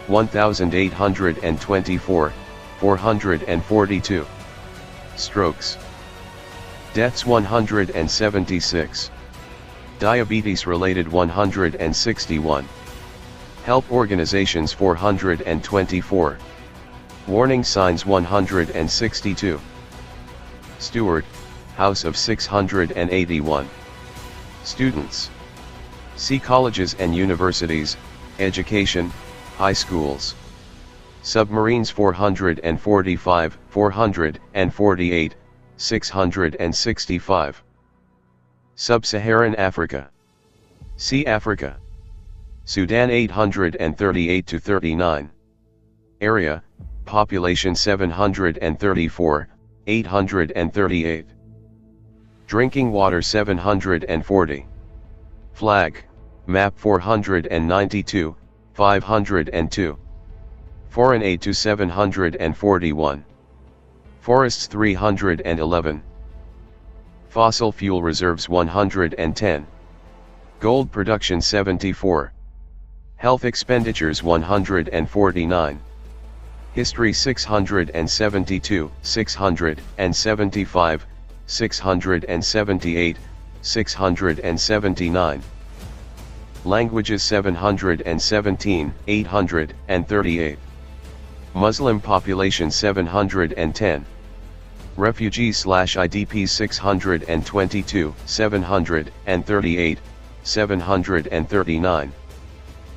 1824, 442. Strokes. Deaths 176. Diabetes related 161. Help organizations 424. Warning signs 162. Steward, House of 681. Students. See colleges and universities, education, high schools. Submarines 445, 448, 665. Sub-Saharan Africa. See Africa. Sudan 838 to 39. Area, population 734, 838. Drinking water 740. Flag, map 492, 502. Foreign aid to 741. Forests 311. Fossil fuel reserves 110. Gold production 74. Health expenditures 149. History 672, 675, 678, 679. Languages 717, 838. Muslim population 710. Refugees/IDPs 622, 738, 739.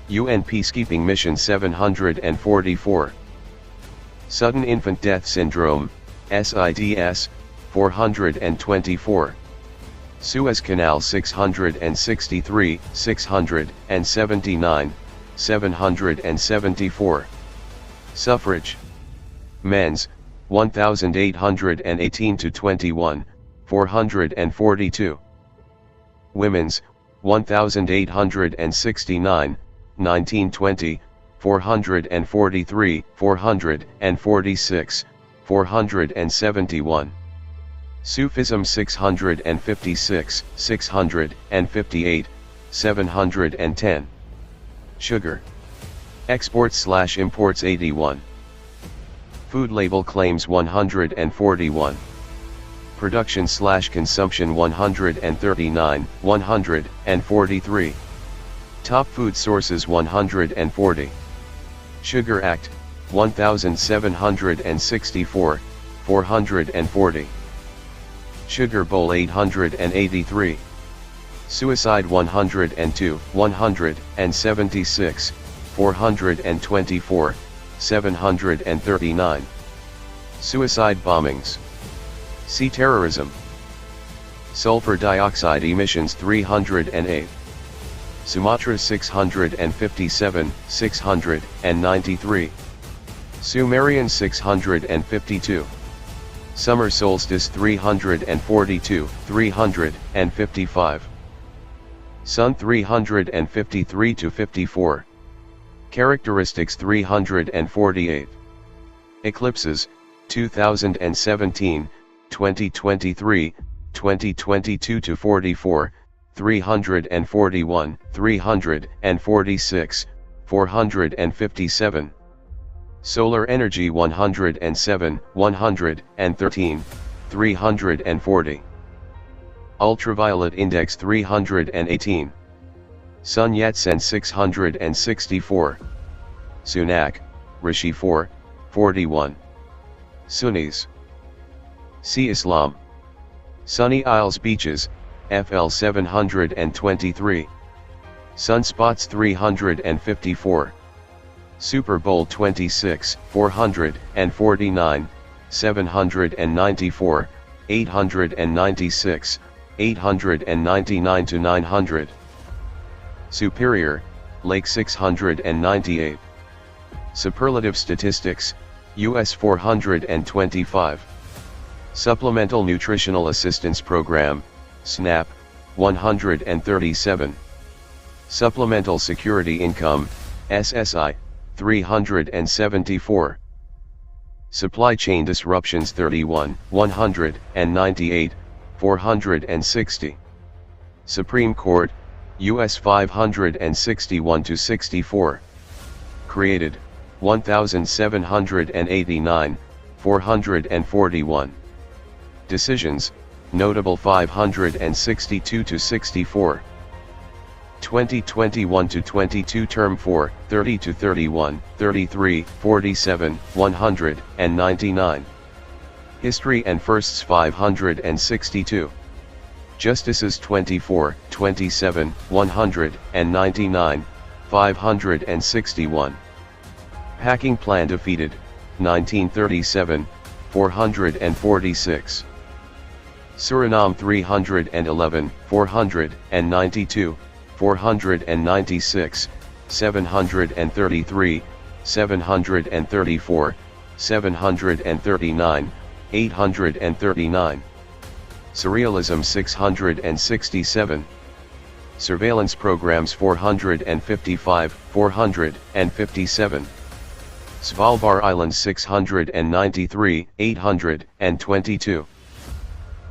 UN Peacekeeping Mission 744. Sudden Infant Death Syndrome, SIDS, 424. Suez Canal 663, 679, 774. Suffrage. Men's, 1818 to 21, 442. Women's, 1869, 1920, 443, 446, 471. Sufism 656, 658, 710. Sugar. Exports/imports 81. Food label claims 141. Production/consumption 139, 143. Top food sources 140. Sugar Act, 1764, 440. Sugar Bowl 883. Suicide 102, 176, 424, 739. Suicide bombings. See terrorism. Sulfur dioxide emissions 308. Sumatra 657, 693. Sumerian 652. Summer solstice 342, 355. Sun 353 to 54. Characteristics 348. Eclipses, 2017, 2023, 2022 to 44, 341, 346, 457. Solar energy 107, 113, 340. Ultraviolet index 318. Sun Yat-sen 664. Sunak, Rishi 4, 41. Sunnis. See Islam. Sunny Isles beaches, FL 723. Sunspots 354. Super Bowl 26, 449, 794, 896, 899 to 900. Superior, Lake 698. Superlative statistics, US 425. Supplemental Nutritional Assistance Program, SNAP, 137. Supplemental Security Income, SSI, 374. Supply Chain Disruptions 31, 198, 460. Supreme Court, US 561 to 64. Created, 1789, 441. Decisions, notable 562 to 64. 2021 to 22 term 4, 30 to 31, 33, 47, 199. History and firsts 562. Justices 24, 27, 199, 561. Packing plan defeated, 1937, 446. Suriname 311, 492, 496, 733, 734, 739, 839. Surrealism 667. Surveillance programs 455, 457. Svalbard Islands 693, 822.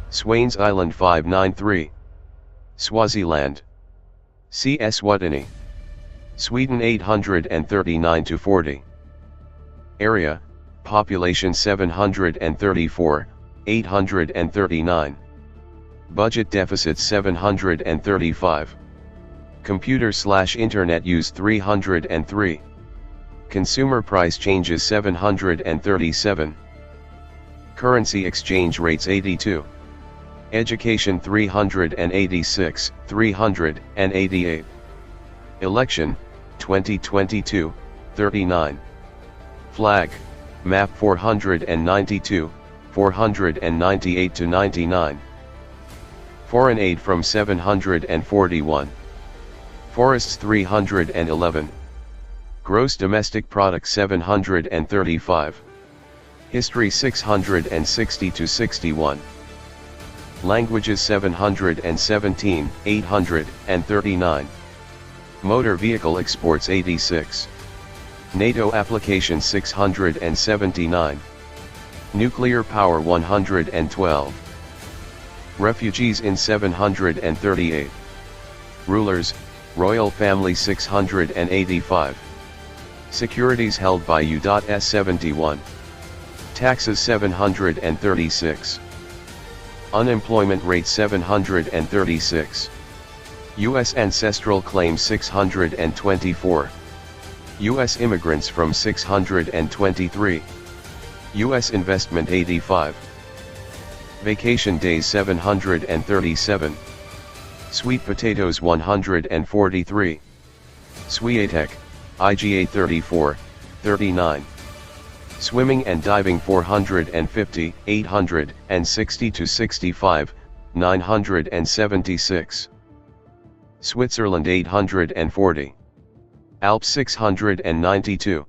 Swains Island 593. Swaziland. C. Eswatini. Sweden 839 to 40. Area, population 734, 839. Budget deficit 735. Computer/internet use 303. Consumer price changes 737. Currency exchange rates 82. Education 386, 388. Election, 2022, 39. Flag, map 492, 498 to 99. Foreign aid from 741. Forests 311. Gross domestic product 735. History 660 to 61. Languages 717, 839. Motor vehicle exports 86. NATO application 679. Nuclear power 112. Refugees in 738. Rulers, royal family 685. Securities held by U.S. 71. Taxes 736. Unemployment rate 736. U.S. ancestral claims 624. U.S. immigrants from 623. U.S. investment 85. Vacation days 737. Sweet potatoes 143. Swiatek, IGA 34, 39. Swimming and diving 450, 860 to 65, 976. Switzerland 840. Alps 692.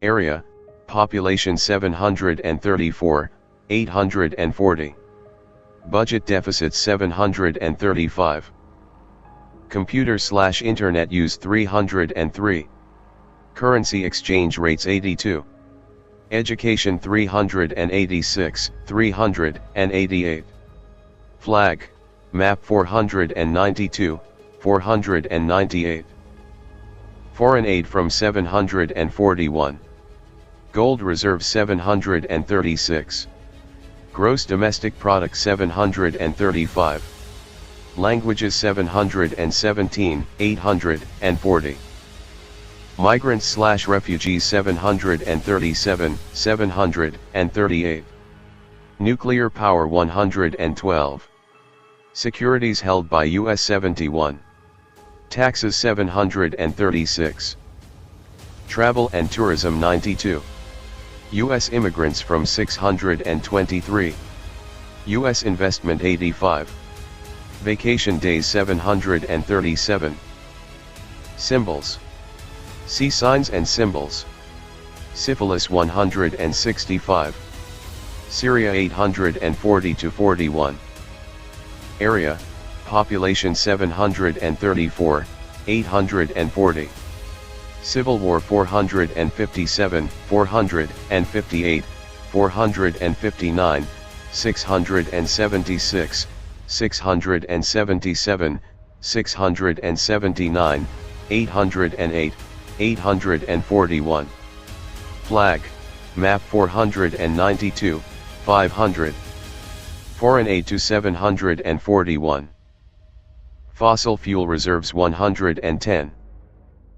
Area, population 734, 840. Budget deficit 735. Computer/internet use 303. Currency exchange rates 82. Education 386, 388. Flag, map 492, 498. Foreign aid from 741. Gold reserve 736. Gross domestic product 735. Languages 717, 840. Migrants/refugees 737, 738. Nuclear power 112. Securities held by U.S. 71. Taxes 736. Travel and tourism 92. U.S. immigrants from 623. U.S. investment 85. Vacation days 737. Symbols. See signs and symbols. Syphilis 165. Syria 840 to 41. Area, population 734, 840. Civil War 457, 458, 459, 676, 677, 679, 808, 841. Flag, map 492, 500. Foreign aid to 741. Fossil fuel reserves 110.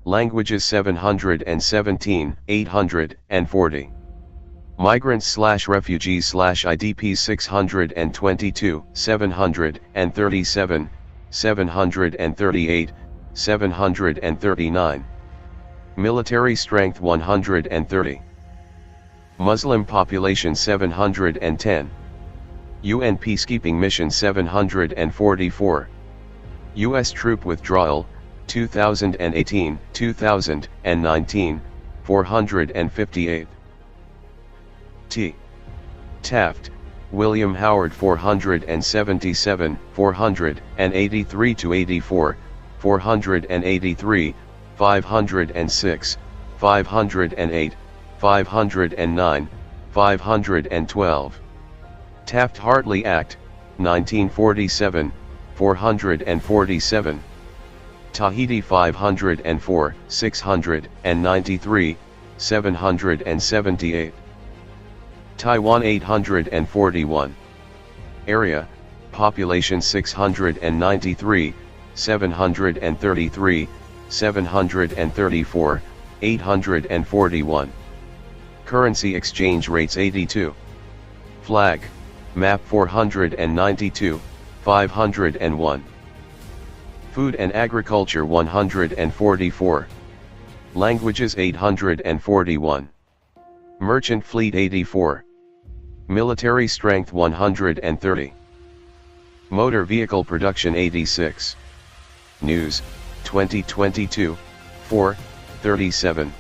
Languages 717, 840. Migrants/refugees/IDPs 622, 737, 738, 739. Military strength 130. Muslim population 710. UN peacekeeping mission 744. US troop withdrawal, 2018, 2019, 458. Taft, William Howard 477, 483-84, 483, 506, 508, 509, 512. Taft-Hartley Act, 1947, 447. Tahiti 504, 693, 778. Taiwan 841. Area, population 693, 733, 734, 841. Currency exchange rates 82. Flag, map 492, 501. Food and agriculture 144. Languages 841. Merchant fleet 84. Military strength 130. Motor vehicle production 86. News, 2022, 4:37.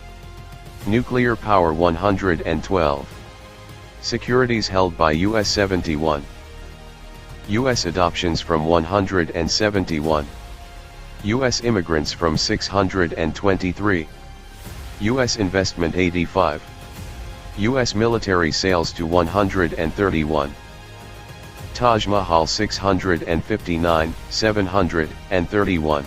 Nuclear power 112. Securities held by US 71. US adoptions from 171. US immigrants from 623. US investment 85. US military sales to 131. Taj Mahal 659, 731.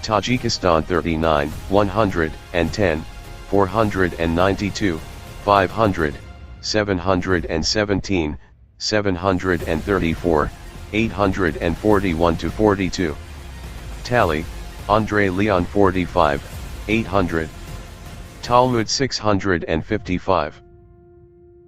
Tajikistan 39, 110, 492, 500, 717, 734, 841-42. Tally, Andre Leon 45, 800. Talmud 655.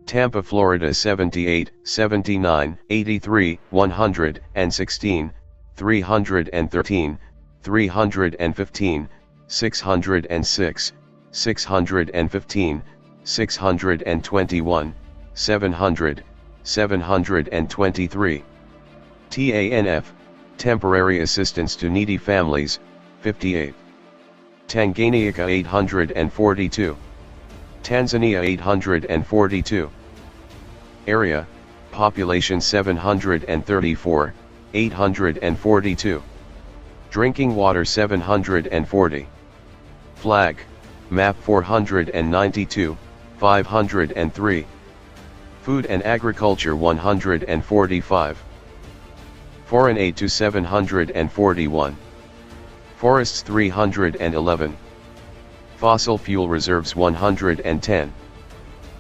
Tampa, Florida 78, 79, 83, 116, 313, 315, 606, 615, 621, 700, 723. TANF, Temporary Assistance to Needy Families, 58. Tanganyika 842. Tanzania 842. Area, population 734, 842. Drinking water 740. Flag, map 492, 503. Food and agriculture 145. Foreign aid to 741. Forests 311. Fossil fuel reserves 110.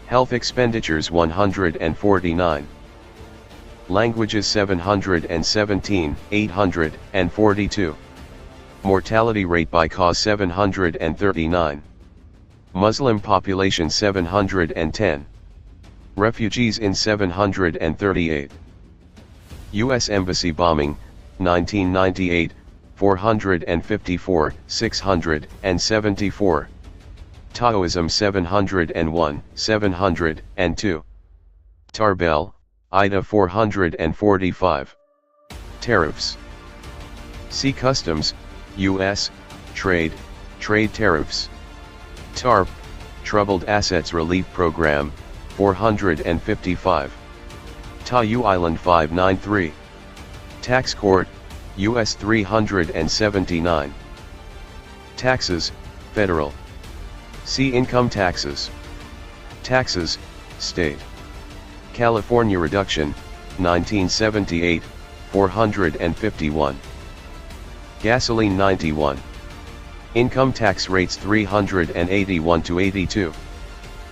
Health expenditures 149. Languages 717, 842. Mortality rate by cause 739. Muslim population 710. Refugees in 738. U.S. Embassy bombing, 1998, 454, 674. Taoism 701, 702. Tarbell, Ida 445. Tariffs. See Customs, U.S., Trade Tariffs. TARP, Troubled Assets Relief Program, 455. Taiyu Island 593. Tax Court, U.S. 379. Taxes, Federal. See Income Taxes. Taxes, State. California Reduction, 1978, 451. Gasoline 91. Income tax rates 381 to 82.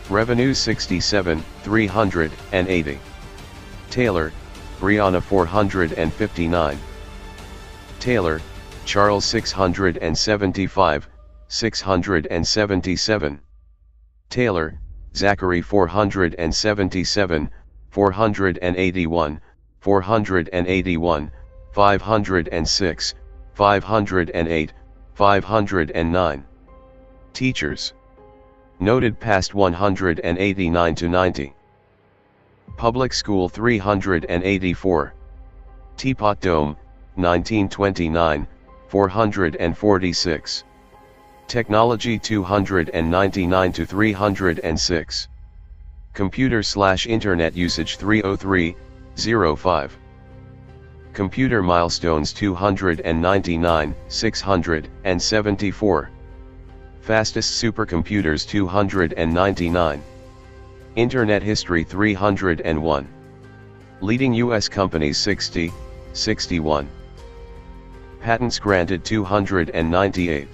Revenue 67, 380. Taylor, Brianna 459. Taylor, Charles 675, 677. Taylor, Zachary 477, 481, 481, 506, 508, 509. Teachers. Noted past 189 to 90. Public School 384. Teapot Dome, 1929, 446. Technology 299 to 306. Computer/Internet usage 303.05. Computer milestones 299, 674. Fastest supercomputers 299. Internet history 301. Leading US companies 60, 61. Patents granted 298.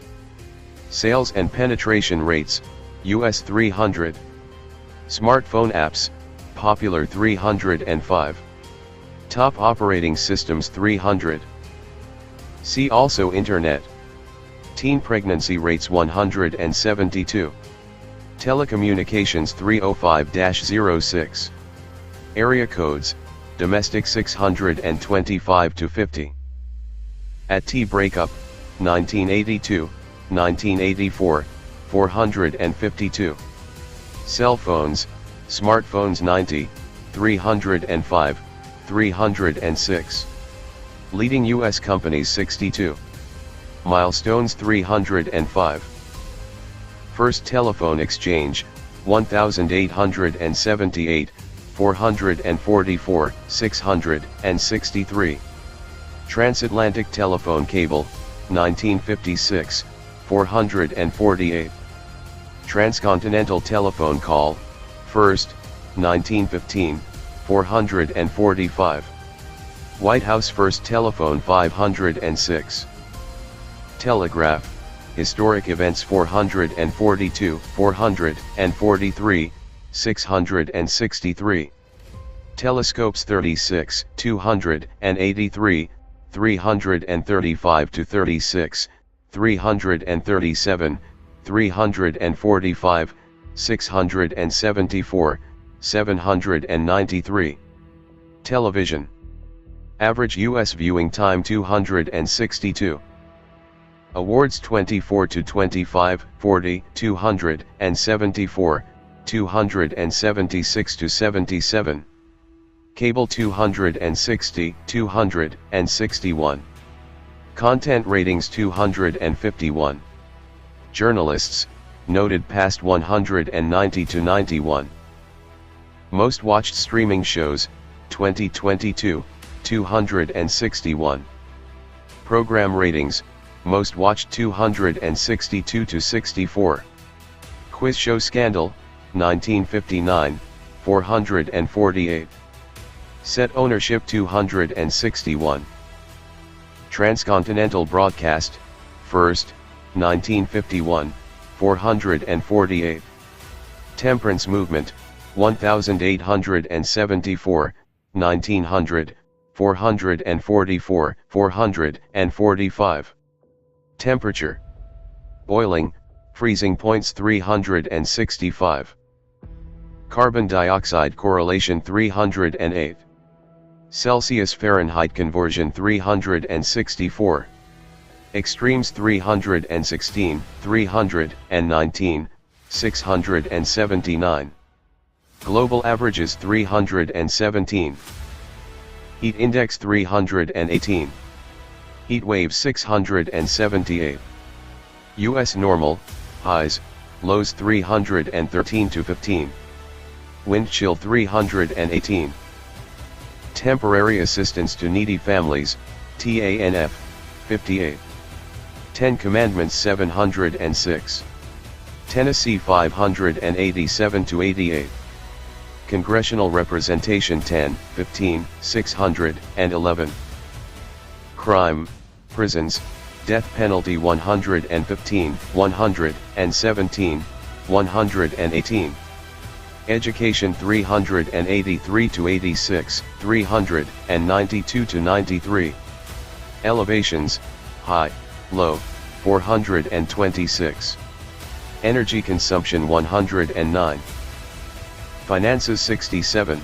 Sales and penetration rates, US 300. Smartphone apps, popular 305. Top operating systems 300. See also Internet. Teen pregnancy rates 172. Telecommunications 305-06. Area codes, domestic 625 to 50. At T breakup, 1982, 1984, 452. Cell phones, smartphones 90, 305, 306. Leading US companies 62. Milestones 305. First telephone exchange, 1878, 444, 663. Transatlantic telephone cable, 1956, 448. Transcontinental telephone call, first, 1915, 445. White House first telephone 506. Telegraph, historic events 442, 443, 663. Telescopes 36, 283, 335 to 36, 337, 345, 674, 793. Television. Average US viewing time 262. Awards 24 to 25, 40, 274, 276 to 77. Cable 260, 261. Content ratings 251. Journalists, noted past 190 to 91. Most watched streaming shows, 2022, 261. Program ratings, most watched 262 to 64. Quiz show scandal, 1959, 448. Set ownership 261. Transcontinental broadcast, first, 1951, 448. Temperance movement, 1874, 1900, 444, 445. Temperature. Boiling, freezing points 365. Carbon dioxide correlation 308. Celsius Fahrenheit conversion 364. Extremes 316, 319, 679. Global averages 317. Heat index 318. Heat wave 678. US normal, highs, lows 313 to 15. Wind chill 318. Temporary assistance to needy families, TANF, 58. 10 Commandments 706. Tennessee 587 to 88. Congressional representation 10, 15, 611. Crime, prisons, death penalty 115, 117, 118. Education 383 to 86, 392 to 93. Elevations, high, low, 426. Energy consumption 109. Finances 67.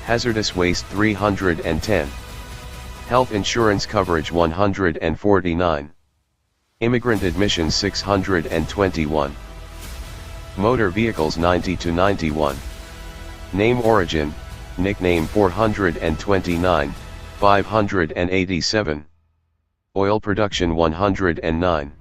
Hazardous waste 310. Health insurance coverage 149. Immigrant admissions 621. Motor vehicles 90 to 91. Name origin, nickname 429, 587. Oil production 109.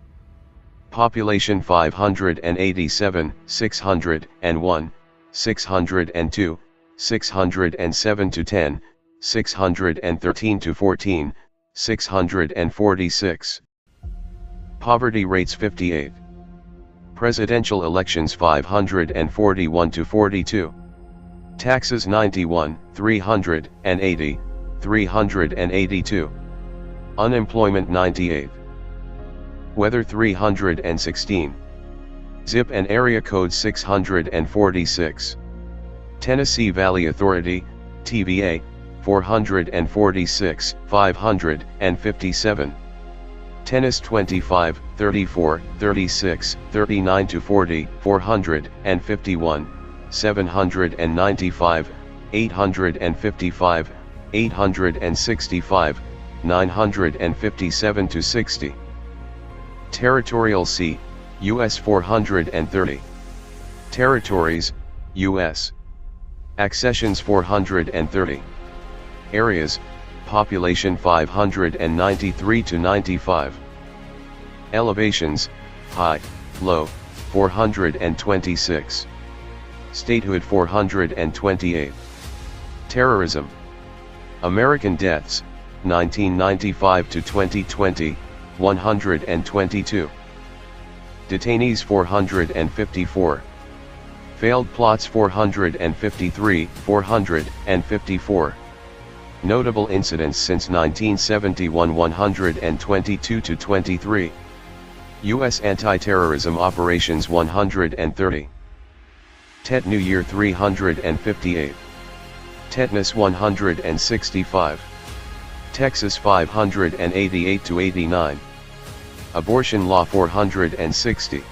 Population 587, 601, 602, 607 to 10, 613 to 14, 646. Poverty rates 58. Presidential elections 541 to 42. Taxes 91, 380, 382. Unemployment 98. Weather 316. Zip and area code 646. Tennessee Valley Authority, TVA, 446, 557. Tennis 25, 34, 36, 39 to 40, 451, 795, 855, 865, 957 to 60. Territorial Sea, US 430. Territories, US. Accessions 430. Areas, population 593 to 95. Elevations, high, low, 426. Statehood 428. Terrorism. American deaths, 1995 to 2020, 122. Detainees 454. Failed plots 453, 454. Notable incidents since 1971 122 to 23. U.S. anti-terrorism operations 130. Tet New Year 358. Tetanus 165. Texas 588 to 89. Abortion law 460.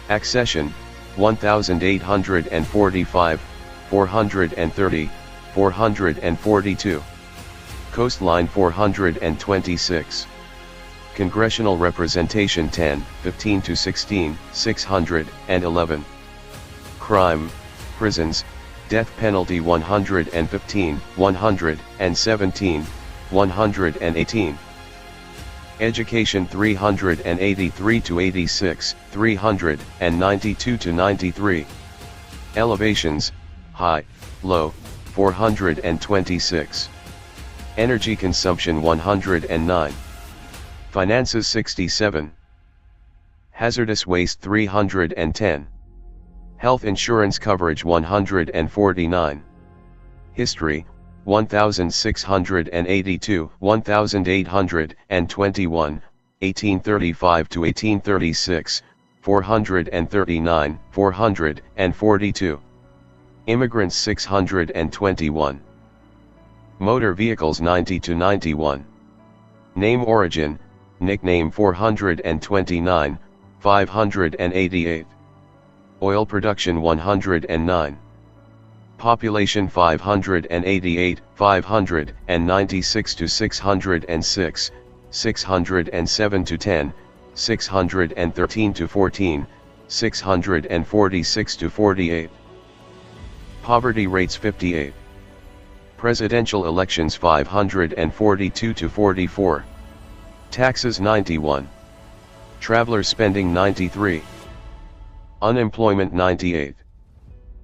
Accession, 1845, 430, 442. Coastline 426. Congressional representation 10, 15 to 16, 611. Crime, prisons, death penalty 115, 117, 118. Education 383 to 86, 392 to 93. Elevations, high, low, 426. Energy consumption 109. Finances 67. Hazardous waste 310. Health insurance coverage 149. History, 1682, 1821, 1835 to 1836, 439, 442. Immigrants 621. Motor vehicles 90 to 91. Name origin, nickname 429, 588. Oil production 109. Population 588, 596 to 606, 607 to 10, 613 to 14, 646 to 48. Poverty rates 58. Presidential elections 542 to 44. Taxes 91. Traveler spending 93. Unemployment 98.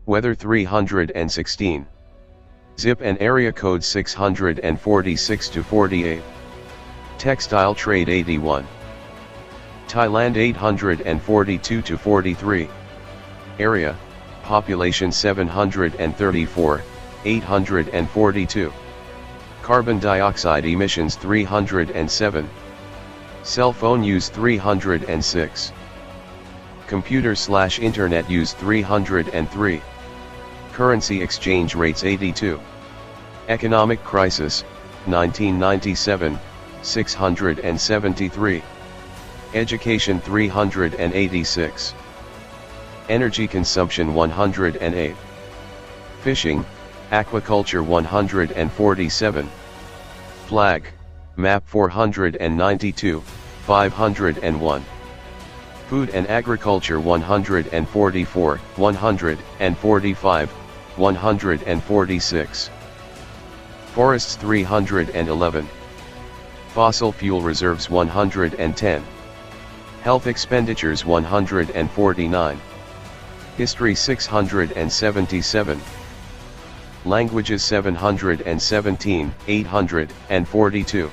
Weather 316. Zip and area code 646 to 48. Textile trade 81. Thailand 842 to 43. Area, population 734, 842. Carbon dioxide emissions 307. Cell phone use 306. Computer/internet use 303. Currency exchange rates 82. Economic crisis, 1997, 673. Education 386. Energy consumption 108. Fishing, aquaculture 147. Flag, map 492, 501. Food and agriculture 144, 145, 146. Forests 311. Fossil fuel reserves 110. Health expenditures 149. History 677. Languages 717, 842.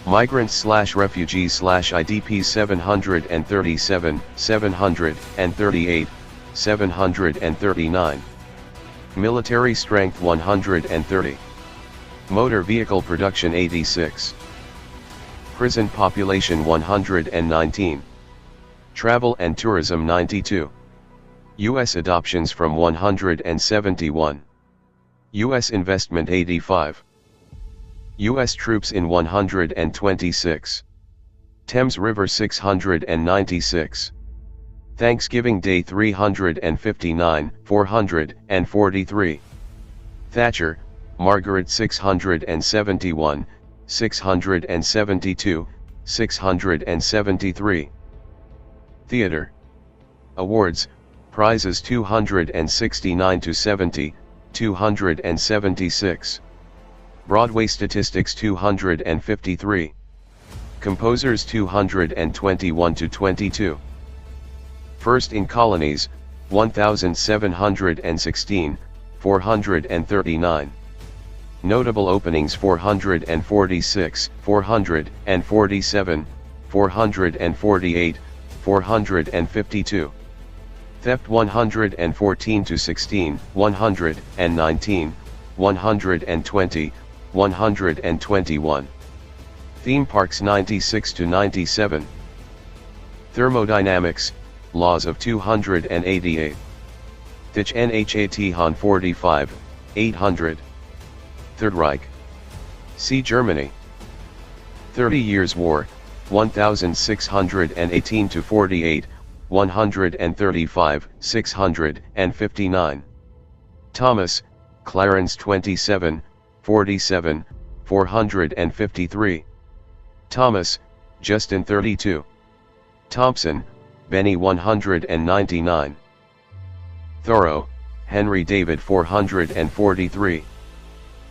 Migrants/refugees/IDPs 737, 738, 739. Military strength 130. Motor vehicle production 86. Prison population 119. Travel and tourism 92. U.S. adoptions from 171. U.S. investment 85. U.S. troops in 126. Thames River 696. Thanksgiving Day 359, 443. Thatcher, Margaret 671, 672, 673. Theater. Awards, prizes 269 to 70, 276. Broadway statistics 253. Composers 221 to 22. First in colonies, 1716, 439. Notable openings 446, 447, 448, 452. Theft 114 to 16, 119, 120, 121. Theme parks 96 to 97. Thermodynamics, laws of 288. Thich Nhat Hanh 45, 800. Third Reich. See Germany. 30 Years' War, 1618 to 48, 135, 659. Thomas, Clarence 27, 47, 453. Thomas, Justin 32. Thompson, Benny 199. Thoreau, Henry David 443.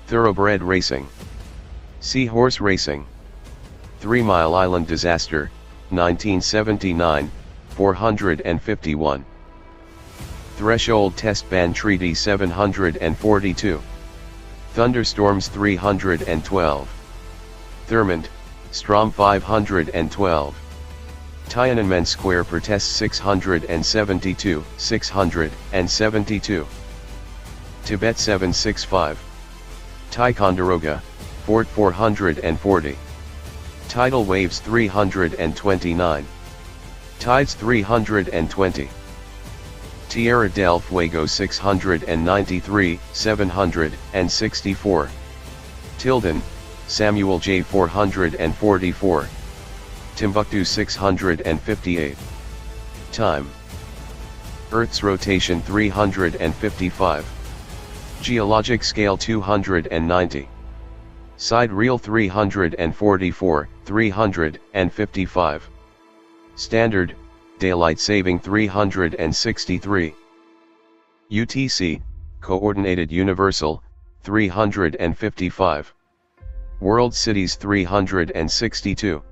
Thoroughbred racing. Seahorse racing. 3 Mile Island disaster, 1979, 451. Threshold Test Ban Treaty 742. Thunderstorms 312. Thurmont, Strom 512. Tiananmen Square protests 672, 672. Tibet 765. Ticonderoga, Fort 440. Tidal waves 329. Tides 320. Tierra del Fuego 693, 764. Tilden, Samuel J. 444. Timbuktu 658. Time. Earth's rotation 355. Geologic scale 290. Sidereal 344, 355. Standard, daylight saving 363. UTC, Coordinated Universal, 355. World Cities 362.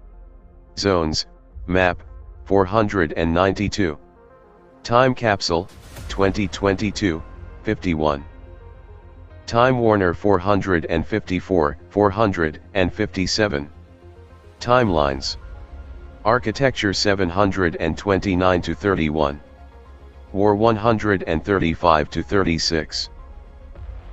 Zones, Map, 492. Time Capsule, 2022, 51. Time Warner 454, 457. Timelines. Architecture 729 to 31. War 135 to 36.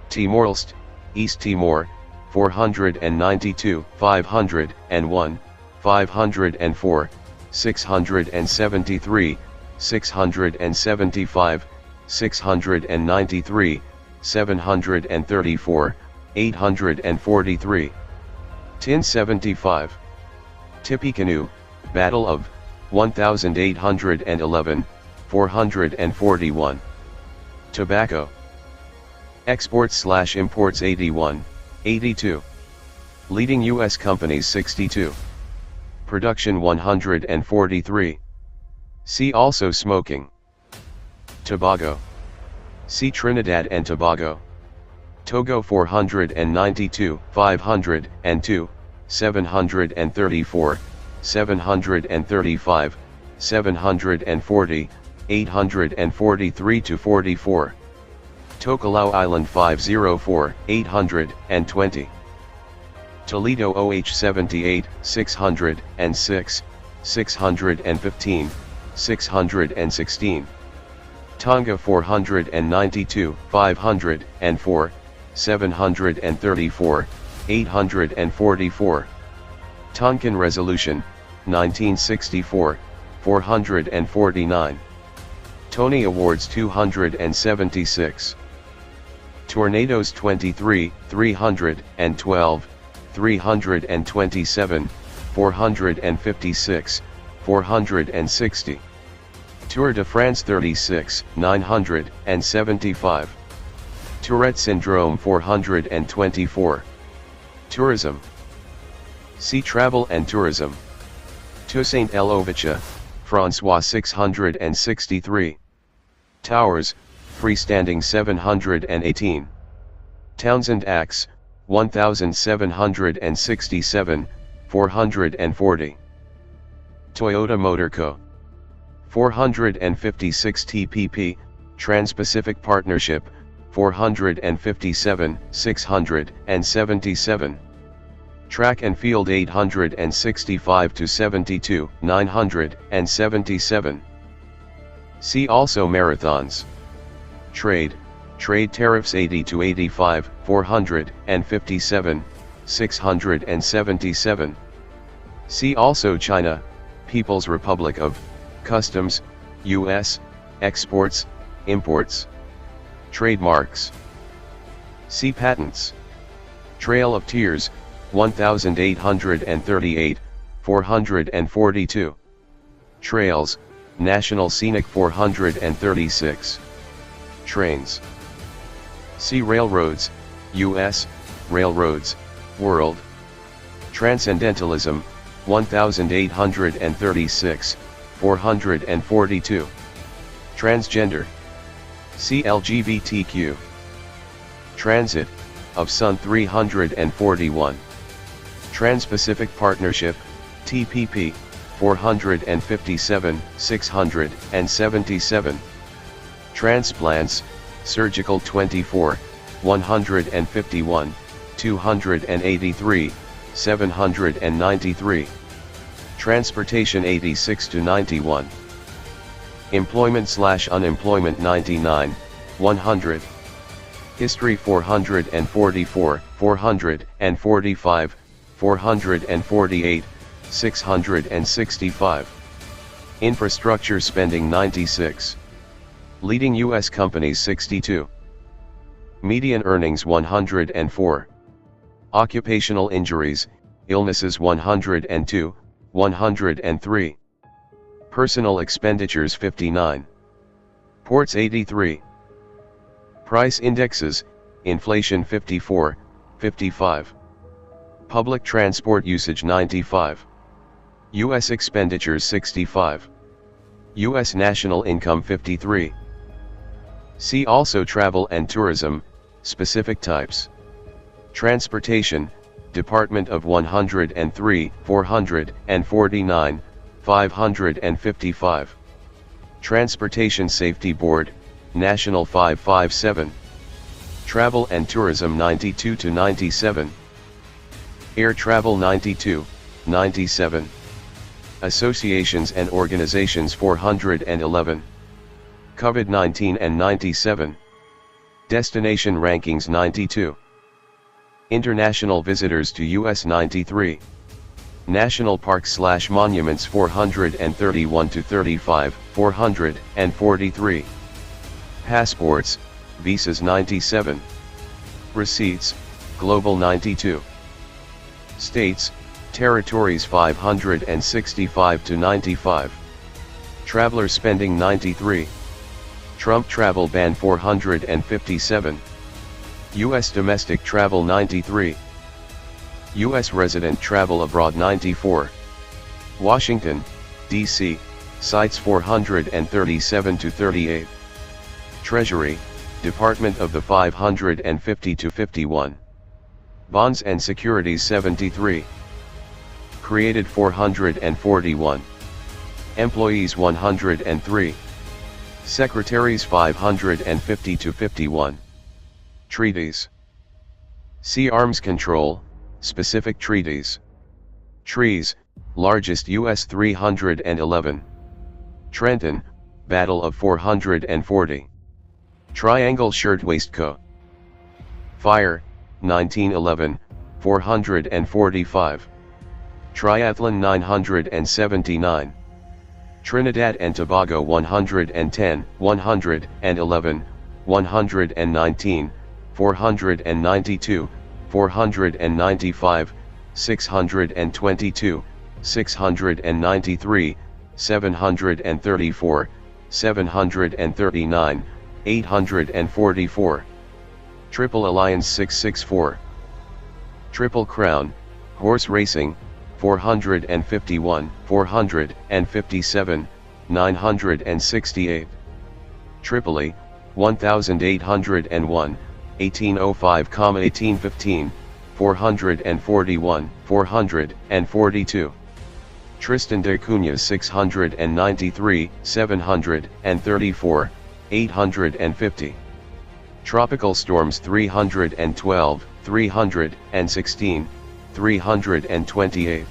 Timor-Leste, East Timor, 492, 501, 504, 673, 675, 693, 734, 843. Tin 75. Tippecanoe, Battle of, 1811, 441. Tobacco. Exports/imports 81, 82. Leading U.S. companies 62. Production 143. See also smoking. Tobago. See Trinidad and Tobago. Togo 492, 502, 734, 735, 740, 843 to 44. Tokelau Island 504, 820. Toledo OH 78, 606, 615, 616. Tonga 492, 504, 734, 844. Tonkin Resolution, 1964, 449. Tony Awards 276. Tornadoes 23, 312, 327, 456, 460. Tour de France 36, 975. Tourette Syndrome 424. Tourism. See Travel and Tourism. Toussaint L'Ouverture, François 663. Towers, freestanding 718. Townsend Axe, 1767, 440. Toyota Motor Co. 456 TPP, Trans-Pacific Partnership, 457, 677. Track and Field 865 to 72, 977. See also Marathons. Trade tariffs 80 to 85, 457, 677. See also China, People's Republic of, Customs, U.S., Exports, Imports. Trademarks. See Patents. Trail of Tears, 1838, 442. Trails, National Scenic 436. Trains. See Railroads, U.S., Railroads, World. Transcendentalism, 1836, 442. Transgender. See LGBTQ. Transit, of Sun 341. Trans-Pacific Partnership, TPP, 457, 677. Transplants, Surgical 24, 151, 283, 793. Transportation 86 to 91. Employment/unemployment 99, 100. History 444, 445, 448, 665. Infrastructure spending 96. Leading U.S. companies 62. Median earnings 104. Occupational injuries, illnesses 102, 103. Personal expenditures 59. Ports 83. Price indexes, inflation 54, 55. Public transport usage 95. U.S. expenditures 65. U.S. national income 53. See also Travel and Tourism, specific types. Transportation, Department of 103, 449, 555. Transportation Safety Board, National 557. Travel and Tourism 92 to 97. Air Travel 92, 97. Associations and Organizations 411. COVID-19 and 97. Destination Rankings 92. International Visitors to U.S. 93. National Parks/Monuments 431 to 35, 443. Passports, Visas 97. Receipts, Global 92. States, Territories 565 to 95. Traveler spending 93. Trump travel ban 457. U.S. domestic travel 93. U.S. resident travel abroad 94. Washington, D.C., sites 437 to 38. Treasury, Department of the 550 to 51. Bonds and securities 73. Created 441. Employees 103. Secretaries 550 to 51. Treaties. See Arms Control, Specific Treaties. Trees, largest US 311. Trenton, Battle of 440. Triangle Shirtwaist Co. Fire, 1911, 445. Triathlon 979. Trinidad and Tobago 110, 111, 119, 492, 495, 622, 693, 734, 739, 844. Triple Alliance 664. Triple Crown, Horse Racing, 451, 457, 968. Tripoli, 1801, 1805, 1815, 441, 442. Tristan da Cunha 693, 734, 850. Tropical storms 312, 316, 328.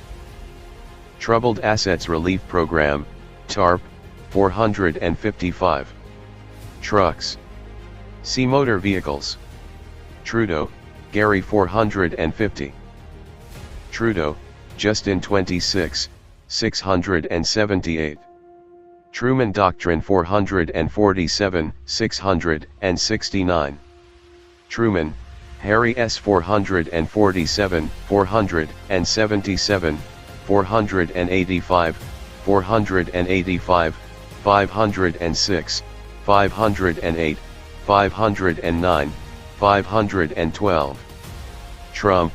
Troubled Assets Relief Program, TARP, 455. Trucks. See Motor Vehicles. Trudeau, Gary 450. Trudeau, Justin 26, 678. Truman Doctrine 447, 669. Truman, Harry S 447, 477, 485, 485, 506, 508, 509, 512. Trump,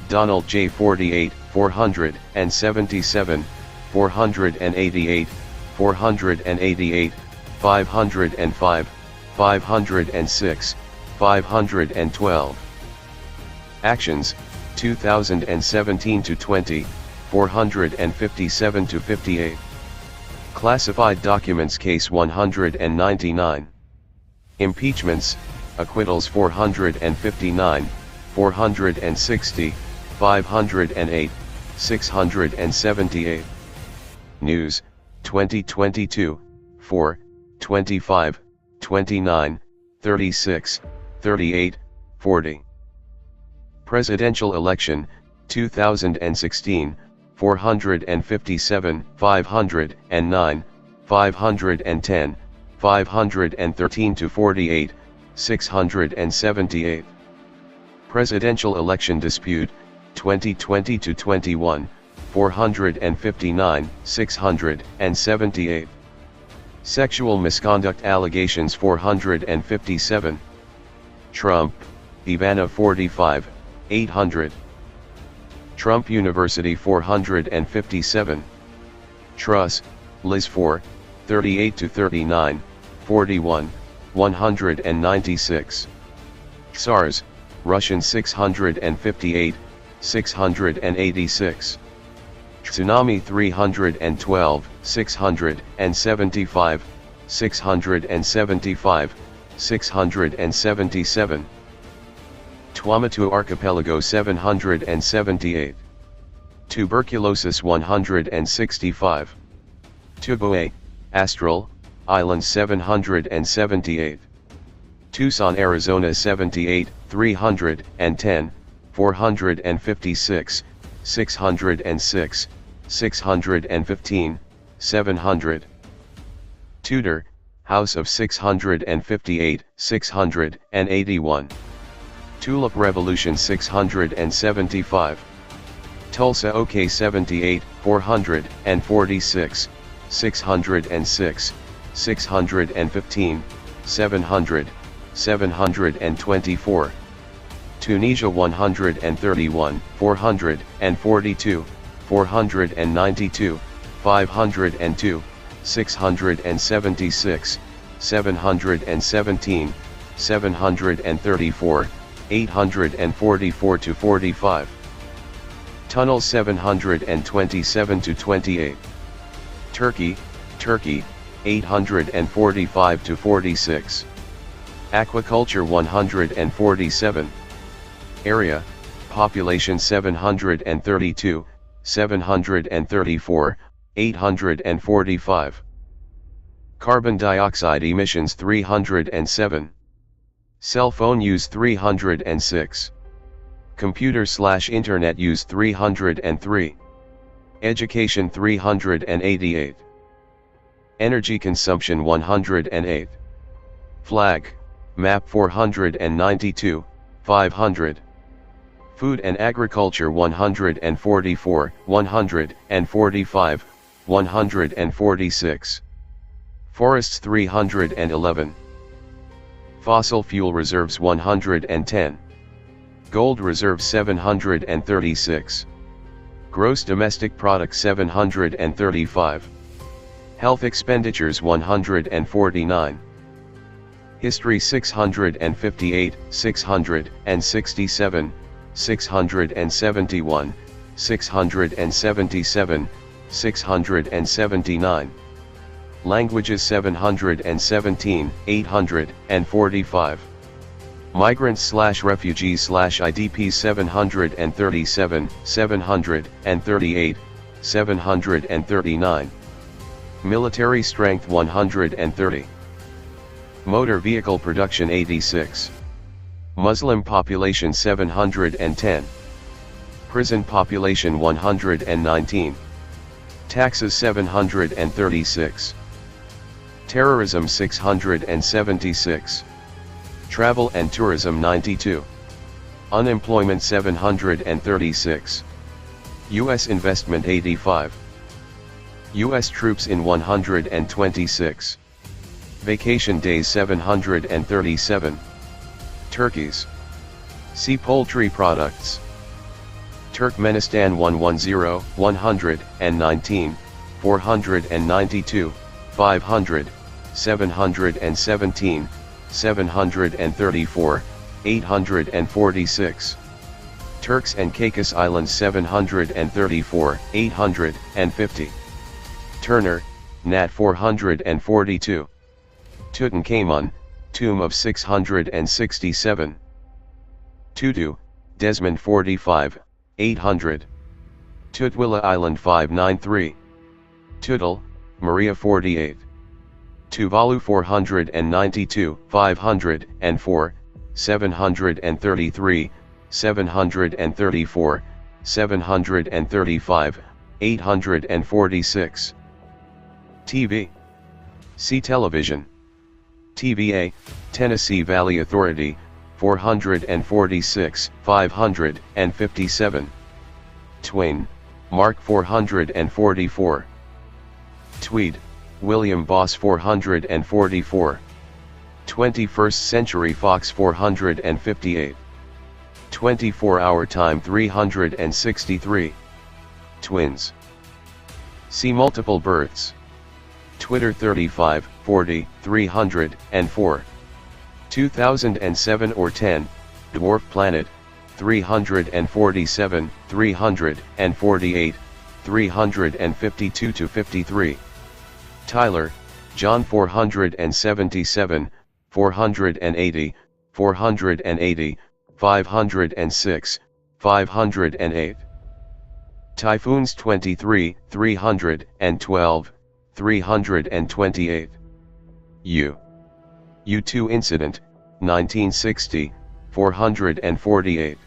Donald J 48, 477, 488, 488, 505, 506, 512. Actions, 2017 to 20, 457 to 58. Classified Documents Case 199. Impeachments, Acquittals 459, 460, 508, 678. News, 2022, 4, 25, 29, 36, 38, 40. Presidential Election, 2016, 457, 509, 510, 513 to 48, 678. Presidential Election Dispute, 2020 to 21, 459, 678. Sexual Misconduct Allegations 457. Trump, Ivana 45, 800. Trump University 457. Truss, Liz 4, 38 to 39, 41, 196. SARS, Russian 658, 686. Tsunami 312, 675, 675, 677. Tuamotu Archipelago 778. Tuberculosis 165. Tuboe, Astral, Islands 778. Tucson, Arizona 78, 310, 456, 606, 615, 700. Tudor, House of 658, 681. Tulip Revolution 675. Tulsa OK 78, 446, 606, 615, 700, 724. Tunisia 131, 442, 492, 502, 676, 717, 734, 844 to 45. Tunnel 727 to 28. Turkey, Turkey, 845 to 46. Aquaculture 147. Area, population 732, 734, 845. Carbon dioxide emissions 307. Cell phone use 306. Computer/internet use 303. Education 388. Energy consumption 108. Flag, map 492, 500. Food and agriculture 144, 145, 146. Forests 311. Fossil fuel reserves 110. Gold reserve 736. Gross domestic product 735. Health expenditures 149. History 658, 667, 671, 677, 679. Languages 717, 845. Migrants/refugees/IDPs 737, 738, 739. Military strength 130. Motor vehicle production 86. Muslim population 710. Prison population 119. Taxes 736. Terrorism 676. Travel and tourism 92. Unemployment 736. U.S. investment 85. U.S. troops in 126. Vacation days 737. Turkeys. See poultry products. Turkmenistan 110, 119, 492, 500, 717, 734, 846. Turks and Caicos Islands 734, 850. Turner, Nat 442. Tutankhamun, Tomb of 667. Tutu, Desmond 45, 800. Tutwila Island 593. Tutul, Maria 48. Tuvalu 492, 504, 733, 734, 735, 846. TV. See television. TVA, Tennessee Valley Authority, 446, 557. Twain, Mark 444. Tweed, William Boss 444. 21st Century Fox 458. 24-hour time 363. Twins. See multiple births. Twitter 35, 40, 304. 2007 or 10, Dwarf Planet, 347, 348, 352 to 53. Tyler, John 477, 480, 480, 506, 508. Typhoons 23, 312, 328. U2 incident, 1960, 448.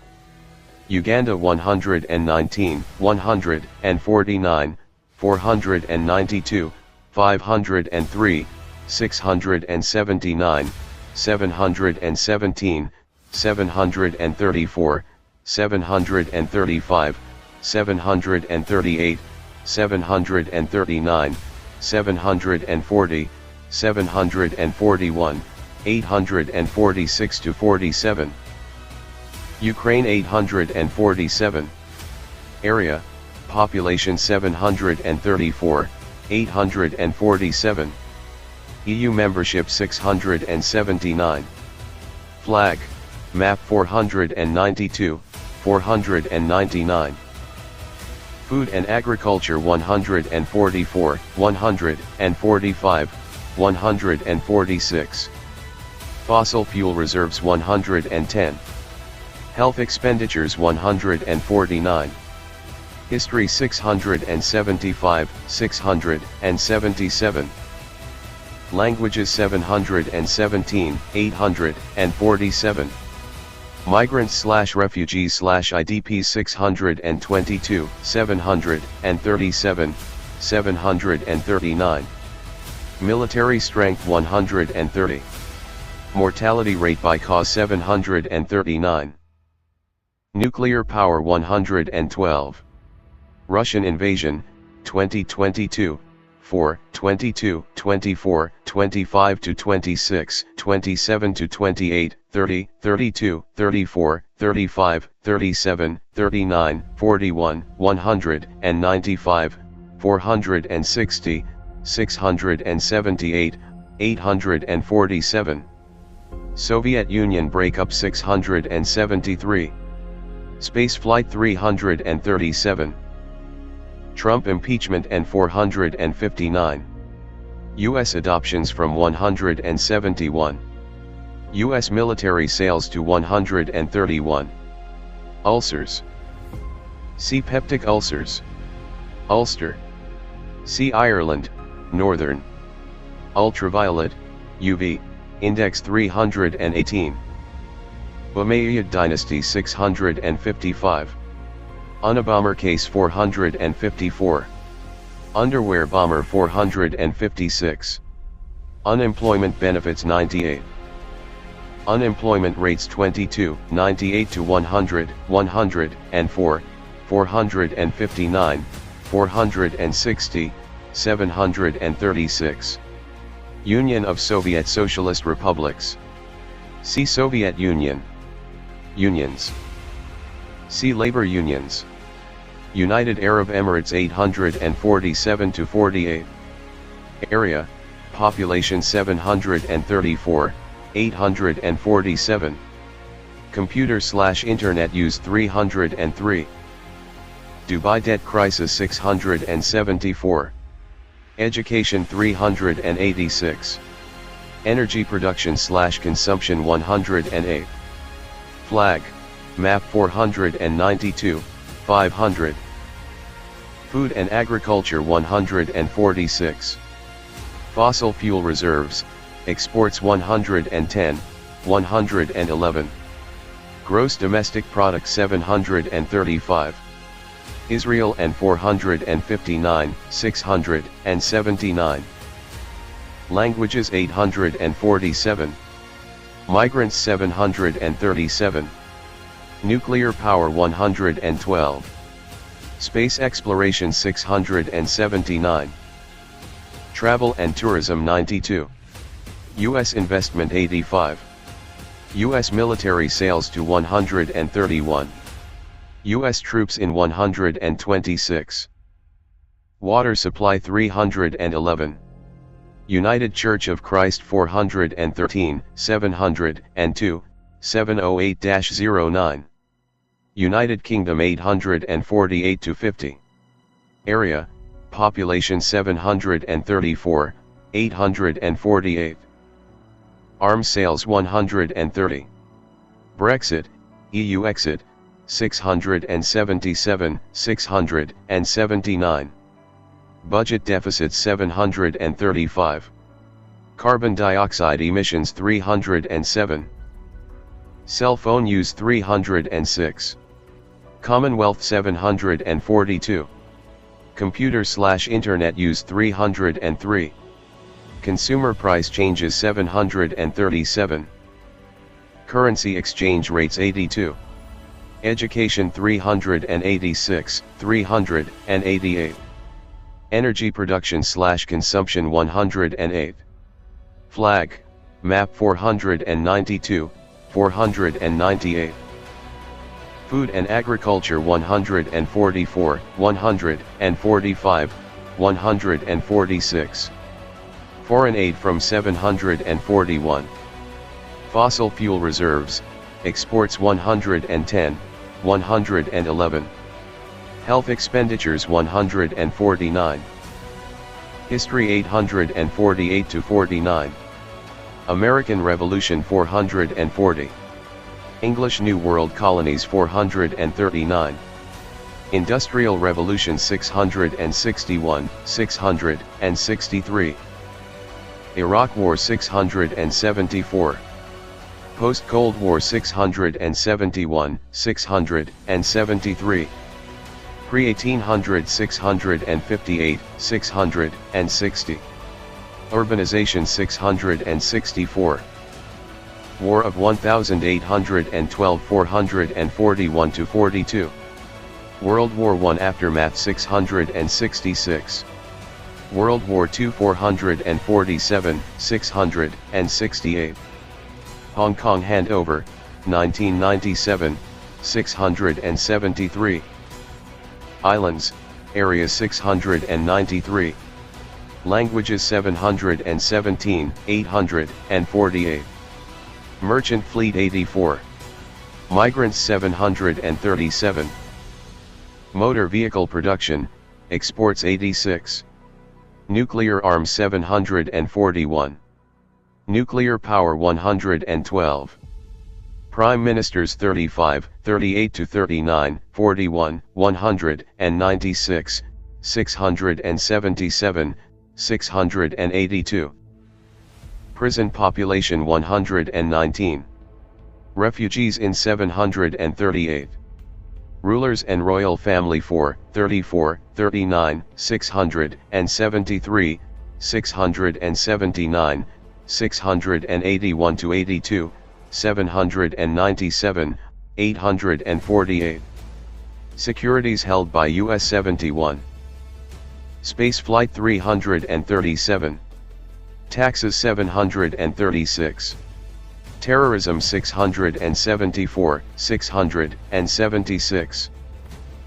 Uganda 119, 149, 492, 503, 679, 717, 734, 735, 738, 739, 740, 741, 846 to 47. Ukraine 847. Area, population 734, 847. EU membership 679. Flag, map 492, 499. Food and agriculture 144, 145, 146. Fossil fuel reserves 110. Health expenditures 149. History 675, 677. Languages 717, 847. Migrants/refugees/IDPs 622, 737, 739. Military strength 130. Mortality rate by cause 739. Nuclear power 112. Russian invasion, 2022, 4, 22, 24, 25 to 26, 27 to 28, 30, 32, 34, 35, 37, 39, 41, 195, 460, 678, 847. Soviet Union breakup 673. Spaceflight 337. Trump impeachment and 459. U.S. adoptions from 171. U.S. military sales to 131. Ulcers. See peptic ulcers. Ulster. See Ireland, Northern. Ultraviolet, UV, index 318. Umayyad dynasty 655. Unabomber case 454. Underwear bomber 456. Unemployment benefits 98. Unemployment rates 22, 98 to 100, 104, 459, 460, 736. Union of Soviet Socialist Republics. See Soviet Union. Unions. See labor unions. United Arab Emirates 847 to 48. Area, population 734, 847. Computer/internet use 303. Dubai debt crisis 674. Education 386. Energy production/consumption 108. Flag, map 492, 500. Food and agriculture 146. Fossil fuel reserves, exports 110, 111. Gross domestic product 735. Israel and 459, 679. Languages 847. Migrants 737. Nuclear power 112. Space exploration 679. Travel and tourism 92. U.S. investment 85. U.S. military sales to 131. U.S. troops in 126. Water supply 311. United Church of Christ 413, 702, 708-09. United Kingdom 848 to 50. Area, population 734, 848. Arms sales 130. Brexit, EU exit, 677, 679. Budget deficit 735. Carbon dioxide emissions 307. Cell phone use 306. Commonwealth 742. Computer/internet use 303. Consumer price changes 737. Currency exchange rates 82. Education 386, 388. Energy production/consumption 108. Flag, map 492, 498. Food and agriculture 144, 145, 146. Foreign aid from 741. Fossil fuel reserves, exports 110, 111. Health expenditures 149. History 848 to 49. American Revolution 440. English New World colonies 439. Industrial Revolution 661, 663. Iraq War 674. Post-Cold War 671, 673. Pre-1800 658, 660. Urbanization 664. War of 1812 441 to 42. World War I aftermath 666. World War II 447, 668. Hong Kong handover, 1997, 673. Islands, area 693. Languages 717, 848. Merchant fleet 84. Migrants 737. Motor vehicle production, exports 86. Nuclear arms 741. Nuclear power 112. Prime Ministers 35, 38 to 39, 41, 196, 677, 682. Prison population 119. Refugees in 738. Rulers and royal family 4, 34, 39, 673, 679, 681 to 82, 797, 848. Securities held by US 71. Spaceflight 337. Taxes 736. Terrorism 674, 676.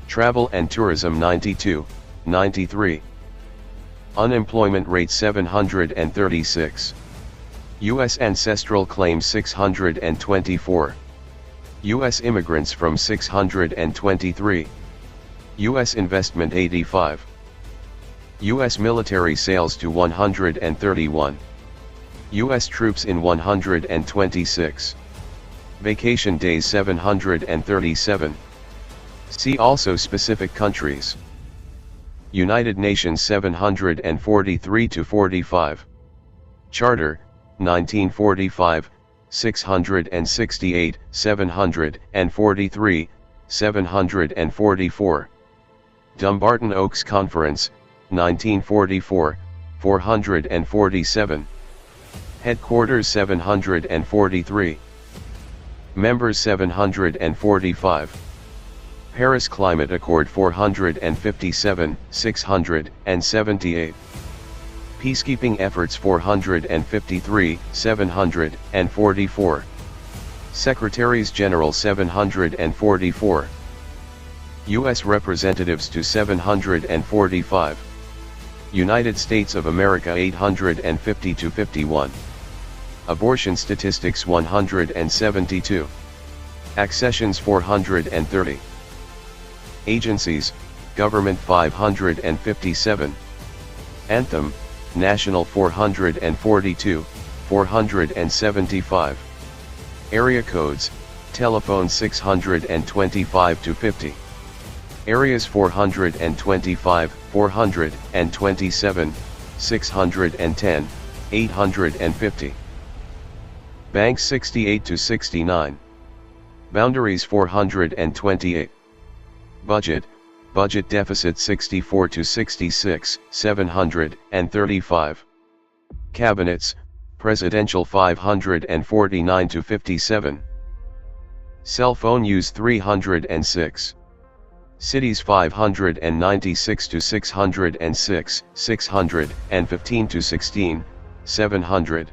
Travel and tourism 92, 93. Unemployment rate 736. U.S. ancestral claims 624. U.S. immigrants from 623. U.S. investment 85. U.S. military sales to 131. U.S. troops in 126. Vacation days 737. See also specific countries. United Nations 743 to 45. Charter, 1945, 668, 743, 744. Dumbarton Oaks Conference, 1944, 447. Headquarters 743. Members 745. Paris Climate Accord 457, 678. Peacekeeping efforts 453, 744. Secretaries General 744. U.S. Representatives to 745. United States of America 850 to 51. Abortion statistics 172. Accessions 430. Agencies, Government 557. Anthem, National 442, 475. Area codes, telephone 625 to 50. Areas 425, 427, 610, 850. Banks 68 to 69. Boundaries 428. Budget deficit 64 to 66, 735. Cabinets, Presidential 549 to 57. Cell phone use 306. Cities 596 to 606, 615 to 16, 700.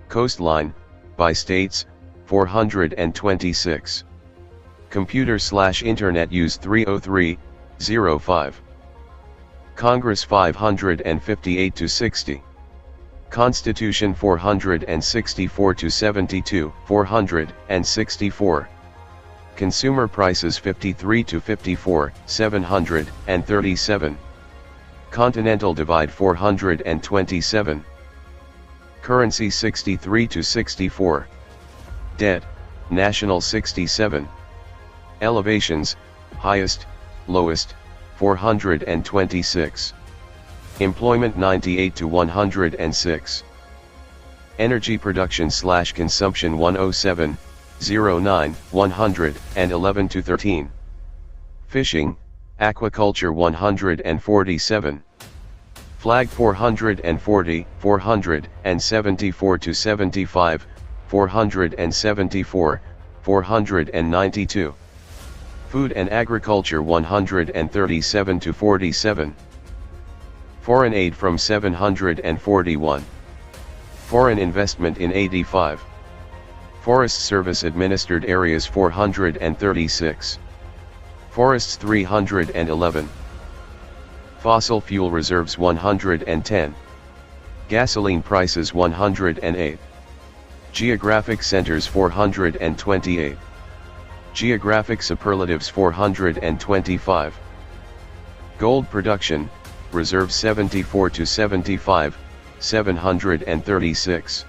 Coastline, by states, 426. Computer/internet use 303, 05. Congress 558 to 60. Constitution 464 to 72, 464. Consumer prices 53 to 54, 737. Continental divide 427. Currency 63 to 64. Debt, national 67. Elevations, highest, lowest, 426. Employment 98 to 106. Energy production/consumption 107, 09, 111 to 13. Fishing, aquaculture 147. Flag 440, 474 to 75, 474, 492. Food and agriculture 137 to 47. Foreign aid from 741. Foreign investment in 85. Forest Service administered areas 436. Forests 311. Fossil fuel reserves 110. Gasoline prices 108. Geographic centers 428. Geographic superlatives 425. Gold production, reserve 74 to 75, 736.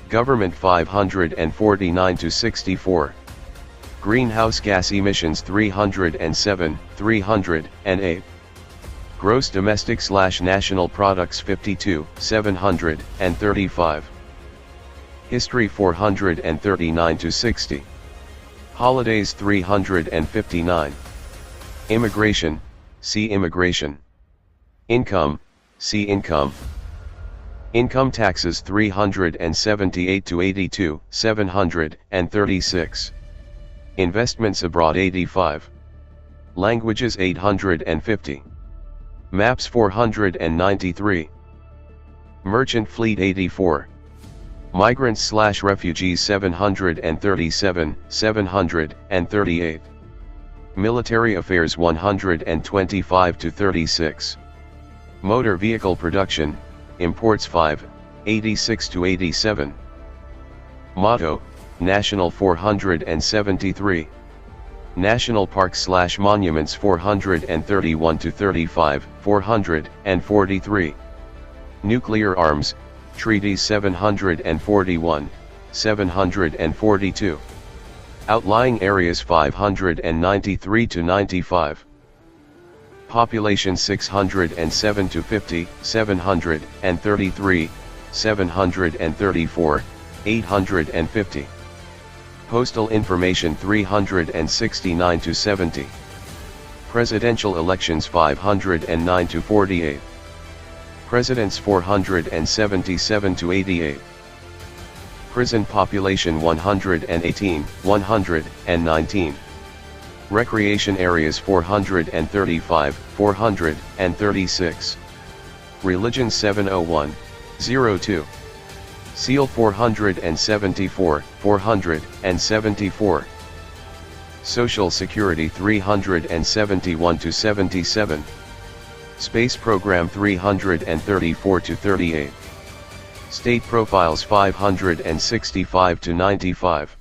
Government 549 to 64. Greenhouse gas emissions 307, 308. Gross domestic/national products 52, 735. History 439 to 60. Holidays 359. Immigration, see immigration. Income, see income. Income taxes 378 to 82, 736. Investments abroad 85. Languages 850. Maps 493. Merchant fleet 84. Migrants/refugees 737, 738. Military affairs 125 to 36. Motor vehicle production, imports 5, 86 to 87. Motto, National 473. National parks/monuments 431 to 35, 443. Nuclear arms, treaties 741, 742. Outlying areas 593 to 95. Population 607 to 50, 733, 734, 850. Postal information 369 to 70. Presidential elections 509 to 48. Presidents 477 to 88. Prison population 118, 119. Recreation areas 435, 436. Religion 701, 02. Seal 474, 474. Social Security 371 to 77. Space Program 334 to 38. State Profiles 565 to 95.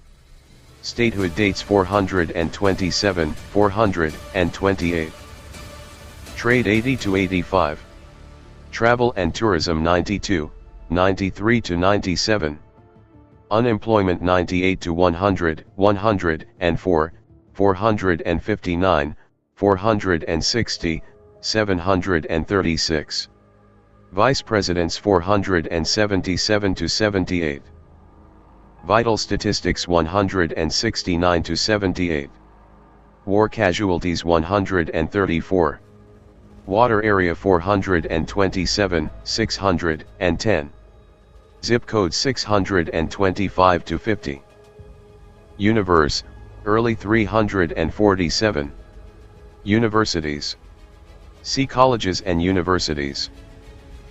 Statehood dates 427, 428. Trade 80 to 85. Travel and Tourism 92, 93 to 97. Unemployment 98 to 100, 104, 459, 460, 736. Vice Presidents 477 to 78. Vital Statistics 169 to 78. War Casualties 134. Water Area 427, 610. Zip code 625 to 50. Universe, early 347. Universities. See colleges and universities.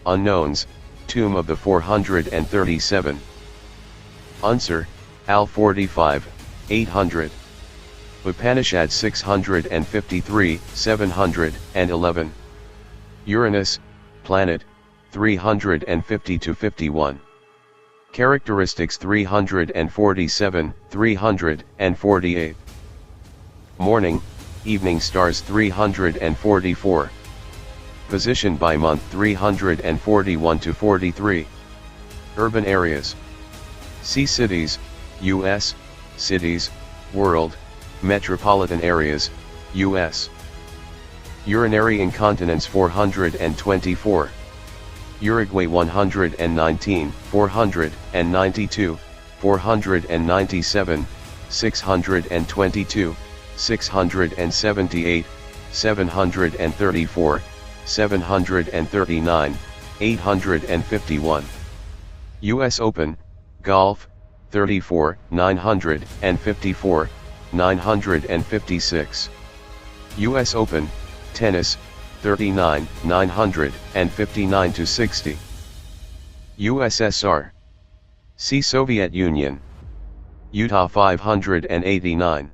Unknowns, tomb of the 437. Answer, Al 45, 800. Upanishad 653, 711. Uranus, planet, 350 to 51. Characteristics 347, 348. Morning, evening stars 344. Position by month 341 to 43. Urban areas. See cities, U.S., cities, world, metropolitan areas, U.S. Urinary incontinence 424. Uruguay 119, 492, 497, 622, 678, 734, 739, 851. U.S. Open, Golf, 34, 954, 956. U.S. Open, Tennis, 39, 959 to 60. USSR. See Soviet Union. Utah 589.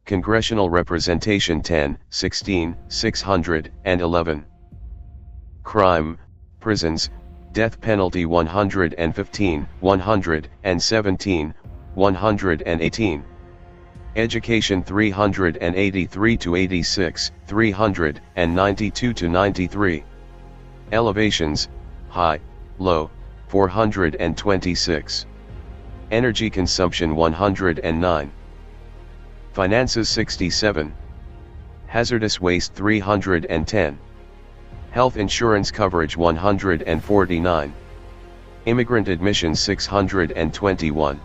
Congressional representation 10, 16, 611. Crime, prisons, death penalty 115, 117, 118. Education 383 to 86, 392 to 93. Elevations, high, low, 426. Energy consumption 109. Finances 67. Hazardous waste 310. Health insurance coverage 149. Immigrant admissions 621.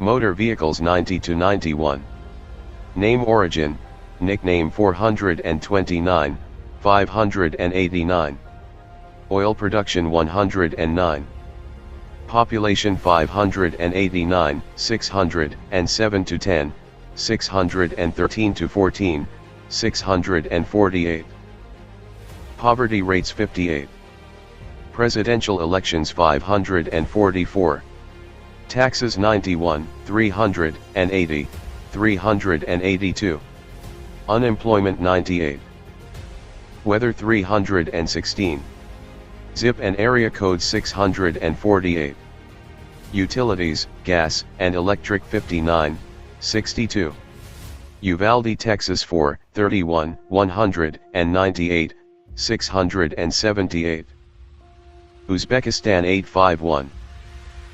Motor vehicles 90 to 91. Name origin, nickname 429, 589. Oil production 109. Population 589, 607 to 10, 613 to 14, 648. Poverty rates 58. Presidential elections 544. Taxes 91, 380, 382. Unemployment 98. Weather 316. Zip and area code 648. Utilities, gas and electric 59, 62. Uvalde, Texas 4, 31, 198, 678. Uzbekistan 851.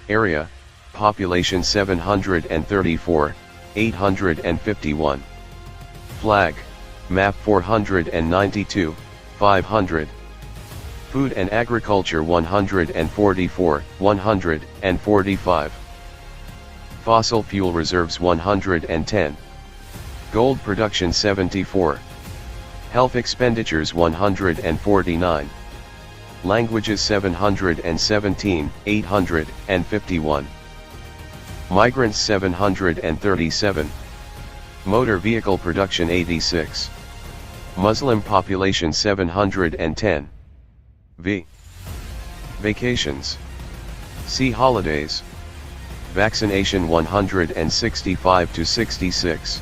Area, population 734, 851. Flag, map 492, 500. Food and agriculture 144, 145. Fossil fuel reserves 110. Gold production 74. Health expenditures 149. Languages 717, 851. Migrants 737. Motor vehicle production 86. Muslim population 710. Vacations. See holidays. Vaccination 165 to 66.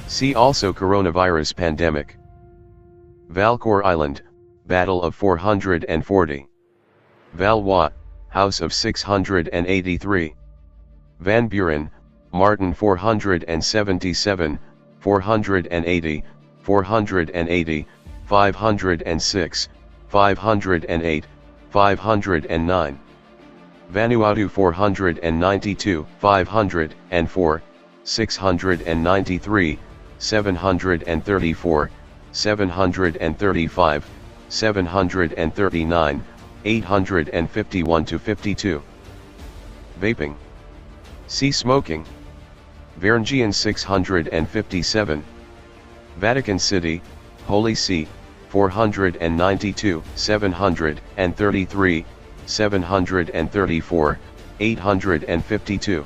See also coronavirus pandemic. Valcour Island, Battle of 440. Valois, House of 683. Van Buren, Martin 477, 480, 480, 506, 508, 509. Vanuatu 492, 504, 693, 734, 735, 739, 851 to 52. Vaping. See smoking. Varangian 657. Vatican City, Holy See, 492, 733, 734, 852.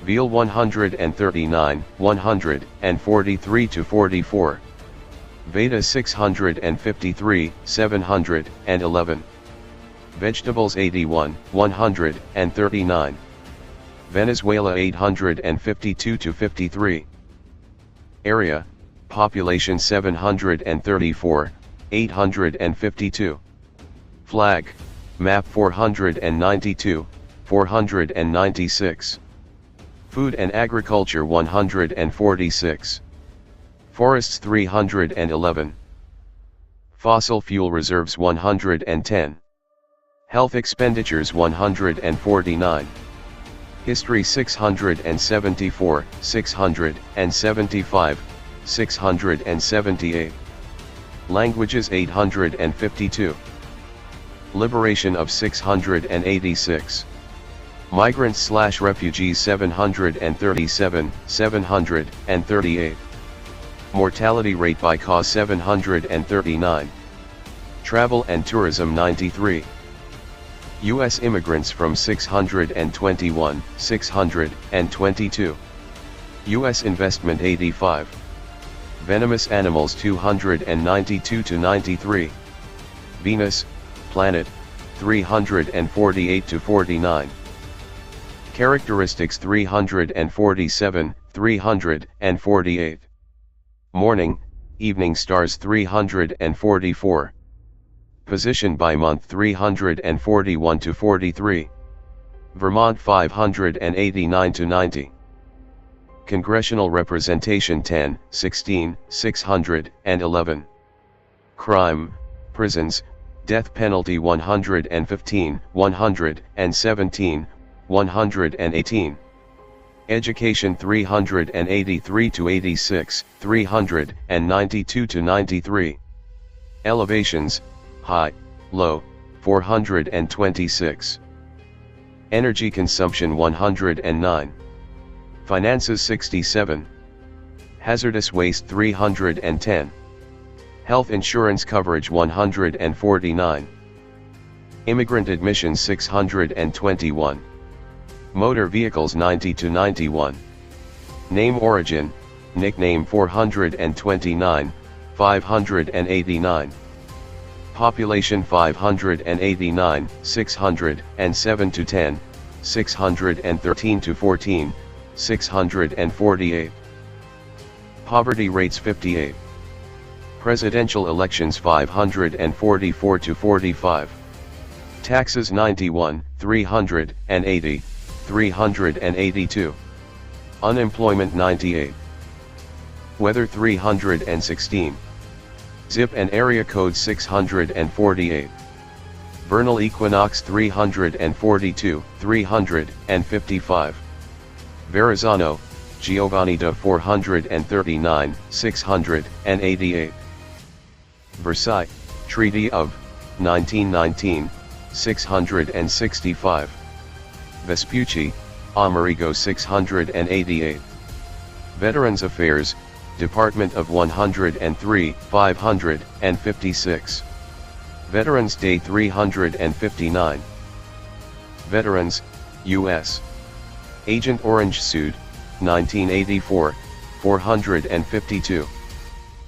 Veal 139, 143 to 44. Veda 653, 711. Vegetables 81, 139. Venezuela 852 to 53. Area, population 734, 852. Flag, map 492, 496. Food and agriculture 146. Forests 311. Fossil fuel reserves 110. Health expenditures 149. History 674, 675, 678. Languages 852. Liberation of 686. Migrants/refugees 737, 738. Mortality rate by cause 739. Travel and tourism 93. U.S. immigrants from 621, 622. U.S. investment 85. Venomous animals 292 to 93. Venus, planet, 348 to 49. Characteristics 347, 348. Morning, evening stars 344. Position by month 341 to 43. Vermont 589 to 90. Congressional representation 10, 16, 611. Crime, prisons, death penalty 115, 117, 118. Education 383 to 86, 392 to 93. Elevations, high, low, 426. Energy consumption 109. Finances 67. Hazardous waste 310. Health insurance coverage 149. Immigrant admissions 621. Motor vehicles 90 to 91. Name origin, nickname 429, 589. Population 589, 607 to 10, 613 to 14, 648. Poverty rates 58. Presidential elections 544 to 45. Taxes 91, 380, 382. Unemployment 98. Weather 316. Zip and area code 648. Vernal equinox 342, 355. Verrazzano, Giovanni da 439, 688. Versailles, Treaty of 1919, 665. Vespucci, Amerigo 688. Veterans Affairs, Department of 103, 556. Veterans Day 359. Veterans, U.S. Agent Orange Suit, 1984, 452.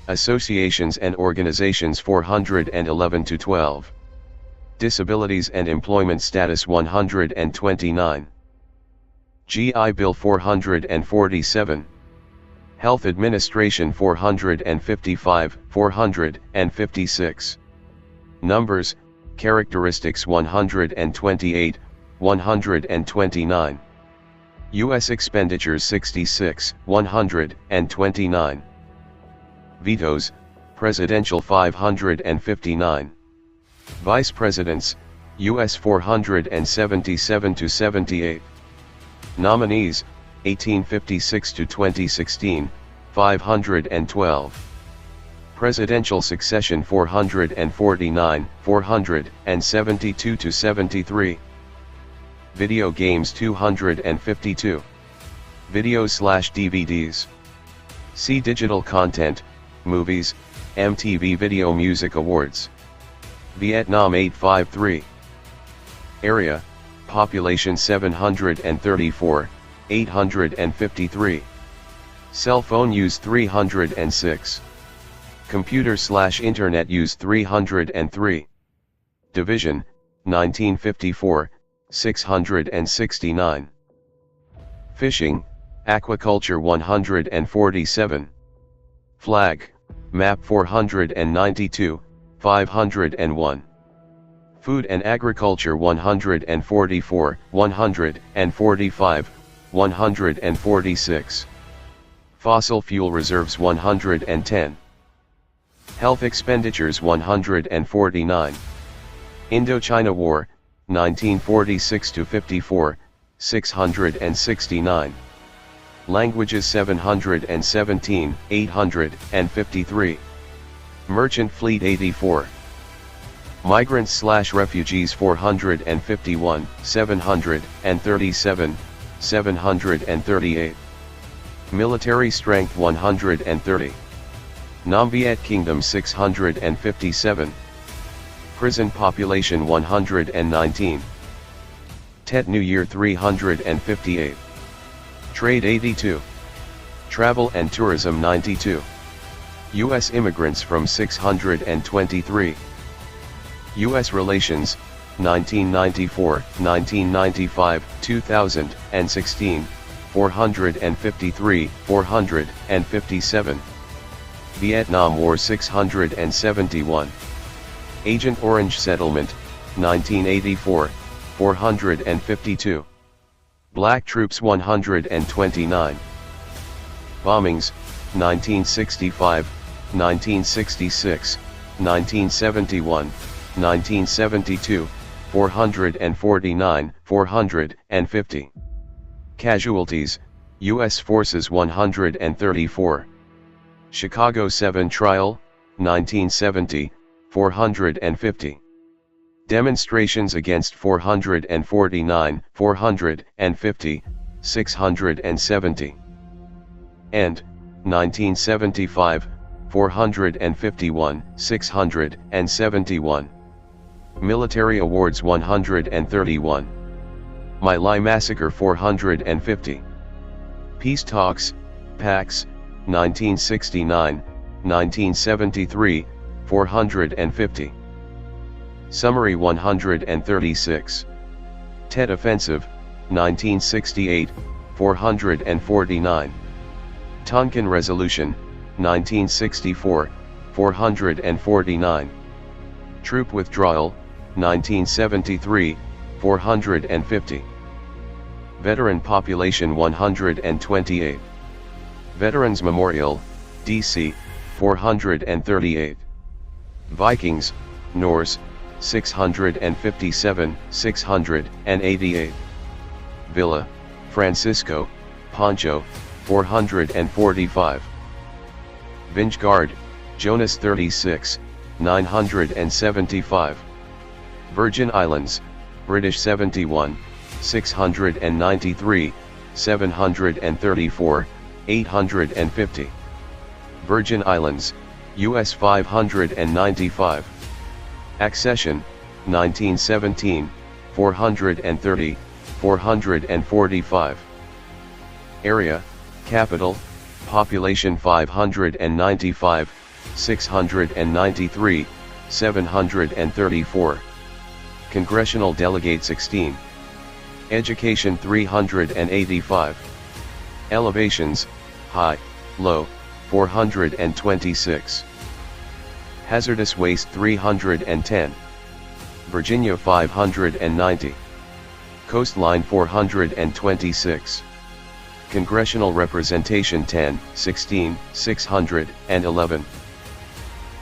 Associations and organizations 411 to 12. Disabilities and employment status 129. GI Bill 447. Health Administration 455, 456. Numbers, characteristics 128, 129. U.S. expenditures 66, 129. Vetoes, Presidential 559. Vice Presidents, U.S. 477 to 78. Nominees, 1856 to 2016, 512. Presidential succession 449, 472 to 73. Video games 252. Videos/DVDs. See digital content, movies, MTV Video Music Awards. Vietnam 853. Area, population 734, 853. Cell phone use 306. Computer/internet use 303. Division, 1954, 669. Fishing, aquaculture 147. Flag, map 492, 501. Food and agriculture 144, 145, 146. Fossil fuel reserves 110. Health expenditures 149. Indochina War, 1946-54, 669. Languages 717, 853. Merchant Fleet 84. Migrants/refugees 451, 737, 738. Military strength 130. Nam-Viet Kingdom 657. Prison population 119. Tet New Year 358. Trade 82. Travel and tourism 92. U.S. immigrants from 623. U.S. relations, 1994, 1995, 2016, 453, 457. Vietnam War 671. Agent Orange Settlement, 1984, 452. Black Troops 129. Bombings, 1965, 1966, 1971, 1972, 449, 450. Casualties, U.S. Forces 134. Chicago 7 Trial, 1970, 450. Demonstrations against 449, 450, 670. End, 1975, 451, 671. Military Awards 131. My Lai Massacre 450. Peace Talks, PAX, 1969, 1973, 450. Summary 136. Tet Offensive, 1968, 449. Tonkin Resolution, 1964, 449. Troop Withdrawal, 1973, 450. Veteran Population 128. Veterans Memorial, DC, 438. Vikings, Norse, 657, 688. Villa, Francisco, Poncho, 445. Vingegaard, Jonas 36, 975. Virgin Islands, British 71, 693, 734, 850. Virgin Islands, US 595. Accession, 1917, 430, 445. Area, Capital, population 595, 693, 734. Congressional Delegate 16. Education 385. Elevations, high, low, 426. Hazardous waste 310. Virginia 590. Coastline 426. Congressional Representation 10, 16, 611.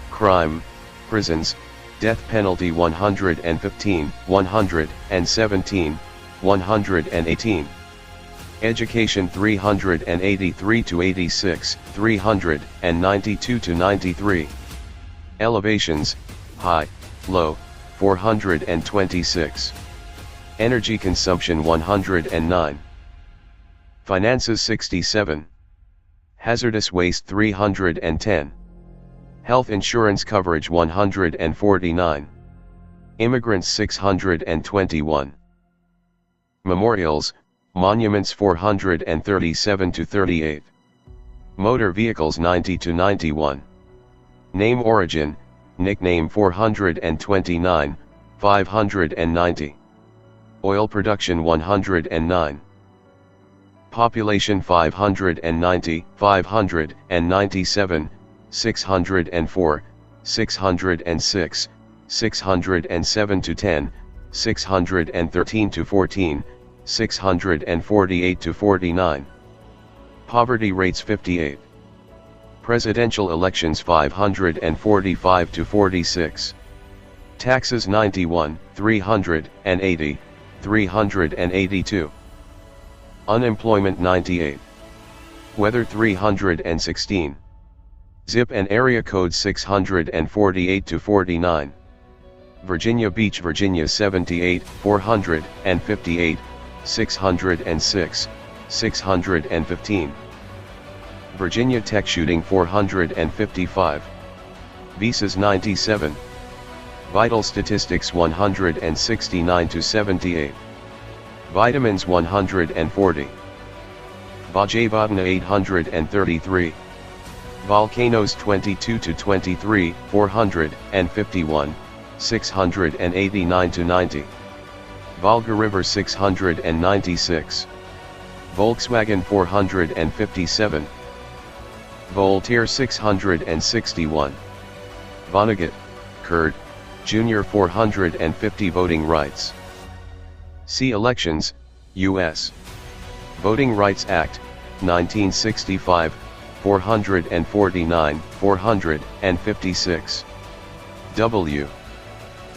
Crime, prisons, death penalty 115, 117, 118. Education 383 to 86, 392 to 93. Elevations, high, low, 426. Energy consumption 109. Finances 67. Hazardous waste 310. Health insurance coverage 149. Immigrants 621. Memorials, monuments 437 to 38. Motor vehicles 90 to 91. Name origin, nickname 429, 590. Oil production 109. Population 590, 597, 604, 606, 607 to 10, 613 to 14, 648 to 49. Poverty rates 58. Presidential elections 545 to 46. Taxes 91, 380, 382. Unemployment 98. Weather 316. Zip and area code 648 to 49. Virginia Beach, Virginia 78, 458, 606, 615. Virginia Tech shooting 455. Visas 97. Vital statistics 169 to 78. Vitamins 140. Vojvodina 833. Volcanoes 22 to 23, 451, 689 to 90. Volga River 696. Volkswagen 457. Voltaire 661. Vonnegut, Kurt, Jr. 450 Voting rights. See Elections, U.S. Voting Rights Act, 1965, 449, 456. W.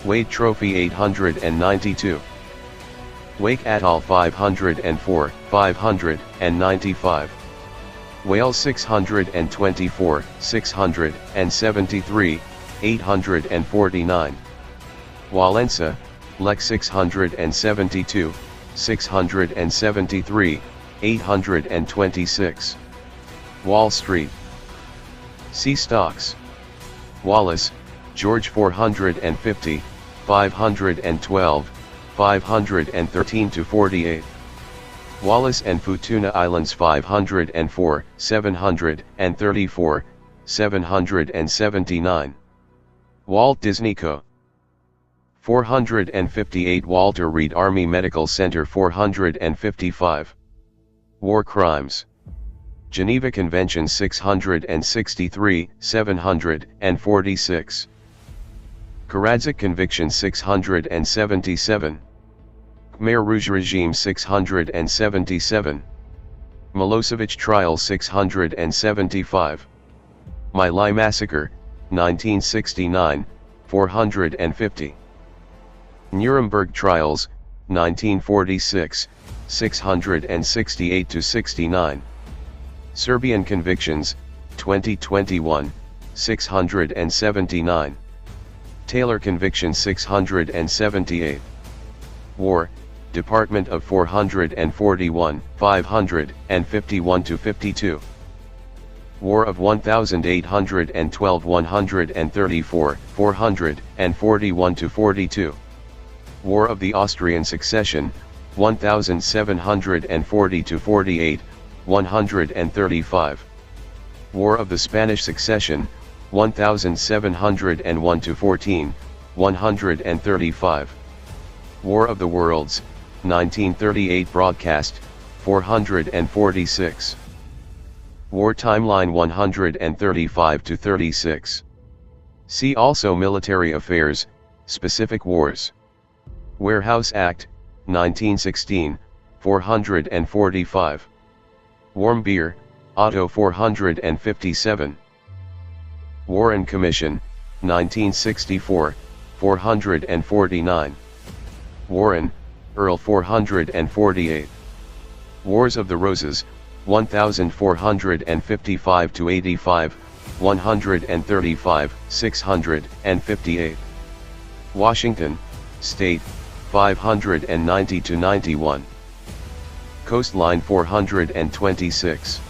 Wade Trophy 892. Wake et al. 504, 595. Wales 624, 673, 849. Wallensa, Lex 672, 673, 826. Wall Street. See Stocks. Wallace, George 450, 512, 513 to 48. Wallis and Futuna Islands 504, 734, 779. Walt Disney Co. 458 Walter Reed Army Medical Center 455. War Crimes. Geneva Convention 663, 746. Karadzic Conviction 677. Khmer Rouge Regime 677. Milosevic Trial 675. My Lai Massacre, 1969, 450. Nuremberg Trials, 1946, 668 to 69. Serbian Convictions, 2021, 679. Taylor Conviction 678. War, Department of 441, 551 to 52. War of 1812 134, 441 to 42. War of the Austrian Succession, 1740 to 48, 135. War of the Spanish Succession, 1701 to 14, 135. War of the Worlds, 1938 broadcast, 446. War Timeline 135 to 36. See also Military Affairs, Specific Wars. Warehouse Act, 1916, 445. Warm Beer, Otto 457. Warren Commission, 1964, 449. Warren, Earl 448. Wars of the Roses, 1455 to 85, 135, 658. Washington, State, 590 to 91. Coastline 426.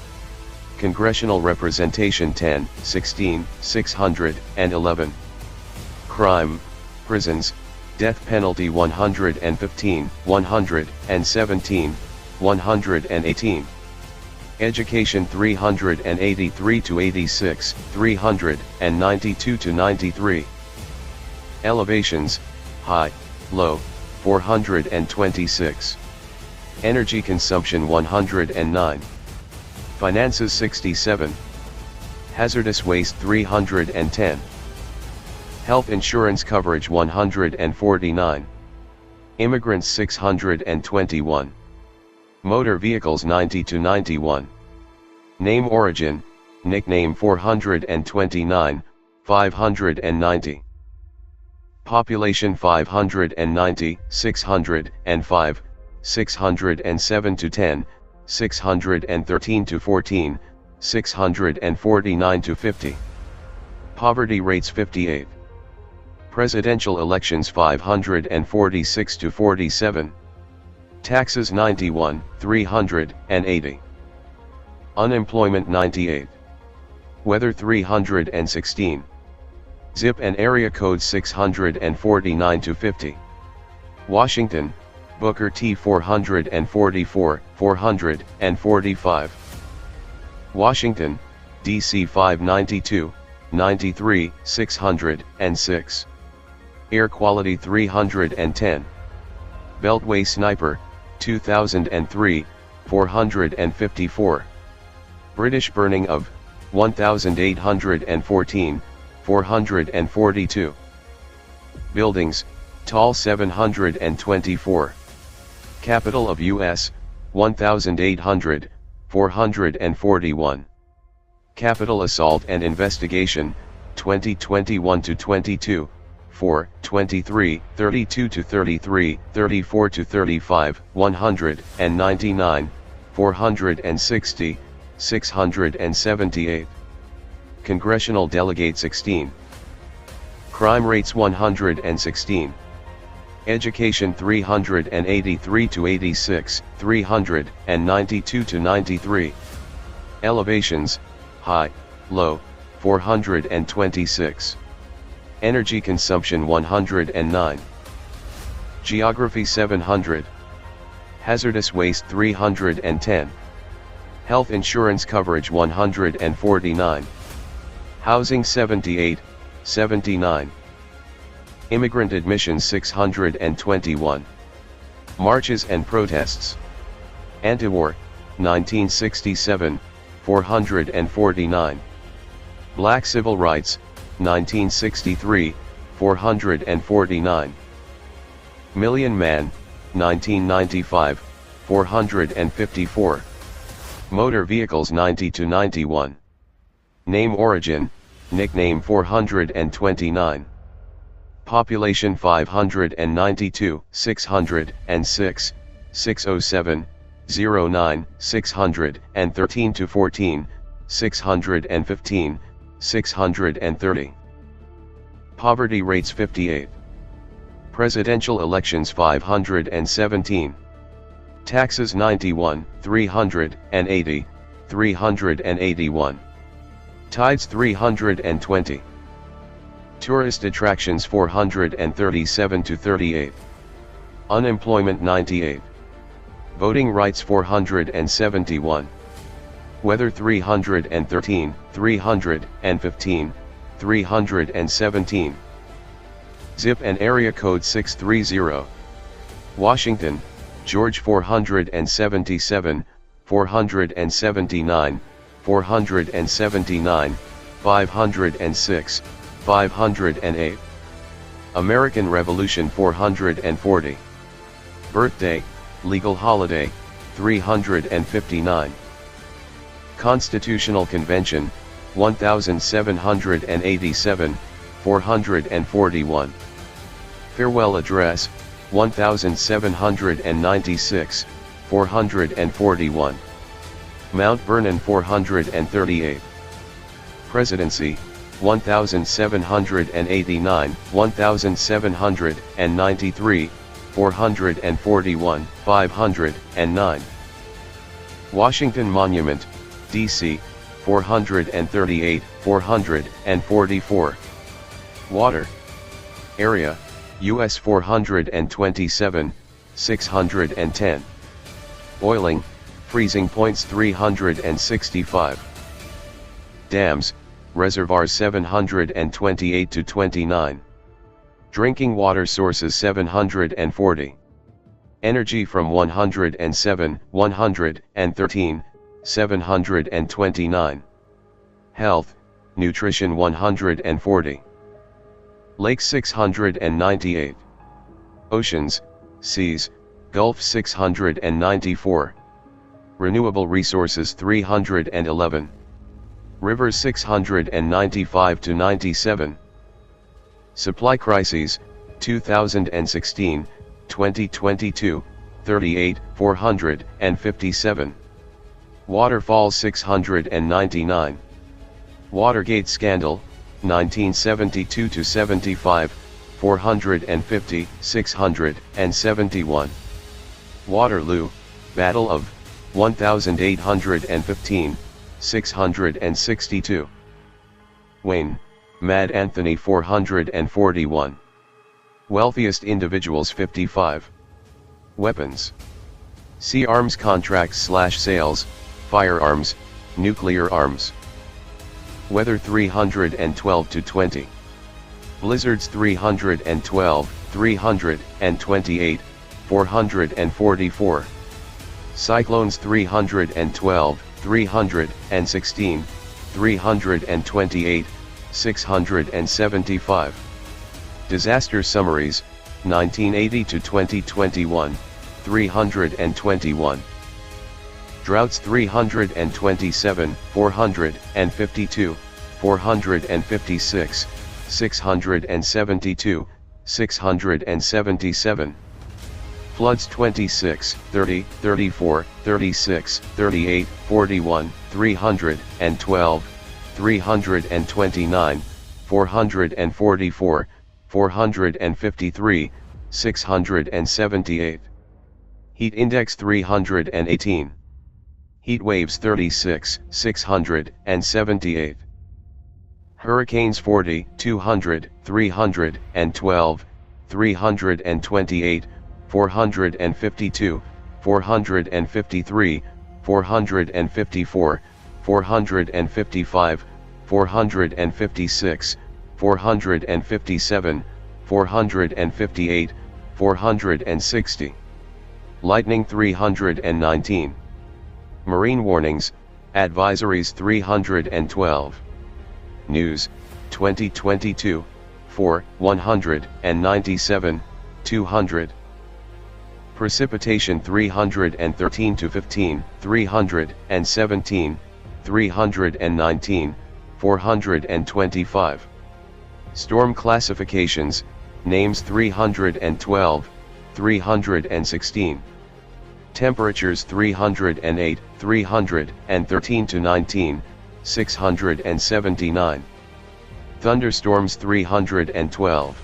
Congressional Representation 10, 16, 611. Crime, Prisons, Death penalty 115, 117, 118. Education 383 to 86, 392 to 93. Elevations, high, low, 426. Energy consumption 109. Finances 67. Hazardous waste 310. Health insurance coverage 149. Immigrants 621. Motor vehicles 90 to 91. Name origin, nickname 429, 590. Population 590, 605, 607 to 10, 613 to 14, 649 to 50. Poverty rates 58. Presidential elections 546 to 47. Taxes 91, 380. Unemployment 98. Weather 316. Zip and area code 649 to 50. Washington, Booker T 444, 445. Washington, D.C. 592, 93, 606. Air quality 310. Beltway sniper, 2003, 454. British burning of, 1814, 442. Buildings, tall 724. Capital of U.S., 1800, 441. Capital assault and investigation, 2021 to 22, 4, 23, 32 to 33, 34 to 35, 199, 460, 678. Congressional delegate 16. Crime rates 116. Education 383 to 86, 392 to 93. Elevations, high, low, 426. Energy consumption 109. Geography 700. Hazardous waste 310. Health insurance coverage 149. Housing 78, 79. Immigrant admissions 621. Marches and protests. Antiwar, 1967, 449. Black civil rights, 1963, 449. Million Man, 1995, 454. Motor vehicles 90 to 91. Name origin, nickname 429. Population 592, 606, 607, 09, 613 to 14, 615, 630. Poverty rates 58. Presidential elections 517. Taxes 91, 380, 381. Tides 320. Tourist attractions 437 to 38. Unemployment 98. Voting rights 471. Weather 313, 315, 317. Zip and area code 630. Washington, George 477, 479, 479, 506, 508. American Revolution 440. Birthday, legal holiday, 359. Constitutional Convention, 1787, 441. Farewell Address, 1796, 441. Mount Vernon 438. Presidency, 1789, 1793, 441, 509. Washington Monument, D.C., 438, 444. Water. Area, US 427, 610. Oiling, freezing points 365. Dams, reservoirs 728 to 29. Drinking water sources 740. Energy from 107, 113, 729. Health, nutrition 140. Lakes 698. Oceans, seas, Gulf 694. Renewable resources 311. Rivers 695 to 97. Supply crises, 2016, 2022, 38, 457. Waterfalls 699. Watergate scandal, 1972 to 75, 450, 671. Waterloo, Battle of 1815, 662. Wayne, Mad Anthony 441. Wealthiest individuals 55. Weapons. See arms contracts / sales, firearms, nuclear arms. Weather 312 to 20. Blizzards 312, 328, 444. Cyclones 312, 316, 328, 675. Disaster summaries, 1980 to 2021, 321. Droughts 327, 452, 456, 672, 677. Floods 26, 30, 34, 36, 38, 41, 312, 329, 444, 453, 678. Heat index 318. Heat waves 36, 678. Hurricanes 40, 200, 312, 328, 452, 453, 454, 455, 456, 457, 458, 460. Lightning 319. Marine warnings, advisories 312. News, 2022, 4, 197, 200. Precipitation 313 to 15, 317, 319, 425. Storm classifications, names 312, 316. Temperatures 308, 313 to 19, 679. Thunderstorms 312.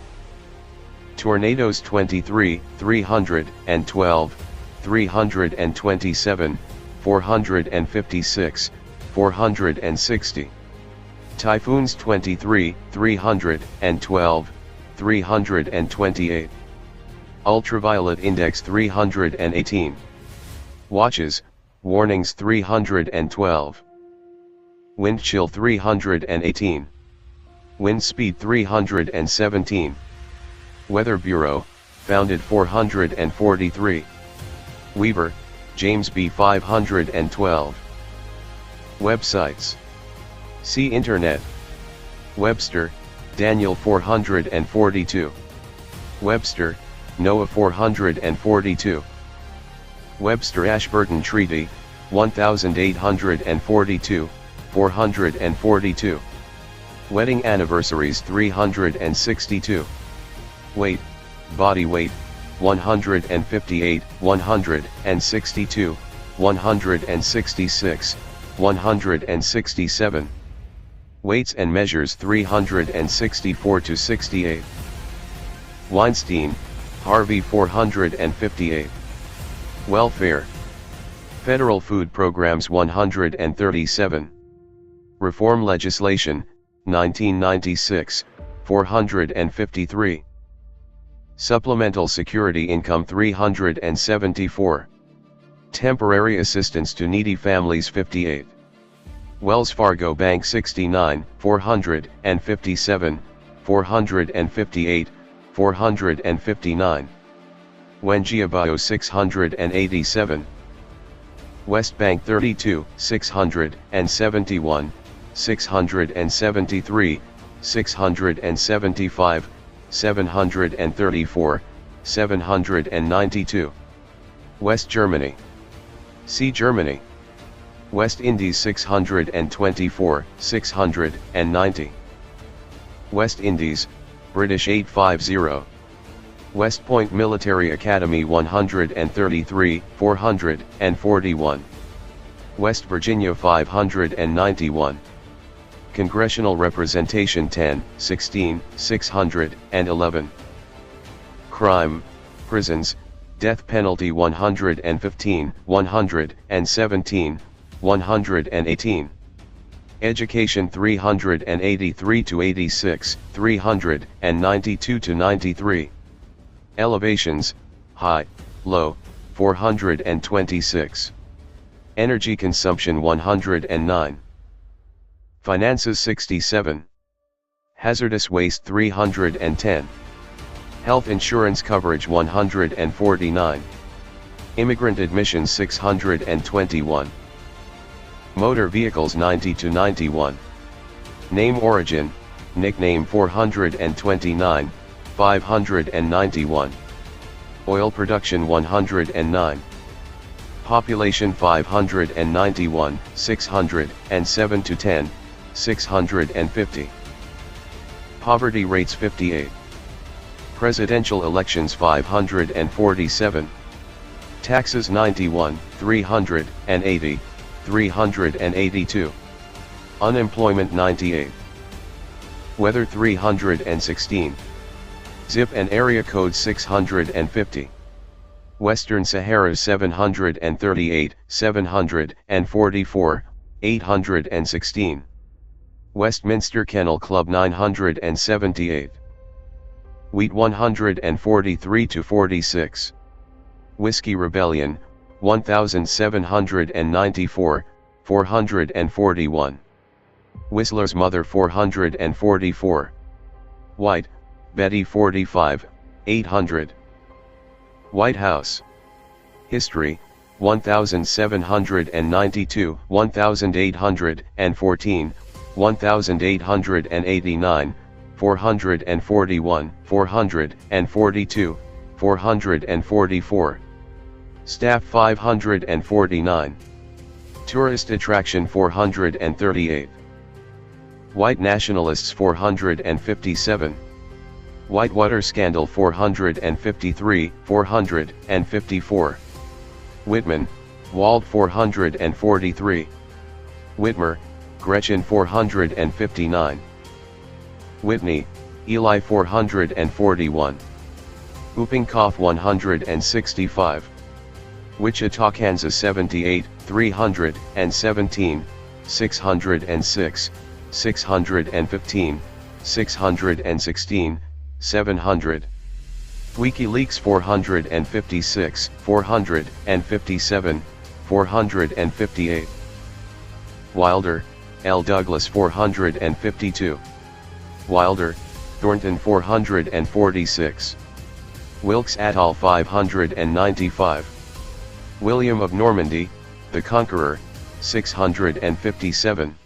Tornadoes 23, 312, 327, 456, 460. Typhoons 23, 312, 328. Ultraviolet index 318. Watches, warnings 312. Wind chill 318. Wind speed 317. Weather Bureau, founded 443. Weaver, James B. 512. Websites. See Internet. Webster, Daniel 442. Webster, Noah 442. Webster-Ashburton Treaty, 1842, 442. Wedding anniversaries 362. Weight, body weight, 158, 162, 166, 167. Weights and measures 364 to 68. Weinstein, Harvey 458. Welfare. Federal Food Programs 137. Reform Legislation, 1996, 453. Supplemental security income 374. Temporary assistance to needy families 58. Wells Fargo Bank 69, 457, 458, 459. Wenjiabao 687. West Bank 32, 671, 673, 675, 734, 792. West Germany. See Germany. West Indies 624, 690. West Indies, British 850. West Point Military Academy 133, 441. West Virginia 591. Congressional Representation 10, 16, 611. Crime, prisons, death penalty 115, 117, 118. Education 383 to 86, 392 to 93. Elevations, high, low, 426. Energy consumption 109. Finances 67. Hazardous waste 310. Health insurance coverage 149. Immigrant admissions 621. Motor vehicles 90 to 91. Name origin, nickname 429, 591. Oil production 109. Population 591, 607 to 10, 650. Poverty rates 58. Presidential elections 547. Taxes 91, 380, 382. Unemployment 98. Weather 316. Zip and area code 650. Western Sahara 738, 744, 816. Westminster Kennel Club 978. Wheat 143 to 46. Whiskey Rebellion, 1794, 441. Whistler's Mother 444. White, Betty 45, 800. White House. History, 1792, 1814, 1889, 441, 442, 444. Staff 549. Tourist attraction 438. White nationalists 457. Whitewater scandal 453, 454. Whitman, Wald 443. Whitmer, Gretchen 459. Whitney, Eli 441. Upingkoff 165. Wichita, Kansas 78, 317, 606, 615, 616, 700. WikiLeaks 456, 457, 458. Wilder, L. Douglas 452. Wilder, Thornton 446. Wilkes et al. 595. William of Normandy, the Conqueror, 657.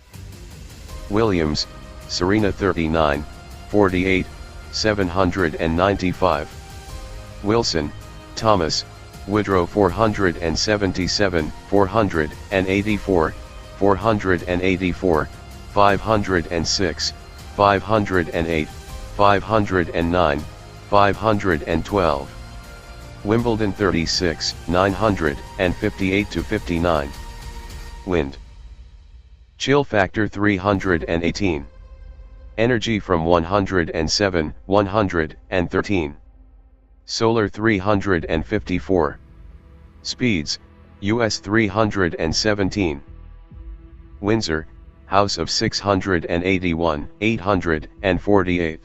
Williams, Serena 39, 48, 795. Wilson, Thomas, Woodrow 477, 484, 484, 506, 508, 509, 512. Wimbledon 36, 958 to 59. Wind. Chill factor 318. Energy from 107, 113. Solar 354. Speeds, US 317. Windsor, House of 681, 848.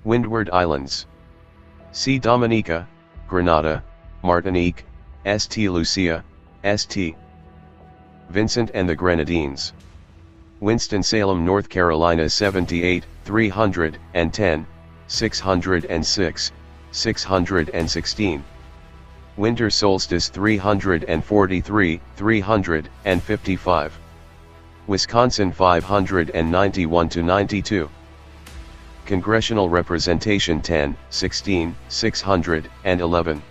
Windward Islands. C. Dominica, Grenada, Martinique, St. Lucia, St. Vincent and the Grenadines. Winston-Salem, North Carolina 78, 310, 606, 616. Winter Solstice 343, 355. Wisconsin 591 to 92. Congressional Representation 10, 16, 611.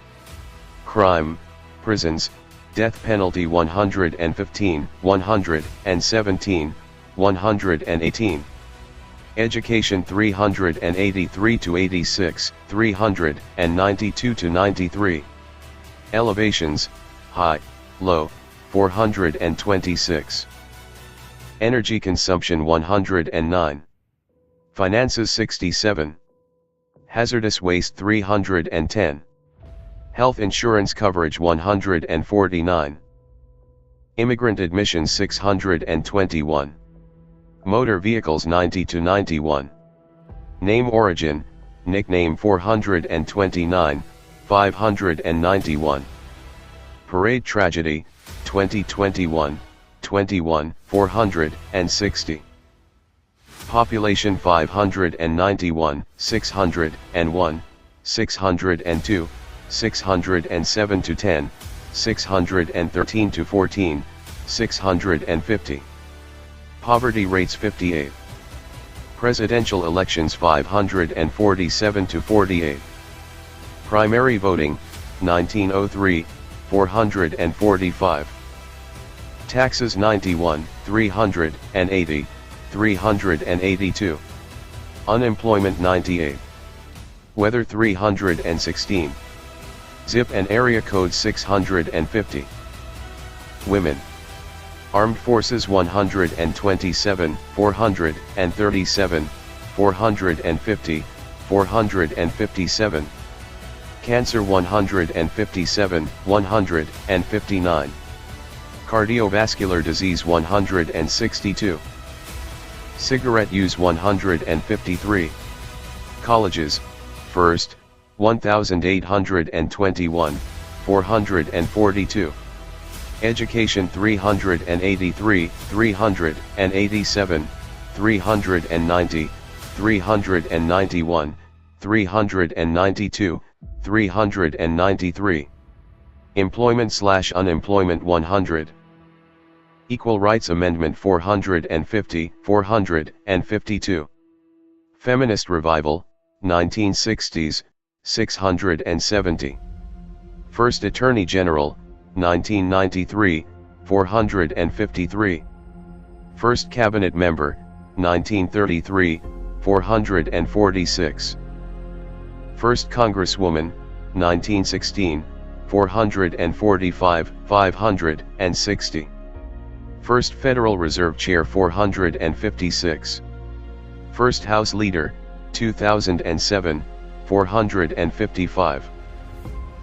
Crime, prisons, death penalty 115, 117, 118. Education 383 to 86, 392 to 93. Elevations, high, low, 426. Energy consumption 109. Finances 67. Hazardous waste 310. Health insurance coverage 149. Immigrant admissions 621. Motor vehicles 90 to 91. Name origin, nickname 429, 591. Parade tragedy, 2021, 21, 460. Population 591, 601, 602, 607 to 10, 613 to 14, 650. Poverty rates 58. Presidential elections 547 to 48. Primary voting, 1903, 445. Taxes 91, 380, 382. Unemployment 98. Weather 316. Zip and area code 650. Women. Armed Forces 127, 437, 450, 457. Cancer 157, 159. Cardiovascular disease 162. Cigarette use 153. Colleges, first, 1821, 442. Education 383, 387, 390, 391, 392, 393. Employment/unemployment 100. Equal Rights Amendment 450, 452. Feminist Revival, 1960s, 670. First Attorney General, 1993, 453. First Cabinet Member, 1933, 446. First Congresswoman, 1916, 445, 560. First Federal Reserve Chair 456. First House Leader, 2007, 455.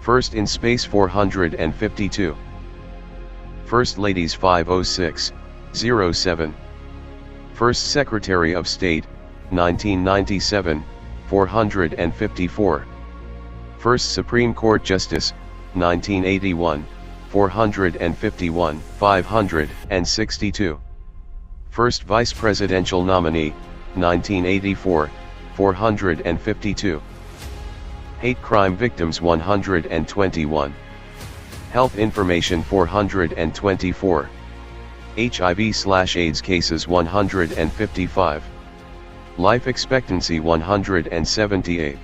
First in Space 452. First Ladies 506, 07. First Secretary of State, 1997, 454. First Supreme Court Justice, 1981, 451, 562. First Vice Presidential Nominee, 1984, 452. Hate crime victims 121. Health information 424. HIV/AIDS cases 155. Life expectancy 178.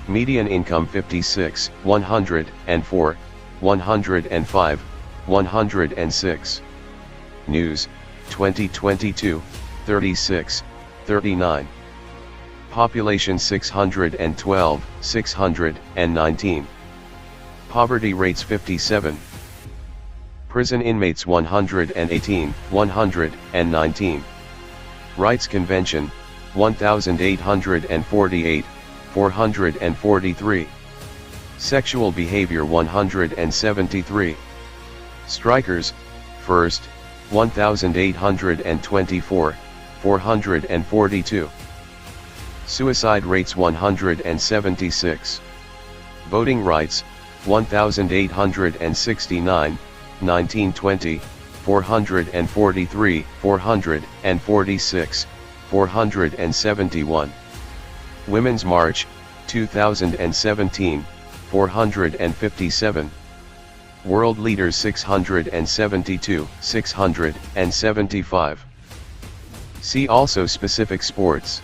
Median income 56, 104, 105, 106. News, 2022, 36, 39. Population 612, 619. Poverty rates 57. Prison inmates 118, 119. Rights Convention, 1848, 443. Sexual behavior 173. Strikers, first, 1824, 442. Suicide rates 176. Voting rights, 1869, 1920, 443, 446, 471. Women's March, 2017, 457. World Leaders 672, 675. See also specific sports.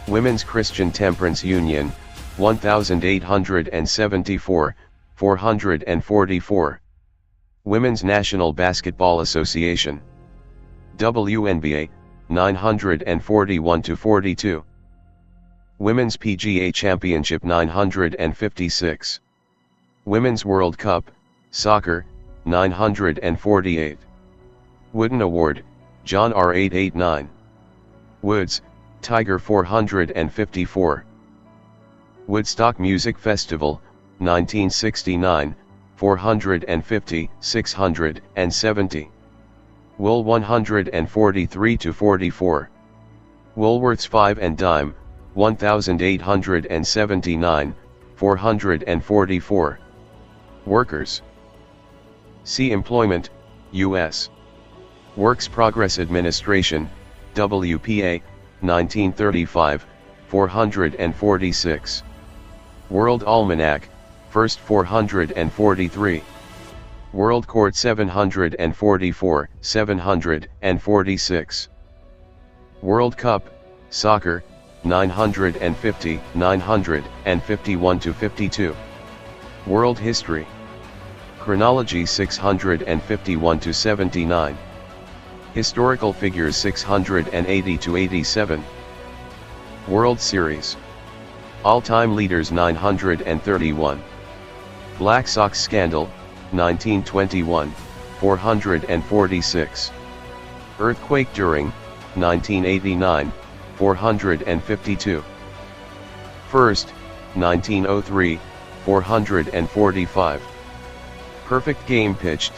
Women's Christian Temperance Union, 1874, 444. Women's National Basketball Association. WNBA, 941-42. Women's PGA Championship 956. Women's World Cup, Soccer, 948. Wooden Award, John R. 889. Woods, Tiger 454. Woodstock Music Festival, 1969, 450, 670. Wool 143-44. Woolworths 5 and dime, 1879, 444. Workers. See Employment, U.S. Works Progress Administration, WPA, 1935, 446. World Almanac, first 443. World Court 744, 746. World Cup, Soccer, 950, 951-52. World History. Chronology 651-79. Historical figures 680-87. World Series. All-time leaders 931. Black Sox Scandal, 1921, 446. Earthquake during, 1989, 452. First, 1903, 445. Perfect game pitched,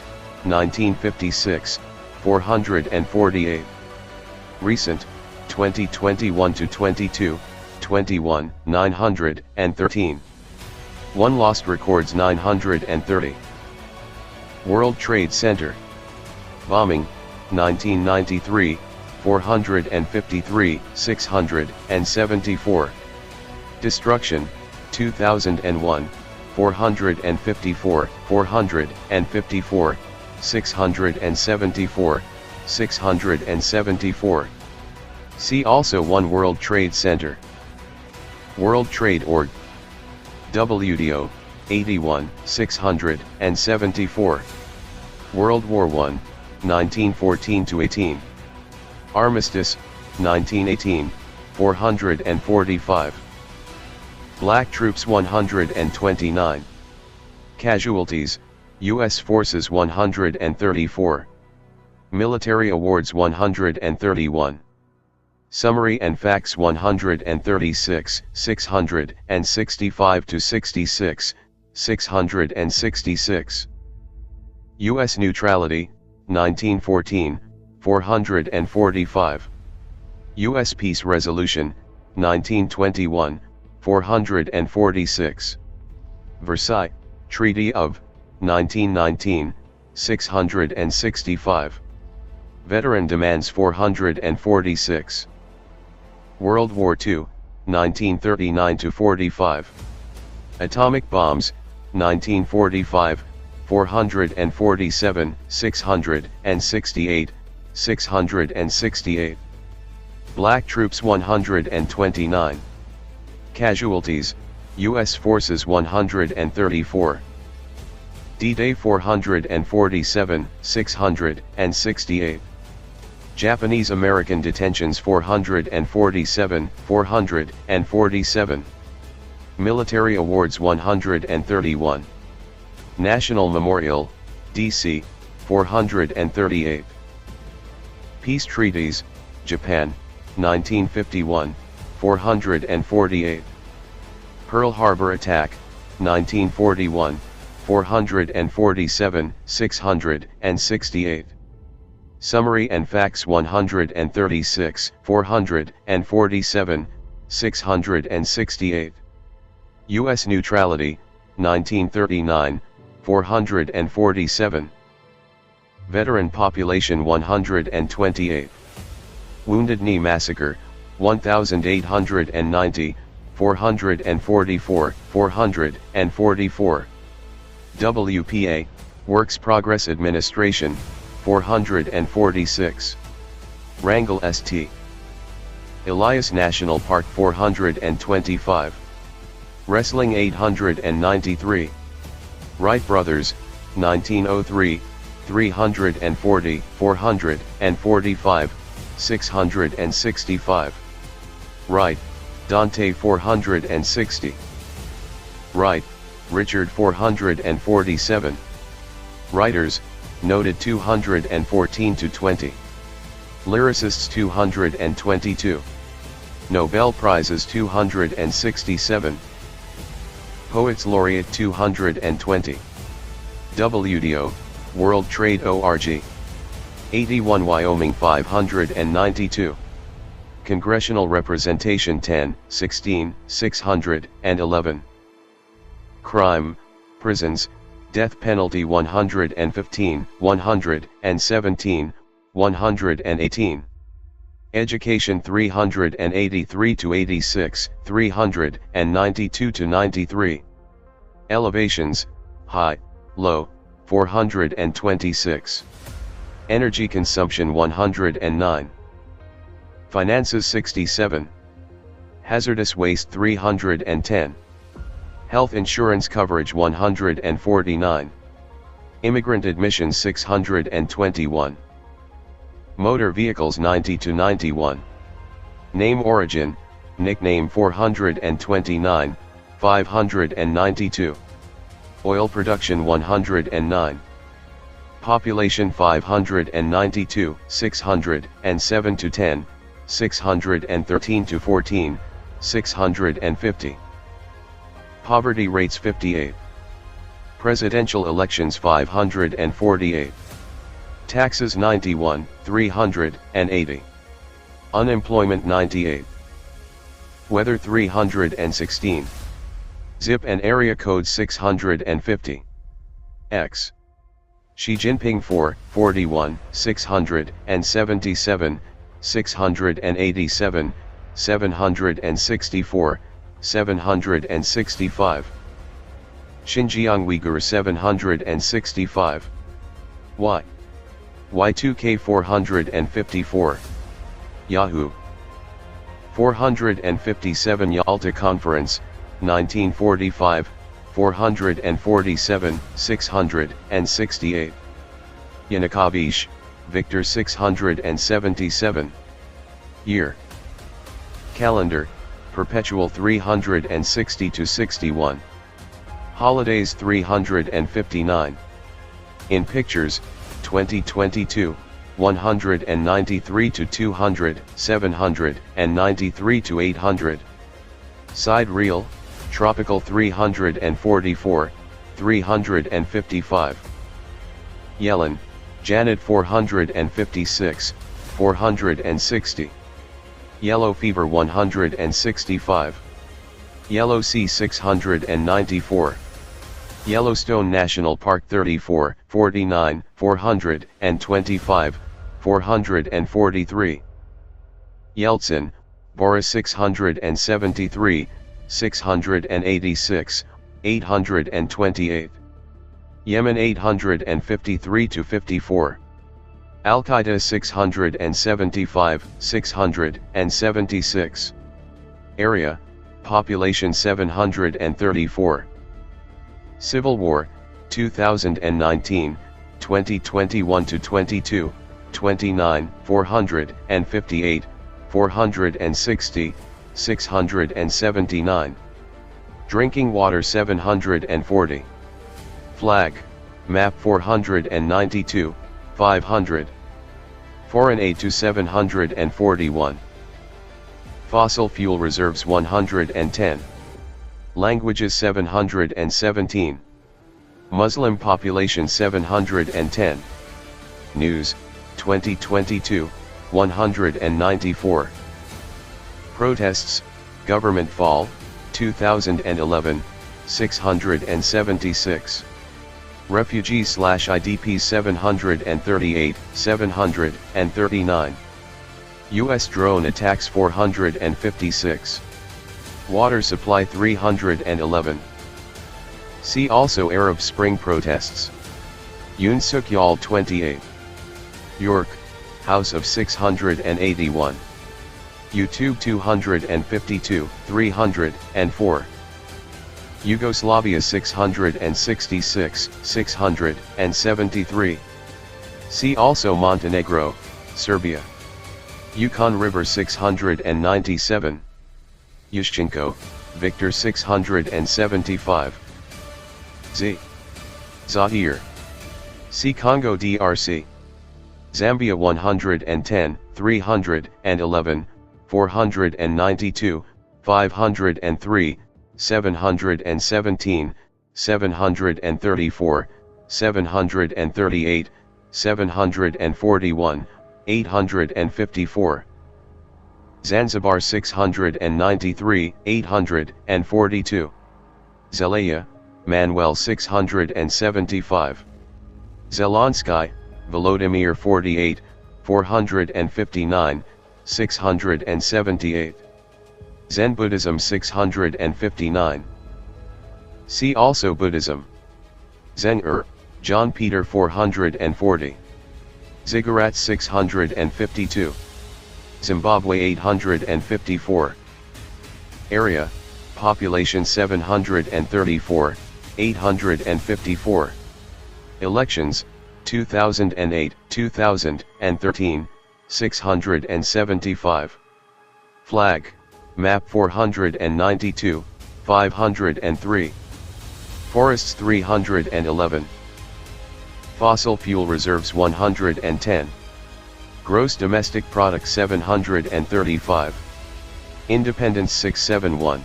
1956, 448. Recent, 2021-22, 21, 913. One lost records 930. World Trade Center. Bombing, 1993, 453, 674. Destruction, 2001, 454, 454, 674, 674. See also One World Trade Center. World Trade Org. WDO, 81, 674. World War I, 1914-18. Armistice, 1918, 445. Black Troops 129. Casualties, U.S. Forces 134. Military Awards 131. Summary and Facts 136, 665-66, 666. U.S. Neutrality, 1914, 445. U.S. Peace Resolution, 1921, 446. Versailles, Treaty of, 1919, 665. Veteran Demands 446. World War II, 1939-45. Atomic Bombs, 1945, 447, 668, 668. Black Troops 129. Casualties, U.S. Forces 134. D-Day 447, 668. Japanese American detentions 447, 447. Military Awards 131. National Memorial, D.C., 438. Peace Treaties, Japan, 1951, 448. Pearl Harbor Attack, 1941, 447, 668. Summary and Facts 136, 447, 668. U.S. neutrality, 1939, 447. Veteran population 128. Wounded Knee Massacre, 1890, 444, 444. WPA, Works Progress Administration, 446. Wrangell St. Elias National Park 425. Wrestling 893. Wright Brothers, 1903, 340, 445, 665. Wright, Dante 460. Wright, Richard 447. Writers, noted 214 to 20. Lyricists 222. Nobel Prizes 267. Poets Laureate 220. WTO, World Trade Org. 81 Wyoming 592. Congressional Representation 10, 16, 611. Crime, Prisons, Death Penalty 115, 117, 118. Education 383 to 86, 392 to 93. Elevations, high, low, 426. Energy consumption 109. Finances 67. Hazardous waste 310. Health insurance coverage 149. Immigrant admissions 621. Motor vehicles 90 to 91. Name origin, nickname 429, 592. Oil production 109. Population 592, 607 to 10, 613 to 14, 650. Poverty rates 58. Presidential elections 548. Taxes 91, 380. Unemployment 98. Weather 316. Zip and area code 650. X. Xi Jinping 41, 677, 687, 764, 765. Xinjiang Uyghur 765. Y. Y2K 454. Yahoo! 457 Yalta Conference, 1945, 447, 668. Yanukovych, Victor 677. Year. Calendar, Perpetual 360 to 61. Holidays 359. In pictures, 2022, 193 to 200, 793 to 800. Side reel, Tropical 344, 355. Yellen, Janet 456, 460. Yellow Fever 165. Yellow Sea 694. Yellowstone National Park 34, 49, 425, 443. Yeltsin, Boris 673, 686, 828. Yemen 853 to 54. Al-Qaeda 675, 676. Area, population 734. Civil War, 2019, 2021 to 22, 29, 458, 460, 679. Drinking water 740. Flag, map 492, 500. Foreign aid to 741. Fossil fuel reserves 110. Languages 717. Muslim population 710. News, 2022, 194. Protests, Government Fall, 2011, 676. Refugees/IDP 738, 739. U.S. drone attacks 456. Water supply 311. See also Arab Spring protests. Yoon Suk Yeol 28. York, House of 681. YouTube 252, 304. Yugoslavia 666, 673. See also Montenegro, Serbia. Yukon River 697. Yushchenko, Victor 675. Zaire. See Congo DRC. Zambia 110, 311, 492, 503, 717, 734, 738, 741, 854. Zanzibar 693, 842. Zelaya, Manuel 675. Zelensky, Volodymyr 48, 459, 678. Zen Buddhism 659. See also Buddhism. Zen John Peter 440. Ziggurat 652. Zimbabwe 854. Area, population 734, 854. Elections, 2008, 2013, 675. Flag, map 492, 503. Forests 311. Fossil fuel reserves 110. Gross domestic product 735. Independence 671.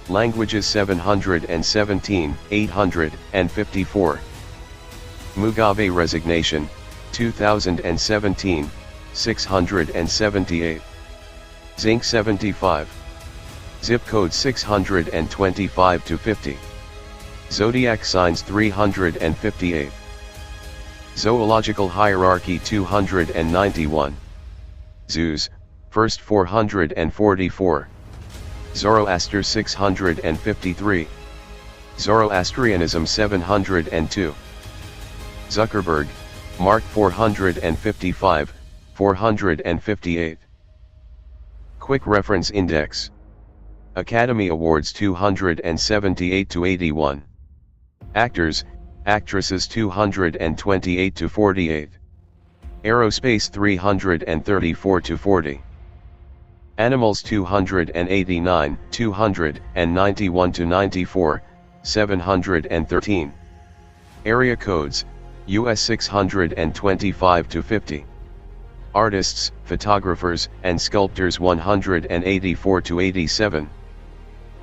Languages 717, 854. Mugabe resignation, 2017, 678. Zinc 75. Zip code 625 to 50. Zodiac signs 358. Zoological hierarchy 291. Zeus, first 444. Zoroaster 653. Zoroastrianism 702. Zuckerberg, Mark 455, 458. Quick Reference Index. Academy Awards 278 to 81. Actors, Actresses 228 to 48. Aerospace 334 to 40. Animals 289, 291 to 94, 713. Area codes, US 625 to 50. Artists, photographers, and sculptors 184 to 87.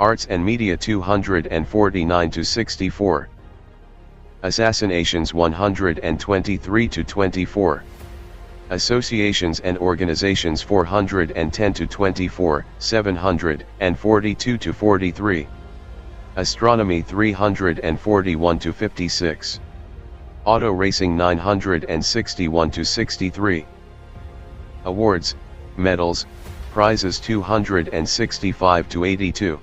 Arts and Media 249 to 64. Assassinations 123 to 24. Associations and organizations 410 to 24, 742 to 43. Astronomy 341 to 56. Auto Racing 961 to 63. Awards, medals, prizes 265 to 82.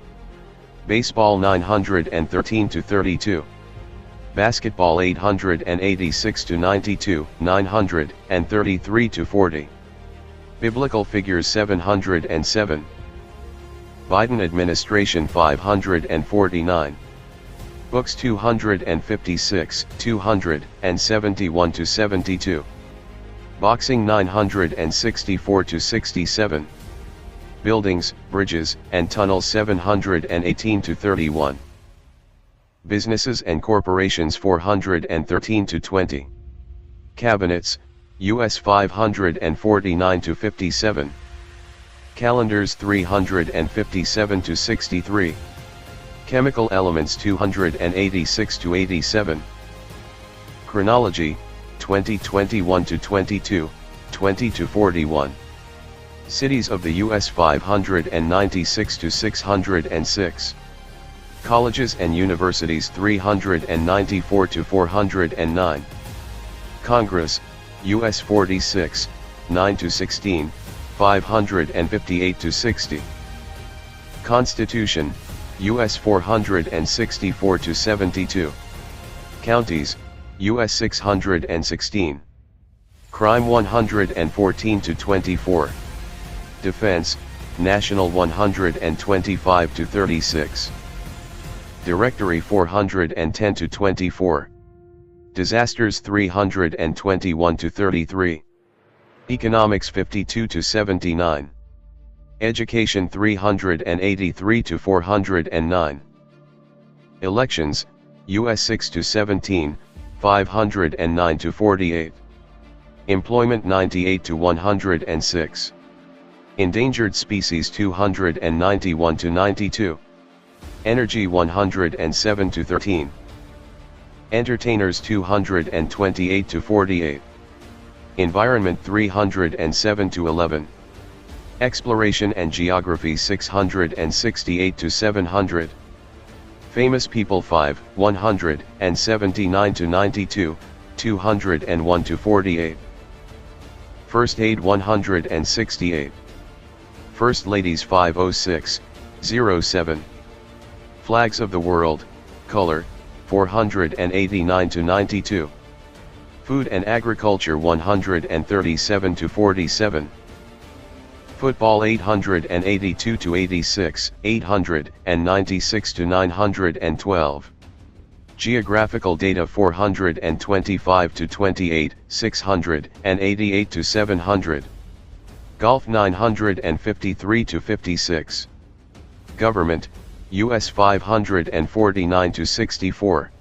Baseball 913 to 32. Basketball 886 to 92, 933 to 40. Biblical figures 707. Biden administration 549. Books 256, 271 to 72. Boxing 964 to 67. Buildings, bridges, and tunnels 718 to 31. Businesses and corporations 413 to 20. Cabinets, US 549 to 57. Calendars 357 to 63. Chemical elements 286 to 87. Chronology, 2021 to 22, 20 to 41. Cities of the U.S. 596 to 606. Colleges and universities 394 to 409. Congress, U.S. 46, 9 to 16, 558 to 60. Constitution, U.S. 464 to 72. Counties, U.S. 616. Crime 114 to 24. Defense, National 125 to 36. Directory 410 to 24. Disasters 321 to 33. Economics 52 to 79. Education 383 to 409. Elections, U.S. 6 to 17, 509 to 48. Employment 98 to 106. Endangered species 291 to 92. Energy 107 to 13. Entertainers 228 to 48. Environment 307 to 11. Exploration and Geography 668 to 700. Famous People 5, 179 to 92, 201 to 48. First Aid 168. First Ladies 506, 07. Flags of the World, Color, 489 to 92. Food and Agriculture 137 to 47. Football 882 to 86, 896 to 912. Geographical Data 425 to 28, 688 to 700. Golf 953 to 56. Government, U.S. 549 to 64.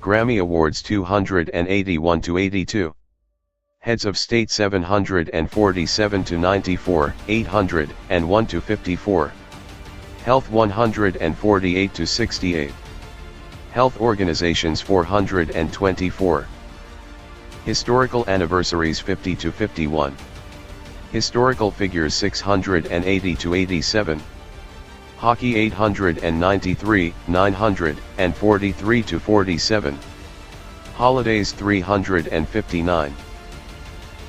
Grammy Awards 281 to 82. Heads of State 747 to 94, 801 to 54. Health 148 to 68. Health Organizations 424. Historical Anniversaries 50 to 51. Historical Figures 680 to 87. Hockey 893, 943 to 47. Holidays 359.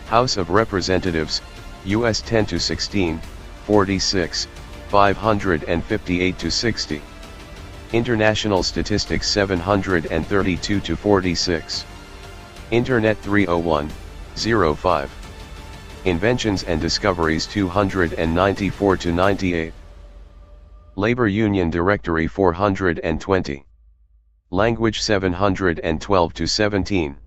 House of Representatives, U.S. 10 to 16, 46, 558 to 60. International Statistics 732 to 46. Internet 301, 05. Inventions and Discoveries 294 to 98. Labor Union Directory 420. Language 712 to 17.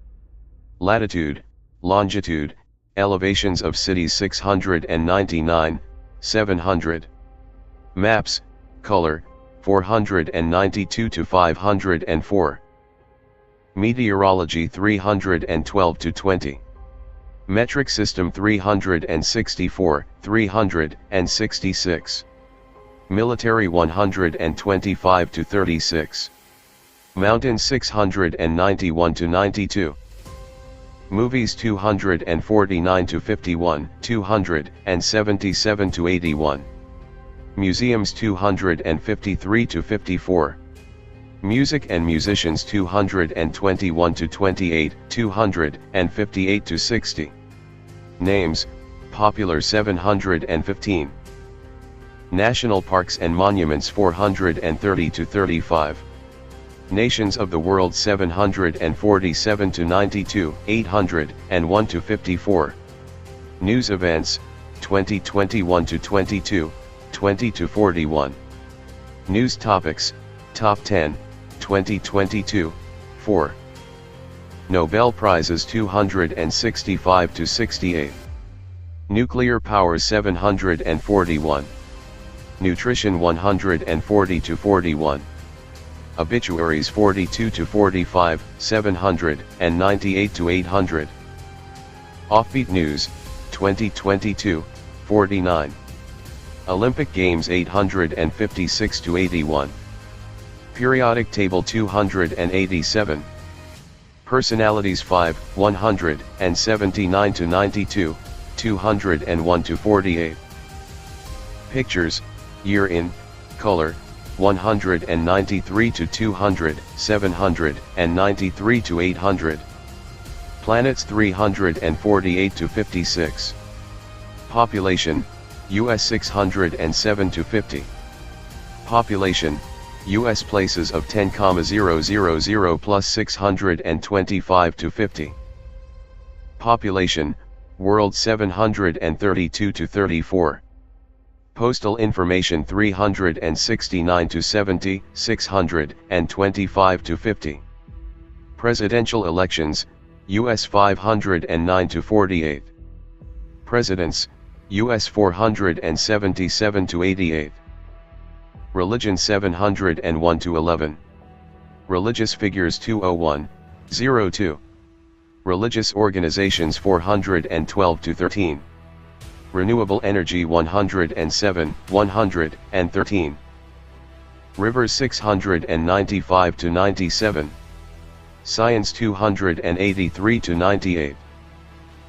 Latitude, Longitude, Elevations of Cities 699, 700. Maps, Color, 492 to 504. Meteorology 312 to 20. Metric System 364, 366. Military 125 to 36. Mountain 691 to 92. Movies 249 to 51, 277 to 81. Museums 253 to 54. Music and Musicians 221 to 28, 258 to 60. Names, Popular 715. National Parks and Monuments 430 to 35. Nations of the World 747 to 92, 801 to 54. News Events, 2021 to 22, 20 to 41. News Topics, Top 10, 2022, 4. Nobel Prizes 265 to 68. Nuclear Power 741. Nutrition 140 to 41. Obituaries 42 to 45, 798 to 800. Offbeat News, 2022, 49. Olympic Games 856 to 81. Periodic Table 287. Personalities 5, 179 to 92, 201 to 48. Pictures, year in, color, 193 to 200, 793 to 800. Planets 348 to 56. Population, US 607 to 50. Population, US places of 10,000 plus 625 to 50. Population, world 732 to 34. Postal information 369 to 70, 625 to 50. Presidential elections, US 509 to 48. Presidents, US 477 to 88. Religion 701 to 11. Religious figures 201, 02. Religious organizations 412 to 13. Renewable energy 107, 113. Rivers 695 to 97. Science 283 to 98.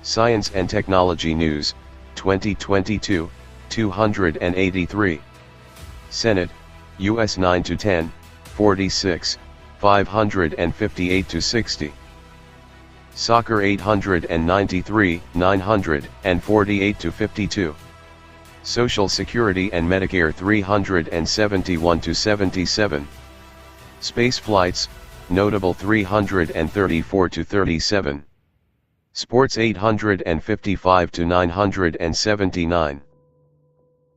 Science and Technology News, 2022, 283. Senate, US 9 to 10, 46, 558 to 60. Soccer 893, 948 to 52. Social Security and Medicare 371 to 77. Space flights, notable 334 to 37. Sports 855 to 979.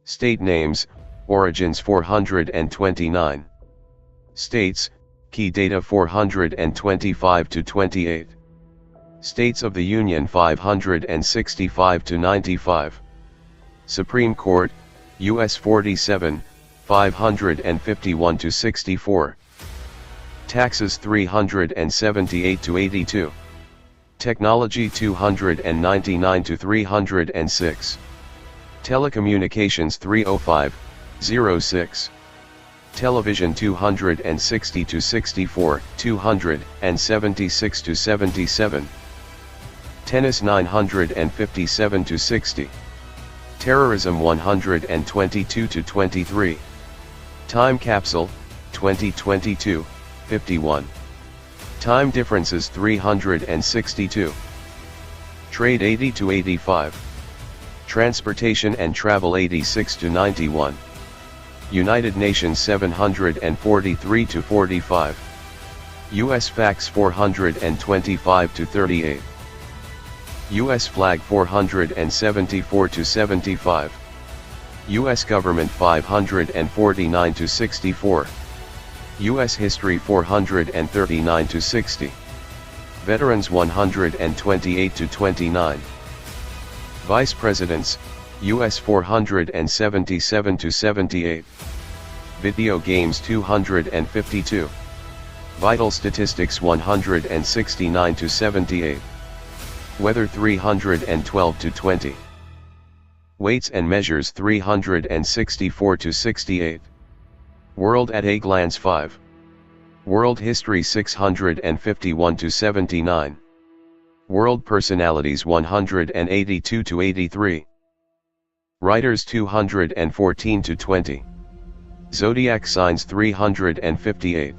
State names, origins 429. States, key data 425 to 28. States of the Union 565 to 95. Supreme Court, US 47, 551 to 64. Taxes 378 to 82. Technology 299 to 306. Telecommunications 305, 06. Television 260 to 64, 276 to 77. Tennis 957 to 60. Terrorism 122 to 23. Time capsule, 2022, 51. Time differences 362. Trade 80 to 85. Transportation and travel 86 to 91. United Nations 743 to 45. US facts 425 to 38. US flag 474 to 75. US government 549 to 64. US history 439 to 60. Veterans 128 to 29. Vice presidents, US 477 to 78. Video games 252. Vital statistics 169 to 78. Weather 312 to 20. Weights and measures 364 to 68. World at a glance 5. World history 651 to 79. World personalities 182 to 83. Writers 214 to 20. Zodiac signs 358.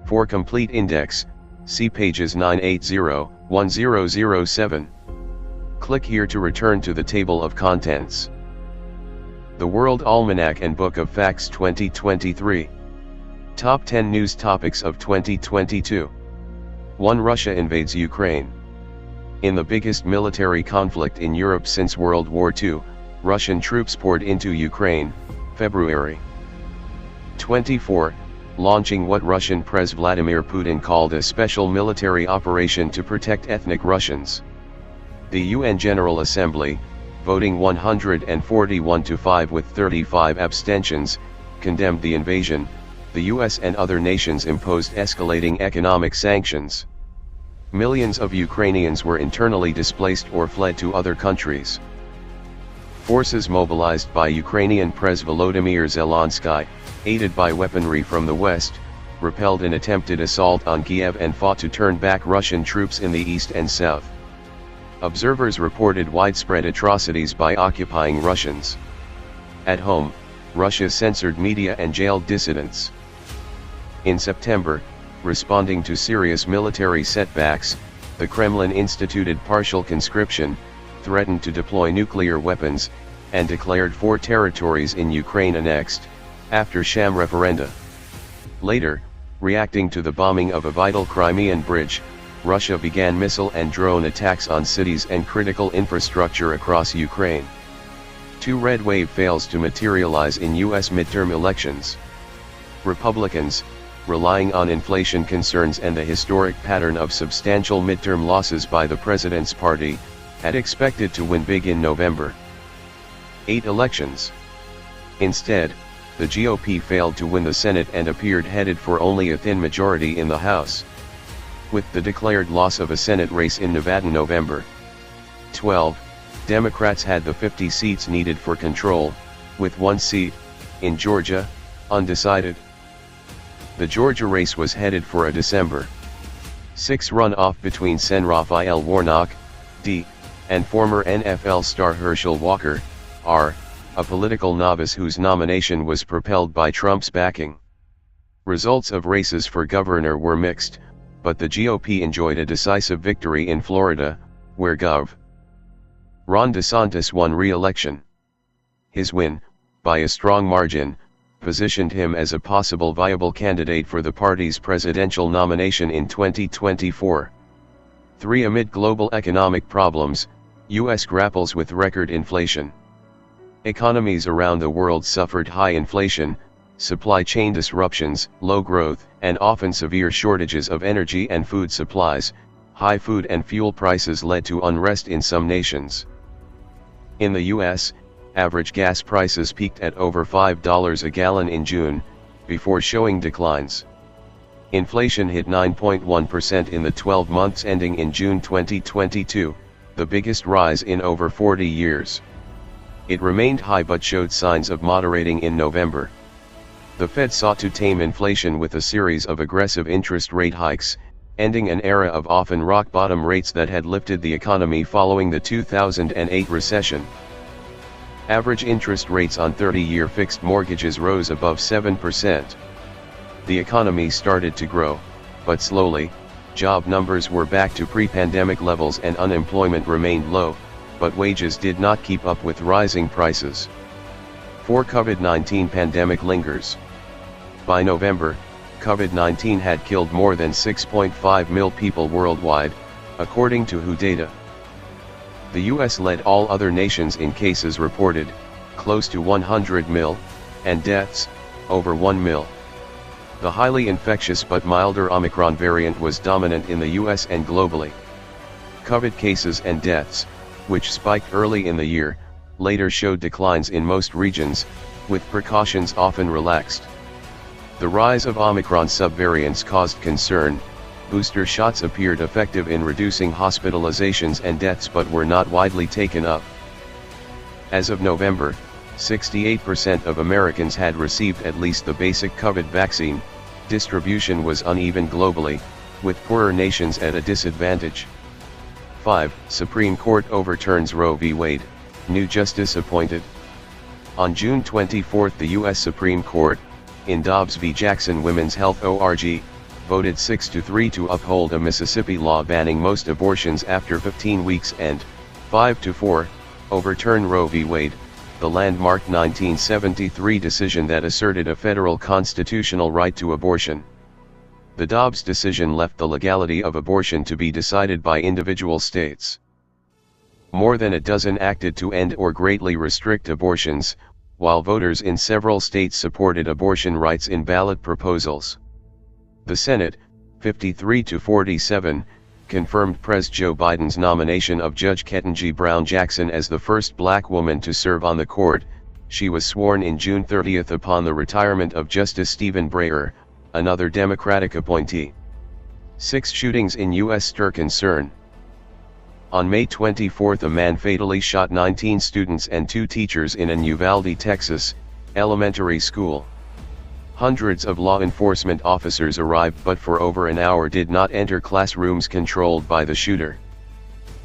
For complete index, see pages 980-1007. Click here to return to the table of contents. The World Almanac and Book of Facts 2023. Top 10 News Topics of 2022. 1. Russia invades Ukraine. In the biggest military conflict in Europe since World War II, Russian troops poured into Ukraine, February 24, launching what Russian President Vladimir Putin called a special military operation to protect ethnic Russians. The UN General Assembly, voting 141 to 5 with 35 abstentions, condemned the invasion. The US and other nations imposed escalating economic sanctions. Millions of Ukrainians were internally displaced or fled to other countries. Forces mobilized by Ukrainian President Volodymyr Zelensky, aided by weaponry from the west, repelled an attempted assault on Kiev and fought to turn back Russian troops in the east and south. Observers reported widespread atrocities by occupying Russians. At home, Russia censored media and jailed dissidents. In September, responding to serious military setbacks, the Kremlin instituted partial conscription, threatened to deploy nuclear weapons, and declared 4 territories in Ukraine annexed, after sham referenda. Later, reacting to the bombing of a vital Crimean bridge, Russia began missile and drone attacks on cities and critical infrastructure across Ukraine. 2 red wave fails to materialize in U.S. midterm elections. Republicans, relying on inflation concerns and the historic pattern of substantial midterm losses by the president's party, had expected to win big in November. 8 elections. Instead, the GOP failed to win the Senate and appeared headed for only a thin majority in the House. With the declared loss of a Senate race in Nevada in November 12, Democrats had the 50 seats needed for control, with 1 seat, in Georgia, undecided. The Georgia race was headed for a December 6 runoff between Sen. Raphael Warnock, D., and former NFL star Herschel Walker, R., a political novice whose nomination was propelled by Trump's backing. Results of races for governor were mixed, but the GOP enjoyed a decisive victory in Florida, where Gov. Ron DeSantis won re-election. His win, by a strong margin, positioned him as a possible viable candidate for the party's presidential nomination in 2024. 3. Amid global economic problems, U.S. grapples with record inflation. Economies around the world suffered high inflation, supply chain disruptions, low growth, and often severe shortages of energy and food supplies. High food and fuel prices led to unrest in some nations. In the U.S., average gas prices peaked at over $5 a gallon in June, before showing declines. Inflation hit 9.1% in the 12 months ending in June 2022, the biggest rise in over 40 years. It remained high but showed signs of moderating in November. The Fed sought to tame inflation with a series of aggressive interest rate hikes, ending an era of often rock-bottom rates that had lifted the economy following the 2008 recession. Average interest rates on 30-year fixed mortgages rose above 7%. The economy started to grow, but slowly. Job numbers were back to pre-pandemic levels and unemployment remained low, but wages did not keep up with rising prices. 4. COVID-19 pandemic lingers. By November, COVID-19 had killed more than 6.5 million people worldwide, according to WHO data. The US led all other nations in cases reported, close to 100 million, and deaths, over 1 million. The highly infectious but milder Omicron variant was dominant in the US and globally. COVID cases and deaths, which spiked early in the year, later showed declines in most regions, with precautions often relaxed. The rise of Omicron subvariants caused concern. Booster shots appeared effective in reducing hospitalizations and deaths but were not widely taken up. As of November, 68% of Americans had received at least the basic COVID vaccine. Distribution was uneven globally, with poorer nations at a disadvantage. 5. Supreme Court overturns Roe v. Wade, new justice appointed. On June 24, the U.S. Supreme Court, in Dobbs v. Jackson Women's Health ORG, voted 6-3 to uphold a Mississippi law banning most abortions after 15 weeks and, 5-4, overturn Roe v. Wade, the landmark 1973 decision that asserted a federal constitutional right to abortion. The Dobbs decision left the legality of abortion to be decided by individual states. More than a dozen acted to end or greatly restrict abortions, while voters in several states supported abortion rights in ballot proposals. The Senate, 53-47, confirmed Pres. Joe Biden's nomination of Judge Ketanji Brown Jackson as the first black woman to serve on the court. She was sworn in June 30 upon the retirement of Justice Stephen Breyer, another Democratic appointee. 6 shootings in U.S. stir concern. On May 24, a man fatally shot 19 students and 2 teachers in an Uvalde, Texas, elementary school. Hundreds of law enforcement officers arrived but for over an hour did not enter classrooms controlled by the shooter.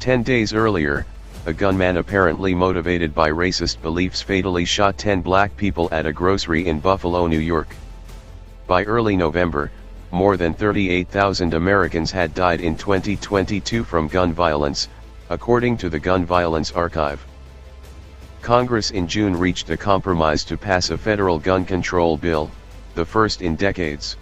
10 days earlier, a gunman apparently motivated by racist beliefs fatally shot 10 black people at a grocery in Buffalo, New York. By early November, more than 38,000 Americans had died in 2022 from gun violence, according to the Gun Violence Archive. Congress in June reached a compromise to pass a federal gun control bill, the first in decades.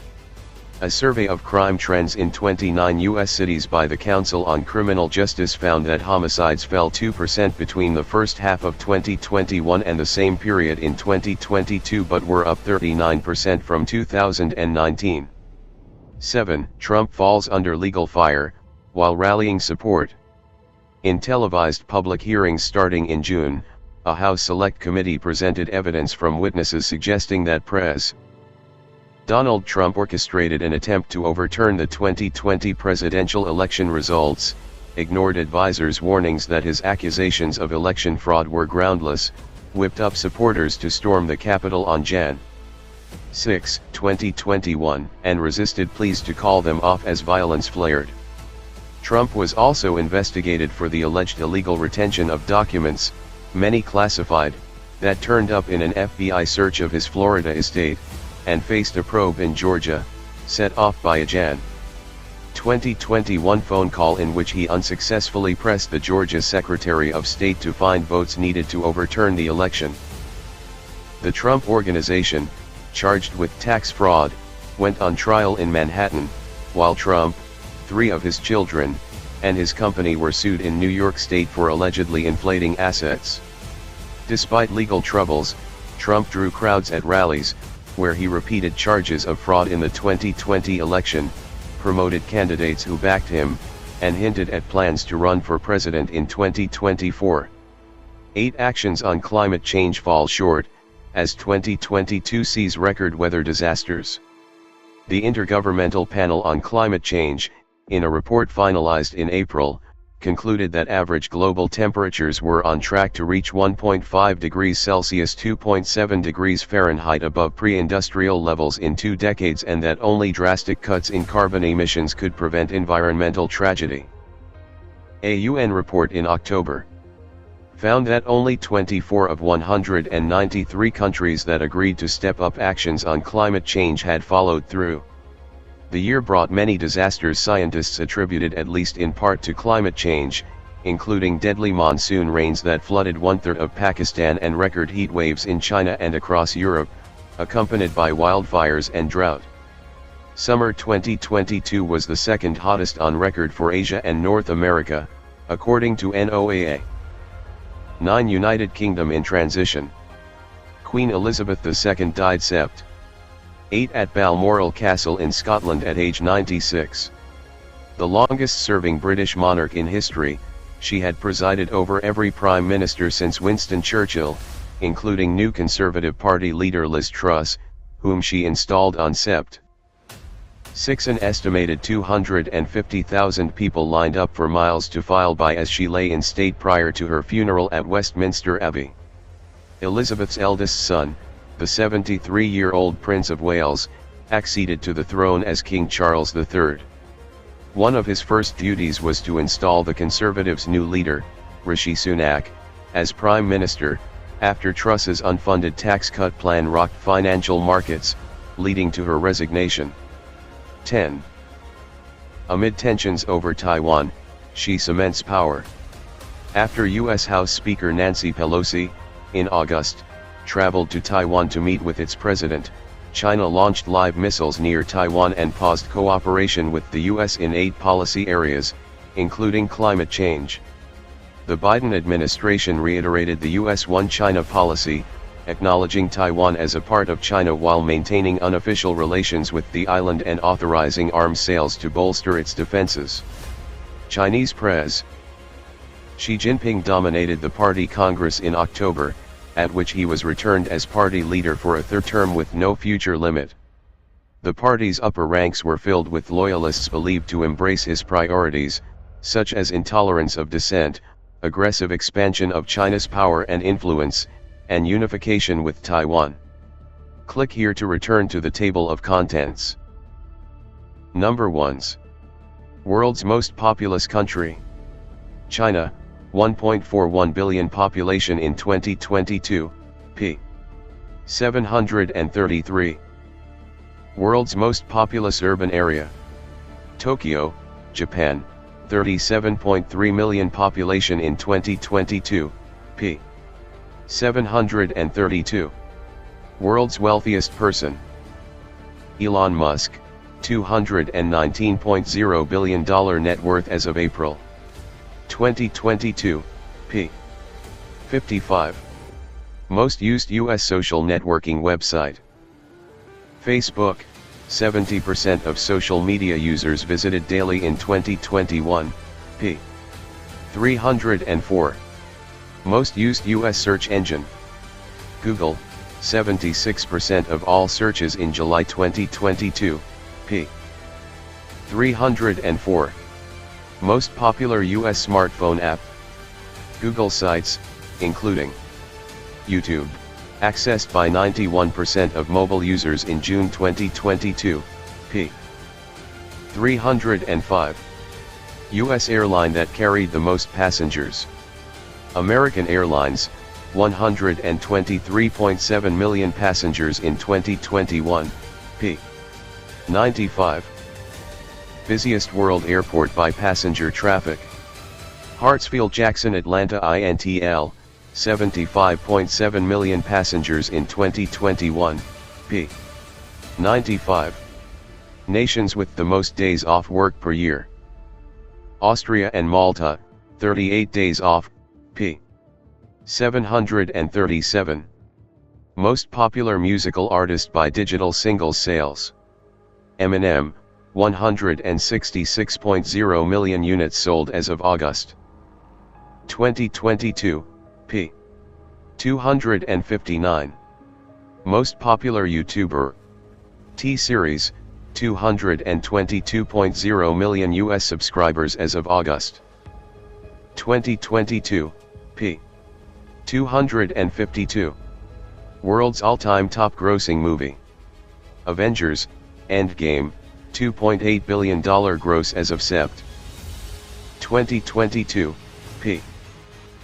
A survey of crime trends in 29 U.S. cities by the Council on Criminal Justice found that homicides fell 2% between the first half of 2021 and the same period in 2022 but were up 39% from 2019. 7. Trump falls under legal fire, while rallying support. In televised public hearings starting in June, a House Select Committee presented evidence from witnesses suggesting that Pres. Donald Trump orchestrated an attempt to overturn the 2020 presidential election results, ignored advisors' warnings that his accusations of election fraud were groundless, whipped up supporters to storm the Capitol on Jan. 6, 2021, and resisted pleas to call them off as violence flared. Trump was also investigated for the alleged illegal retention of documents, many classified, that turned up in an FBI search of his Florida estate, and faced a probe in Georgia, set off by a Jan. 2021 phone call in which he unsuccessfully pressed the Georgia Secretary of State to find votes needed to overturn the election. The Trump Organization, charged with tax fraud, went on trial in Manhattan, while Trump, 3 of his children, and his company were sued in New York State for allegedly inflating assets. Despite legal troubles, Trump drew crowds at rallies, where he repeated charges of fraud in the 2020 election, promoted candidates who backed him, and hinted at plans to run for president in 2024. 8 actions on climate change fall short, as 2022 sees record weather disasters. The Intergovernmental Panel on Climate Change, in a report finalized in April, concluded that average global temperatures were on track to reach 1.5 degrees Celsius (2.7 degrees Fahrenheit) above pre-industrial levels in 2 decades and that only drastic cuts in carbon emissions could prevent environmental tragedy. A UN report in October found that only 24 of 193 countries that agreed to step up actions on climate change had followed through. The year brought many disasters scientists attributed at least in part to climate change, including deadly monsoon rains that flooded 1/3 of Pakistan and record heat waves in China and across Europe, accompanied by wildfires and drought. Summer 2022 was the second hottest on record for Asia and North America, according to NOAA. 9. United Kingdom in transition. Queen Elizabeth II died Sept. 8 at Balmoral Castle in Scotland at age 96. The longest-serving British monarch in history, she had presided over every prime minister since Winston Churchill, including New Conservative Party leader Liz Truss, whom she installed on Sept. 6. An estimated 250,000 people lined up for miles to file by as she lay in state prior to her funeral at Westminster Abbey. Elizabeth's eldest son, the 73-year-old Prince of Wales, acceded to the throne as King Charles III. One of his first duties was to install the Conservatives' new leader, Rishi Sunak, as Prime Minister, after Truss's unfunded tax cut plan rocked financial markets, leading to her resignation. 10. Amid tensions over Taiwan, she cements power. After U.S. House Speaker Nancy Pelosi, in August, traveled to Taiwan to meet with its president, China launched live missiles near Taiwan and paused cooperation with the U.S. in 8 policy areas, including climate change. The Biden administration reiterated the U.S. One China policy, acknowledging Taiwan as a part of China while maintaining unofficial relations with the island and authorizing arms sales to bolster its defenses. Chinese Pres. Xi Jinping dominated the party Congress in October, at which he was returned as party leader for a 3rd term with no future limit. The party's upper ranks were filled with loyalists believed to embrace his priorities, such as intolerance of dissent, aggressive expansion of China's power and influence, and unification with Taiwan. Click here to return to the table of contents. Number 1. World's most populous country. China, 1.41 billion population in 2022, p. 733. World's most populous urban area. Tokyo, Japan, 37.3 million population in 2022, p. 732. World's wealthiest person. Elon Musk, $219.0 billion net worth as of April 2022, p. 55. Most used U.S. social networking website. Facebook, 70% of social media users visited daily in 2021, p. 304. Most used U.S. search engine. Google, 76% of all searches in July 2022, p. 304. Most popular U.S. smartphone app. Google Sites, including YouTube, accessed by 91% of mobile users in June 2022, p. 305. U.S. airline that carried the most passengers. American Airlines, 123.7 million passengers in 2021, p. 95. Busiest world airport by passenger traffic. Hartsfield-Jackson Atlanta INTL, 75.7 million passengers in 2021, p. 95. Nations with the most days off work per year. Austria and Malta, 38 days off, p. 737. Most popular musical artist by digital singles sales. Eminem, 166.0 million units sold as of August 2022, p. 259. Most popular YouTuber. T-Series, 222.0 million US subscribers as of August 2022, p. 252. World's all-time top grossing movie. Avengers, Endgame, $2.8 billion gross as of Sept. 2022, p.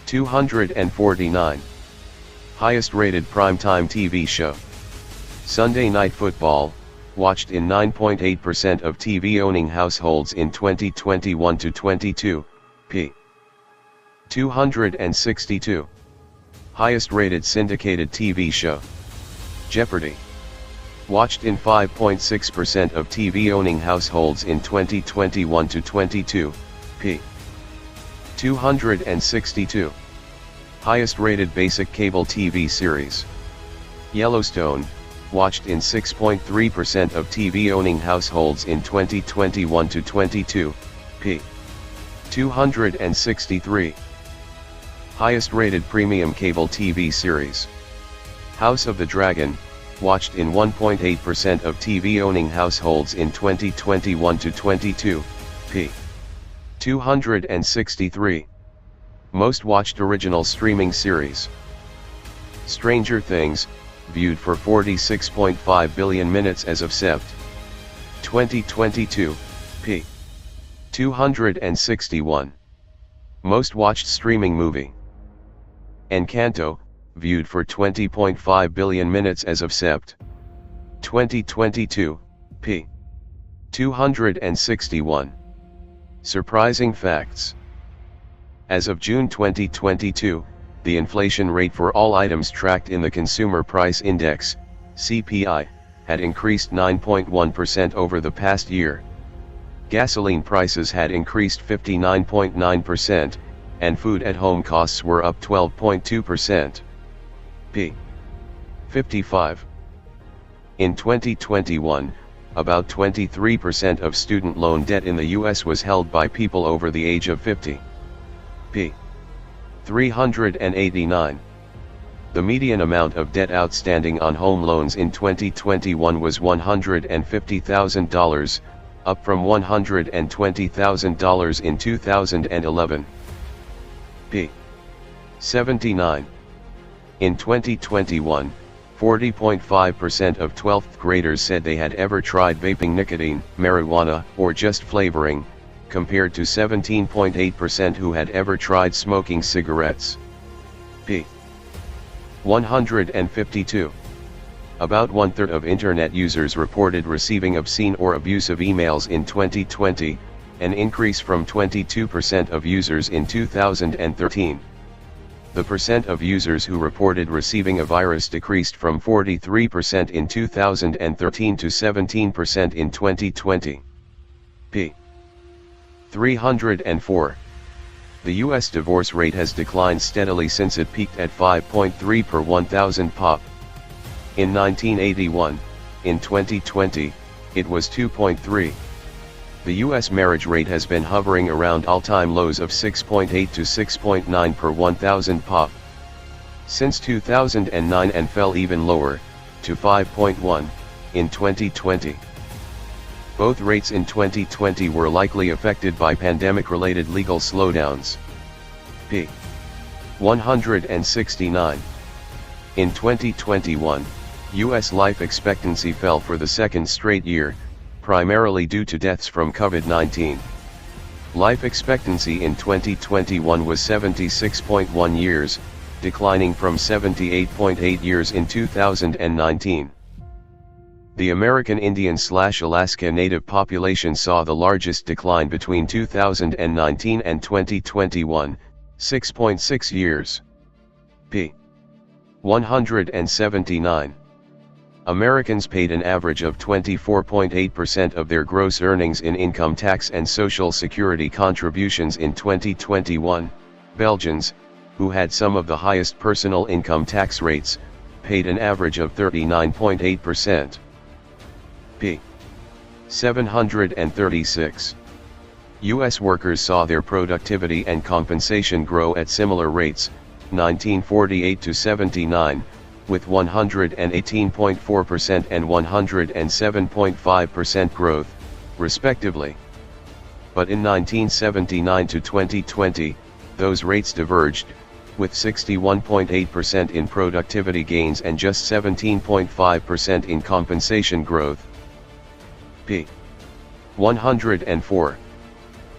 249. Highest rated primetime TV show. Sunday Night Football, watched in 9.8% of TV-owning households in 2021-22, p. 262. Highest rated syndicated TV show. Jeopardy! Watched in 5.6% of TV-owning households in 2021-22, p. 262. Highest rated basic cable TV series. Yellowstone, watched in 6.3% of TV-owning households in 2021-22, p. 263. Highest rated premium cable TV series. House of the Dragon, watched in 1.8% of TV-owning households in 2021-22, p. 263. Most watched original streaming series. Stranger Things, viewed for 46.5 billion minutes as of Sept. 2022, p. 261. Most watched streaming movie. Encanto, viewed for 20.5 billion minutes as of Sept. 2022, p. 261. Surprising facts. As of June 2022, the inflation rate for all items tracked in the Consumer Price Index, CPI, had increased 9.1% over the past year. Gasoline prices had increased 59.9%, and food at home costs were up 12.2%. p. 55. In 2021, about 23% of student loan debt in the U.S. was held by people over the age of 50. p. 389. The median amount of debt outstanding on home loans in 2021 was $150,000, up from $120,000 in 2011. p. 79. In 2021, 40.5% of 12th graders said they had ever tried vaping nicotine, marijuana, or just flavoring, compared to 17.8% who had ever tried smoking cigarettes. p. 152. About one-third of Internet users reported receiving obscene or abusive emails in 2020, an increase from 22% of users in 2013. The percent of users who reported receiving a virus decreased from 43% in 2013 to 17% in 2020. p. 304. The U.S. divorce rate has declined steadily since it peaked at 5.3 per 1,000 pop. In 1981, in 2020, it was 2.3. The U.S. marriage rate has been hovering around all-time lows of 6.8 to 6.9 per 1,000 pop since 2009 and fell even lower, to 5.1, in 2020. Both rates in 2020 were likely affected by pandemic-related legal slowdowns. p. 169. In 2021, U.S. life expectancy fell for the second straight year, primarily due to deaths from COVID-19. Life expectancy in 2021 was 76.1 years, declining from 78.8 years in 2019. The American Indian/Alaska Native population saw the largest decline between 2019 and 2021, 6.6 years. p. 179. Americans paid an average of 24.8% of their gross earnings in income tax and Social Security contributions in 2021. Belgians, who had some of the highest personal income tax rates, paid an average of 39.8%. p. 736. U.S. workers saw their productivity and compensation grow at similar rates, 1948 to 79, with 118.4% and 107.5% growth, respectively. But in 1979 to 2020, those rates diverged, with 61.8% in productivity gains and just 17.5% in compensation growth. p. 104.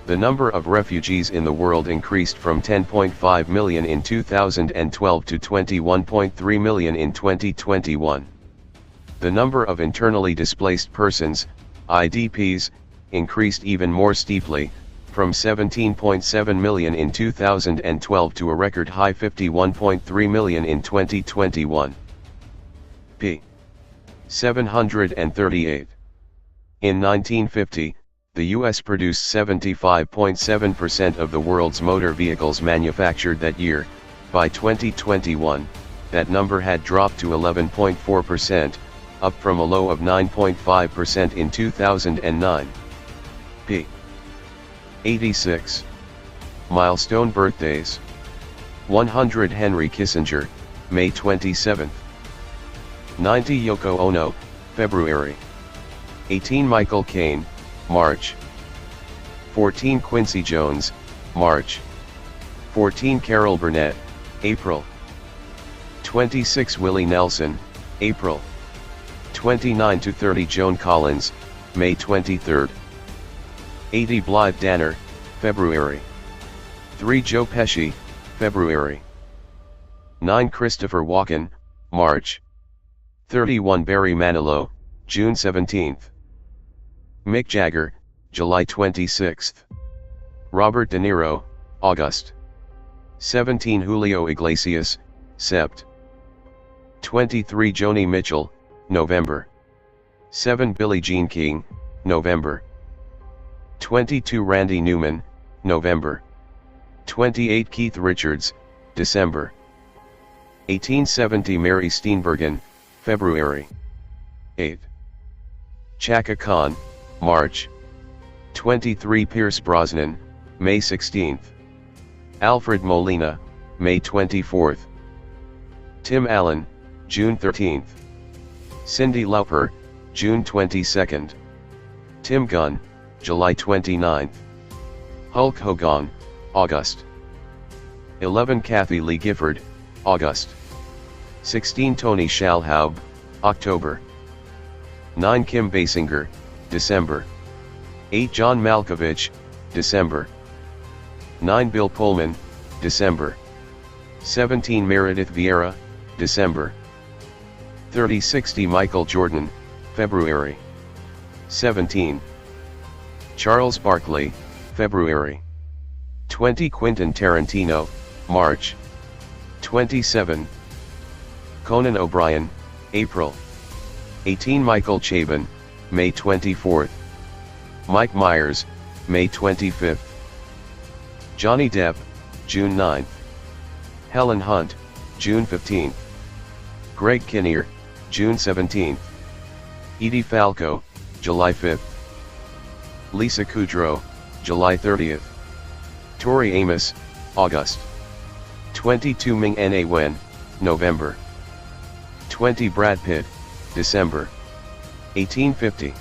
The number of refugees in the world increased from 10.5 million in 2012 to 21.3 million in 2021. The number of internally displaced persons, IDPs, increased even more steeply, from 17.7 million in 2012 to a record high 51.3 million in 2021. p. 738. In 1950, the U.S. produced 75.7% of the world's motor vehicles manufactured that year. By 2021, that number had dropped to 11.4%, up from a low of 9.5% in 2009. p. 86. Milestone birthdays. 100 Henry Kissinger, May 27. 90 Yoko Ono, February. 18 Michael Caine, March. 14 Quincy Jones, March. 14 Carol Burnett, April. 26 Willie Nelson, April. 29 to 30 Joan Collins, May 23. 80 Blythe Danner, February. 3 Joe Pesci, February. 9 Christopher Walken, March. 31 Barry Manilow, June 17. Mick Jagger, July 26. Robert De Niro, August. 17 Julio Iglesias, Sept. 23 Joni Mitchell, November. 7 Billie Jean King, November. 22 Randy Newman, November. 28 Keith Richards, December. 1870 Mary Steenburgen, February. 8. Chaka Khan, March. 23 Pierce Brosnan, May 16. Alfred Molina, May 24. Tim Allen, June 13. Cyndi Lauper, June 22. Tim Gunn, July 29. Hulk Hogan, August. 11 Kathy Lee Gifford, August. 16 Tony Shalhoub, October. 9 Kim Basinger, December. 8 John Malkovich, December. 9 Bill Pullman, December. 17 Meredith Vieira, December. 3060 Michael Jordan, February. 17 Charles Barkley, February. 20 Quentin Tarantino, March. 27 Conan O'Brien, April. 18 Michael Chabon, May 24th. Mike Myers, May 25th. Johnny Depp, June 9th. Helen Hunt, June 15th. Greg Kinnear, June 17th. Edie Falco, July 5th. Lisa Kudrow, July 30th. Tori Amos, August. 22 Ming-Na Wen, November. 20 Brad Pitt, December. 1850.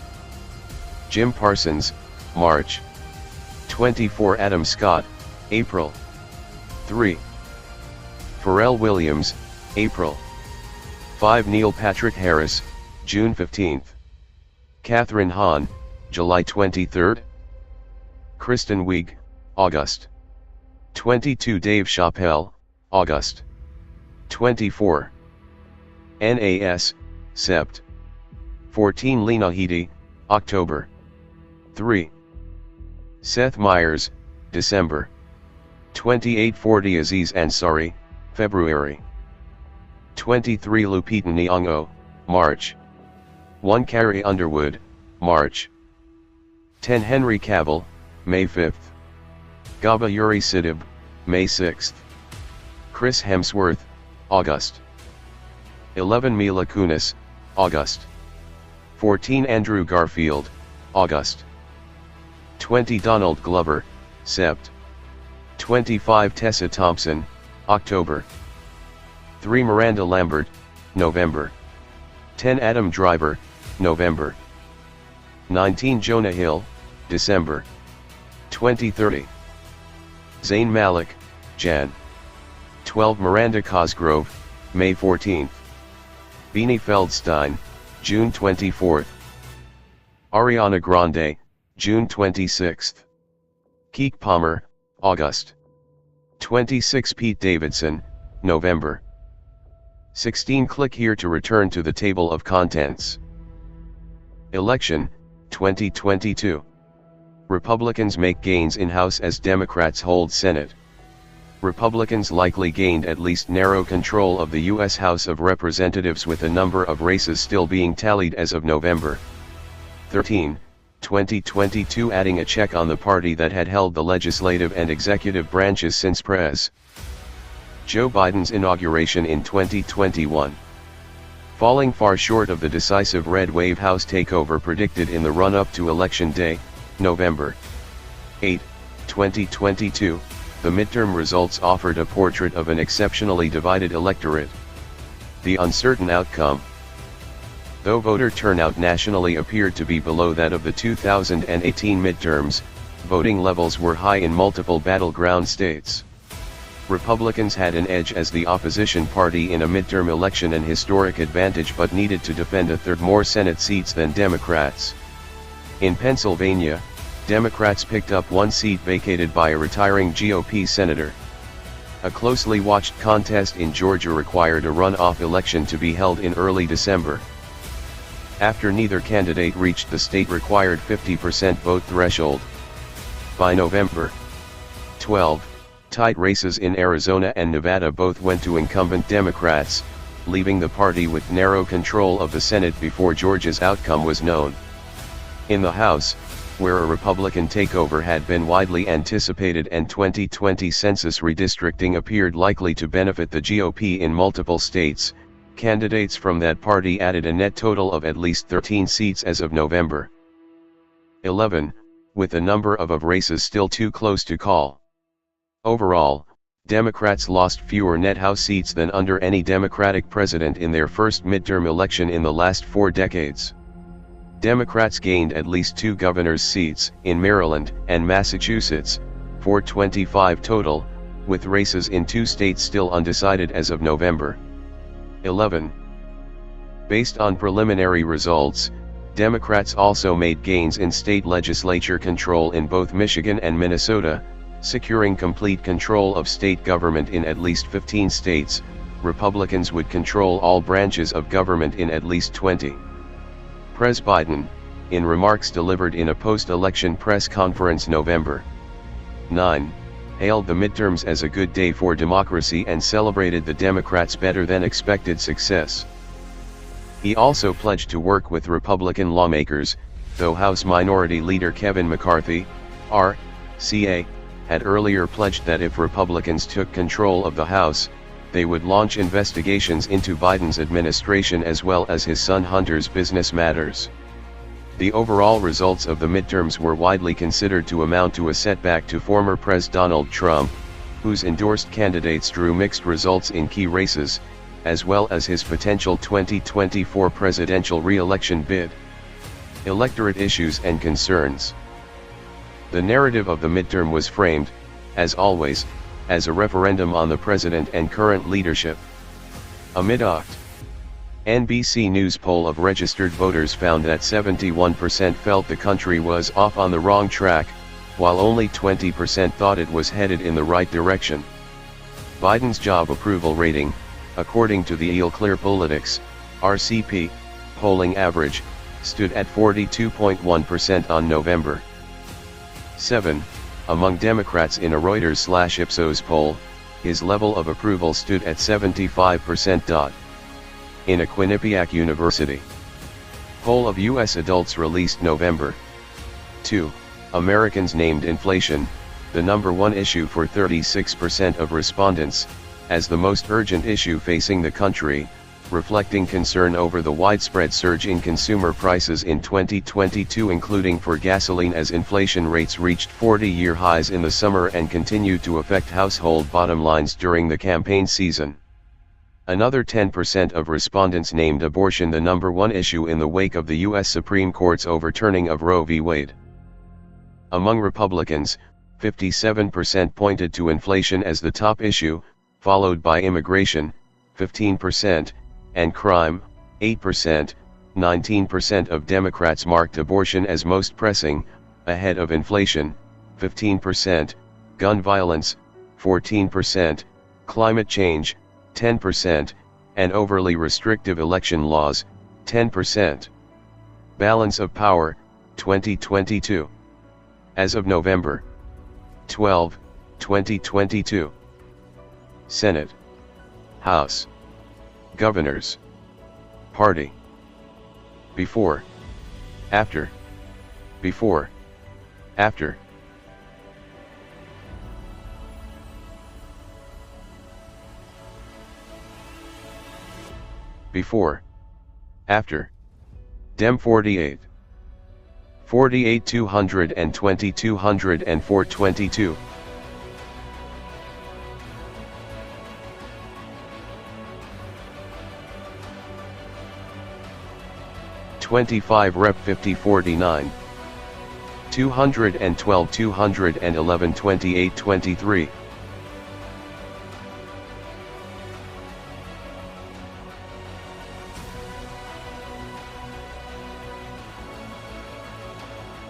Jim Parsons, March. 24 Adam Scott, April. 3 Pharrell Williams, April. 5 Neil Patrick Harris, June 15th. Catherine Hahn, July 23rd. Kristen Wiig, August. 22 Dave Chappelle, August. 24 NAS, Sept. 14 Lena Headey, October. 3 Seth Meyers, December. 28 40 Aziz Ansari, February. 23 Lupita Nyong'o, March. 1 Carrie Underwood, March. 10 Henry Cavill, May 5th. Gaba Yuri Sidib, May 6th. Chris Hemsworth, August. 11 Mila Kunis, August. 14 Andrew Garfield, August. 20 Donald Glover, Sept. 25 Tessa Thompson, October. 3 Miranda Lambert, November. 10 Adam Driver, November. 19 Jonah Hill, December. 2030 Zayn Malik, Jan. 12 Miranda Cosgrove, May 14th. Beanie Feldstein, June 24th. Ariana Grande, June 26th. Keke Palmer, August. 26 Pete Davidson, November. 16 Click here to return to the table of contents. Election, 2022. Republicans make gains in House as Democrats hold Senate. Republicans likely gained at least narrow control of the U.S. House of Representatives, with a number of races still being tallied as of November 13, 2022, adding a check on the party that had held the legislative and executive branches since Pres. Joe Biden's inauguration in 2021. Falling far short of the decisive red wave House takeover predicted in the run-up to Election Day, November 8, 2022, the midterm results offered a portrait of an exceptionally divided electorate. The uncertain outcome. Though voter turnout nationally appeared to be below that of the 2018 midterms, voting levels were high in multiple battleground states. Republicans had an edge as the opposition party in a midterm election, an historic advantage, but needed to defend a third more Senate seats than Democrats. In Pennsylvania, Democrats picked up one seat vacated by a retiring GOP senator. A closely watched contest in Georgia required a runoff election to be held in early December. After neither candidate reached the state-required 50% vote threshold. By November 12, tight races in Arizona and Nevada both went to incumbent Democrats, leaving the party with narrow control of the Senate before Georgia's outcome was known. In the House, where a Republican takeover had been widely anticipated and 2020 census redistricting appeared likely to benefit the GOP in multiple states, candidates from that party added a net total of at least 13 seats as of November 11, with a number of races still too close to call. Overall, Democrats lost fewer net House seats than under any Democratic president in their first midterm election in the last 4 decades. Democrats gained at least 2 governor's seats in Maryland and Massachusetts, for 25 total, with races in 2 states still undecided as of November 11. Based on preliminary results, Democrats also made gains in state legislature control in both Michigan and Minnesota, securing complete control of state government in at least 15 states. Republicans would control all branches of government in at least 20. Pres Biden, in remarks delivered in a post-election press conference November 9, hailed the midterms as a good day for democracy and celebrated the Democrats' better-than-expected success. He also pledged to work with Republican lawmakers, though House Minority Leader Kevin McCarthy, RCA, had earlier pledged that if Republicans took control of the House, they would launch investigations into Biden's administration as well as his son Hunter's business matters. The overall results of the midterms were widely considered to amount to a setback to former President Donald Trump, whose endorsed candidates drew mixed results in key races, as well as his potential 2024 presidential re-election bid. Electorate issues and concerns. The narrative of the midterm was framed, as always, as a referendum on the president and current leadership. A mid-Oct. NBC News poll of registered voters found that 71% felt the country was off on the wrong track, while only 20% thought it was headed in the right direction. Biden's job approval rating, according to the Clear Politics, RCP, polling average, stood at 42.1% on November 7. Among Democrats in a Reuters/Ipsos poll, his level of approval stood at 75%. In a Quinnipiac University poll of U.S. adults released November 2, Americans named inflation, the number one issue for 36% of respondents, as the most urgent issue facing the country, reflecting concern over the widespread surge in consumer prices in 2022, including for gasoline, as inflation rates reached 40-year highs in the summer and continued to affect household bottom lines during the campaign season. Another 10% of respondents named abortion the number one issue in the wake of the U.S. Supreme Court's overturning of Roe v. Wade. Among Republicans, 57% pointed to inflation as the top issue, followed by immigration, 15%, and crime, 8%. 19% of Democrats marked abortion as most pressing, ahead of inflation, 15%, gun violence, 14%, climate change, 10%, and overly restrictive election laws, 10%. Balance of power, 2022. As of November 12, 2022. Senate, House, Governors, Party. Before, after, before, after. Before, after. Dem 48. 48 220 204 22. '25 Rep 5049. 212 211 28 23.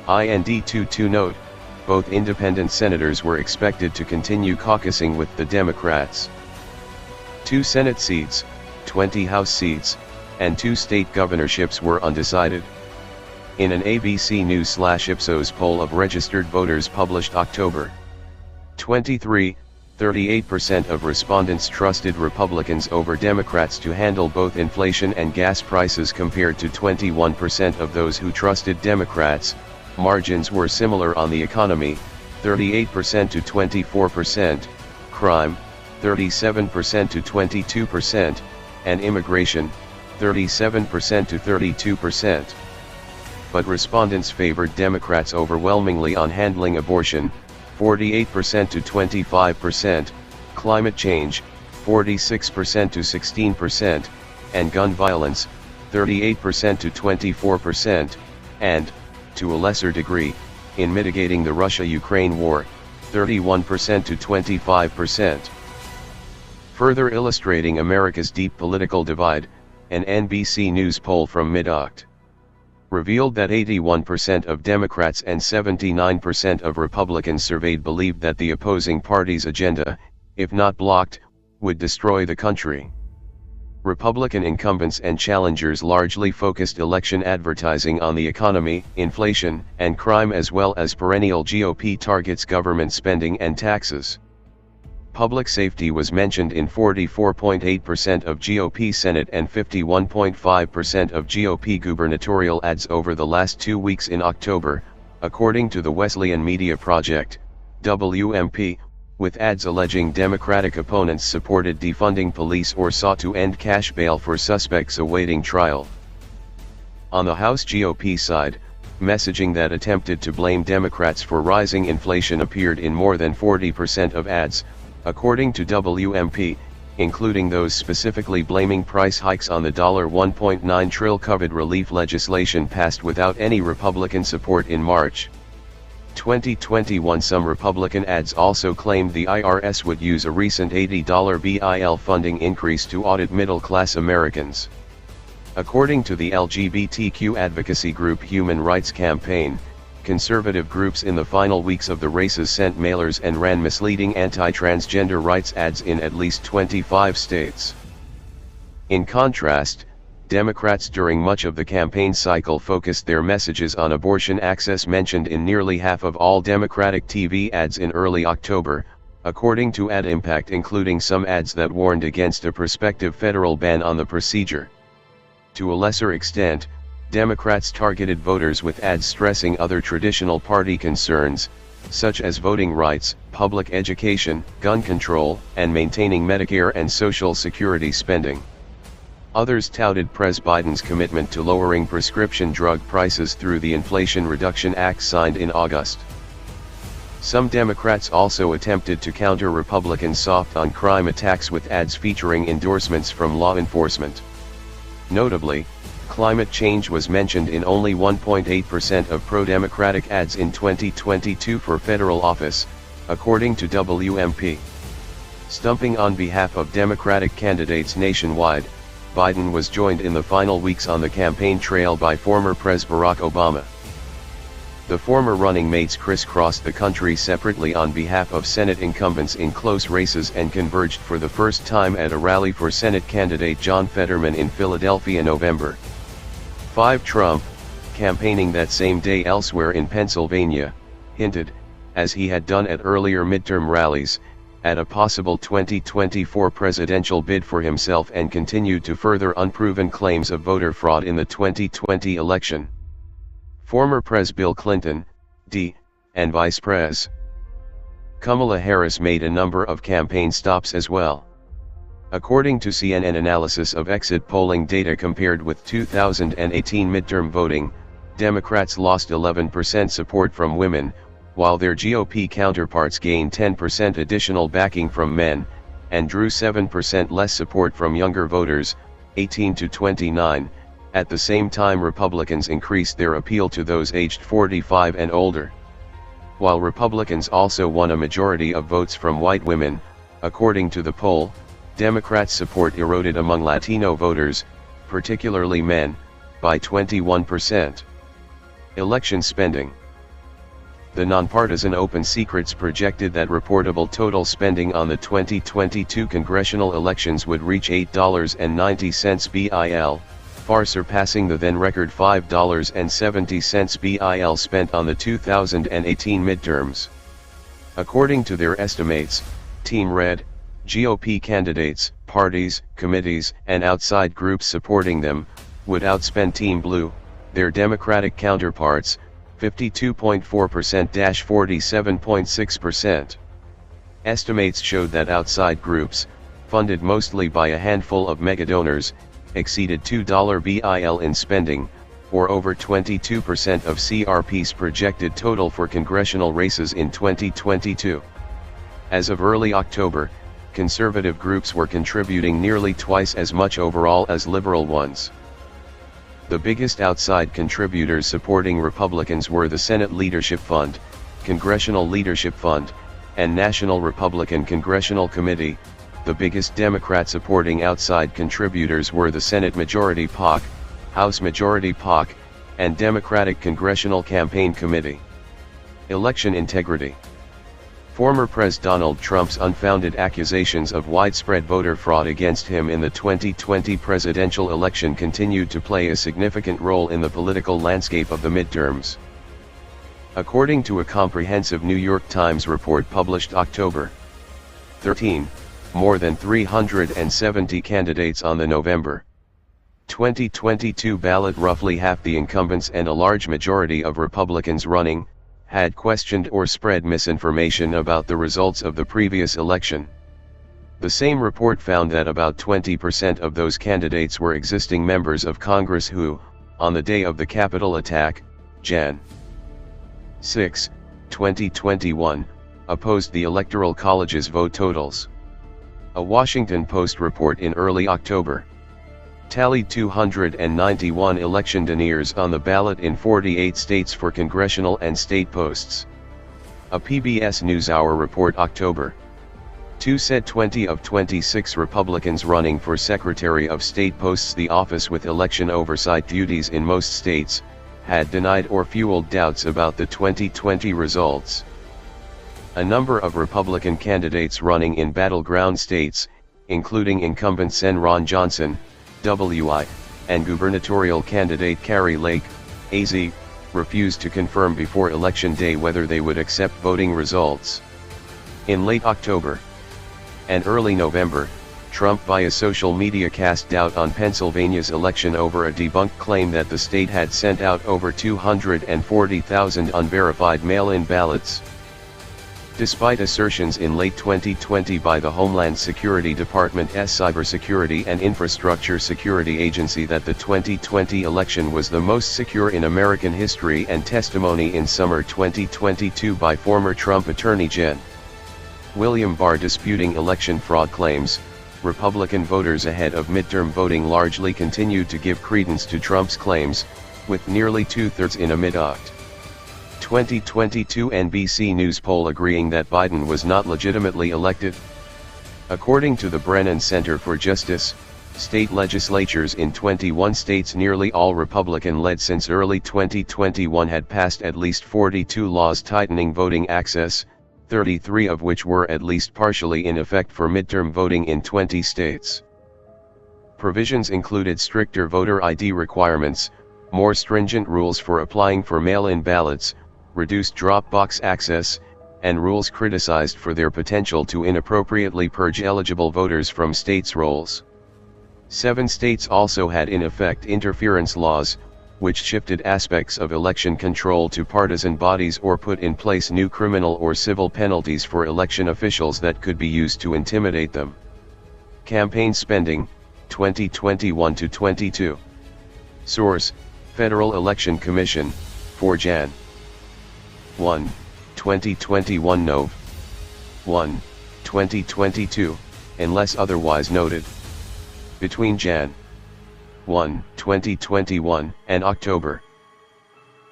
IND22 note, both independent senators were expected to continue caucusing with the Democrats. 2 Senate seats, 20 House seats, and 2 state governorships were undecided. In an ABC News/Ipsos poll of registered voters published October 23, 38% of respondents trusted Republicans over Democrats to handle both inflation and gas prices compared to 21% of those who trusted Democrats. Margins were similar on the economy, 38% to 24%, crime, 37% to 22%, and immigration, 37% to 32%. But respondents favored Democrats overwhelmingly on handling abortion, 48% to 25%, climate change, 46% to 16%, and gun violence, 38% to 24%, and, to a lesser degree, in mitigating the Russia-Ukraine war, 31% to 25%. Further illustrating America's deep political divide, an NBC News poll from mid-Oct. revealed that 81% of Democrats and 79% of Republicans surveyed believed that the opposing party's agenda, if not blocked, would destroy the country. Republican incumbents and challengers largely focused election advertising on the economy, inflation, and crime, as well as perennial GOP targets government spending and taxes. Public safety was mentioned in 44.8% of GOP Senate and 51.5% of GOP gubernatorial ads over the last 2 weeks in October, according to the Wesleyan Media Project, WMP, with ads alleging Democratic opponents supported defunding police or sought to end cash bail for suspects awaiting trial. On the House GOP side, messaging that attempted to blame Democrats for rising inflation appeared in more than 40% of ads, according to WMP, including those specifically blaming price hikes on the $1.9 trillion COVID relief legislation passed without any Republican support in March 2021. Some Republican ads also claimed the IRS would use a recent $80 BIL funding increase to audit middle-class Americans. According to the LGBTQ advocacy group Human Rights Campaign, conservative groups in the final weeks of the races sent mailers and ran misleading anti-transgender rights ads in at least 25 states. In contrast, Democrats during much of the campaign cycle focused their messages on abortion access, mentioned in nearly half of all Democratic TV ads in early October, according to Ad Impact, including some ads that warned against a prospective federal ban on the procedure. To a lesser extent, Democrats targeted voters with ads stressing other traditional party concerns, such as voting rights, public education, gun control, and maintaining Medicare and Social Security spending. Others touted President Biden's commitment to lowering prescription drug prices through the Inflation Reduction Act signed in August. Some Democrats also attempted to counter Republican soft-on-crime attacks with ads featuring endorsements from law enforcement. Notably, climate change was mentioned in only 1.8% of pro-Democratic ads in 2022 for federal office, according to WMP. Stumping on behalf of Democratic candidates nationwide, Biden was joined in the final weeks on the campaign trail by former President Barack Obama. The former running mates crisscrossed the country separately on behalf of Senate incumbents in close races and converged for the first time at a rally for Senate candidate John Fetterman in Philadelphia in November. 5 Trump, campaigning that same day elsewhere in Pennsylvania, hinted, as he had done at earlier midterm rallies, at a possible 2024 presidential bid for himself, and continued to further unproven claims of voter fraud in the 2020 election. Former Pres Bill Clinton, D., and Vice Pres. Kamala Harris made a number of campaign stops as well. According to CNN analysis of exit polling data compared with 2018 midterm voting, Democrats lost 11% support from women, while their GOP counterparts gained 10% additional backing from men, and drew 7% less support from younger voters, 18 to 29, at the same time Republicans increased their appeal to those aged 45 and older. While Republicans also won a majority of votes from white women, according to the poll, Democrats' support eroded among Latino voters, particularly men, by 21%. Election spending. The nonpartisan Open Secrets projected that reportable total spending on the 2022 congressional elections would reach $8.90 BIL, far surpassing the then record $5.70 BIL spent on the 2018 midterms. According to their estimates, Team Red, GOP candidates, parties, committees, and outside groups supporting them, would outspend Team Blue, their Democratic counterparts, 52.4%-47.6%. Estimates showed that outside groups, funded mostly by a handful of megadonors, exceeded $2 BIL in spending, or over 22% of CRP's projected total for congressional races in 2022. As of early October, conservative groups were contributing nearly twice as much overall as liberal ones. The biggest outside contributors supporting Republicans were the Senate Leadership Fund, Congressional Leadership Fund, and National Republican Congressional Committee. The biggest Democrat supporting outside contributors were the Senate Majority PAC, House Majority PAC, and Democratic Congressional Campaign Committee. Election integrity. Former President Donald Trump's unfounded accusations of widespread voter fraud against him in the 2020 presidential election continued to play a significant role in the political landscape of the midterms. According to a comprehensive New York Times report published October 13, more than 370 candidates on the November 2022 ballot, roughly half the incumbents and a large majority of Republicans running, had questioned or spread misinformation about the results of the previous election. The same report found that about 20% of those candidates were existing members of Congress who, on the day of the Capitol attack, Jan. 6, 2021, opposed the Electoral College's vote totals. A Washington Post report in early October tallied 291 election deniers on the ballot in 48 states for congressional and state posts. A PBS NewsHour report October 2 said 20 of 26 Republicans running for Secretary of State posts, the office with election oversight duties in most states, had denied or fueled doubts about the 2020 results. A number of Republican candidates running in battleground states, including incumbent Sen. Ron Johnson, WI, and gubernatorial candidate Kari Lake, AZ, refused to confirm before Election Day whether they would accept voting results. In late October and early November, Trump via social media cast doubt on Pennsylvania's election over a debunked claim that the state had sent out over 240,000 unverified mail-in ballots. Despite assertions in late 2020 by the Homeland Security Department's Cybersecurity and Infrastructure Security Agency that the 2020 election was the most secure in American history, and testimony in summer 2022 by former Trump attorney Gen. William Barr disputing election fraud claims, Republican voters ahead of midterm voting largely continued to give credence to Trump's claims, with nearly two-thirds in a mid-Oct. 2022 NBC News poll agreeing that Biden was not legitimately elected. According to the Brennan Center for Justice, state legislatures in 21 states, nearly all Republican-led since early 2021, had passed at least 42 laws tightening voting access, 33 of which were at least partially in effect for midterm voting in 20 states. Provisions included stricter voter ID requirements, more stringent rules for applying for mail-in ballots, reduced drop box access, and rules criticized for their potential to inappropriately purge eligible voters from states' rolls. 7 states also had in effect interference laws, which shifted aspects of election control to partisan bodies or put in place new criminal or civil penalties for election officials that could be used to intimidate them. Campaign spending, 2021-22. Source: Federal Election Commission, 4 Jan. 1, 2021 Nov. 1, 2022, unless otherwise noted. Between Jan. 1, 2021, and October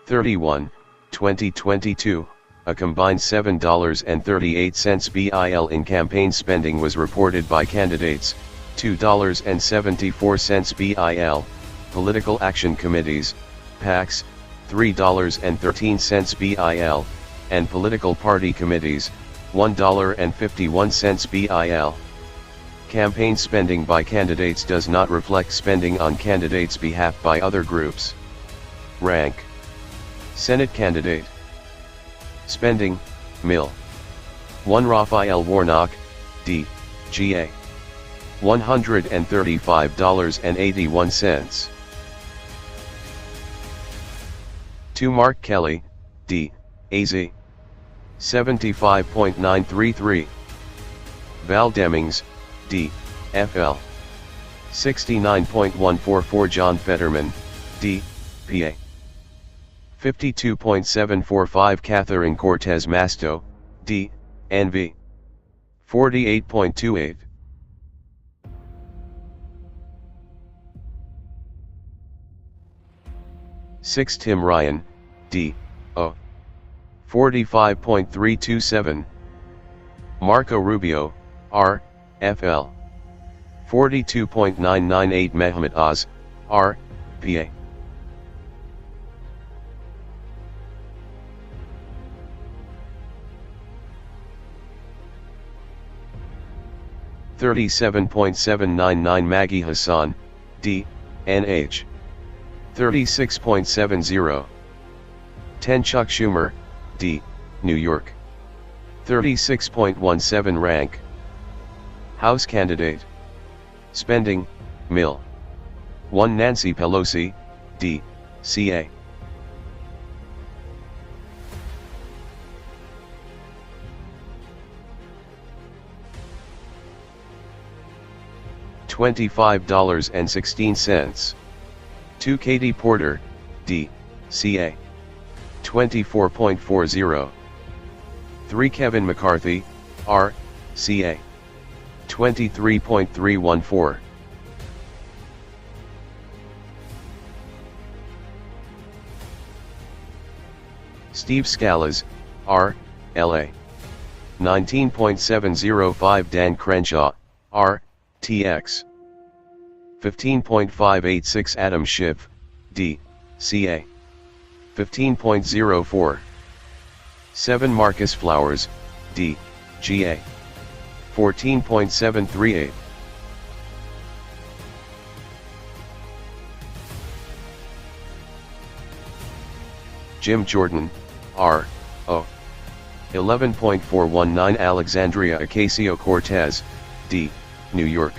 31, 2022, a combined $7.38 BIL in campaign spending was reported by candidates, $2.74 BIL, political action committees, PACs, $3.13 BIL, and political party committees, $1.51 BIL. Campaign spending by candidates does not reflect spending on candidates' behalf by other groups. Rank: Senate candidate. Spending, mil. 1 Raphael Warnock, D. G.A. $135.81. 2 Mark Kelly, D. AZ. $75.933. Val Demings, D. FL. $69.144. John Fetterman, D. PA. $52.745. Catherine Cortez Masto, D. NV. $48.28. 6 Tim Ryan, D. O. $45.327. Marco Rubio, R. FL. $42.998. Mehmet Oz, R. PA. 37.799 Maggie Hassan, D, NH. 36.70. 10 Chuck Schumer, D, New York. 36.17 Rank. House Candidate. Spending, Mill. 1 Nancy Pelosi, D, CA. $25.16. 2 Katie Porter, D, CA. 24.40. 3 Kevin McCarthy, R, CA. 23.314. Steve Scalise, R, LA. 19.705 Dan Crenshaw, R, TX. 15.586 Adam Schiff, D, CA. 15.04. 7 Marcus Flowers, D, GA. 14.738. Jim Jordan, R, O. 11.419 Alexandria Ocasio-Cortez, D, New York.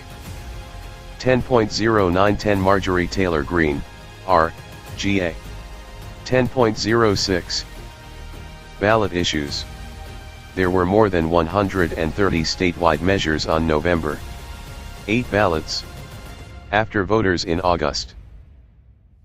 10.0910 Marjorie Taylor Greene, R, GA. 10.06. Ballot issues. There were more than 130 statewide measures on November 8 ballots. After voters in August.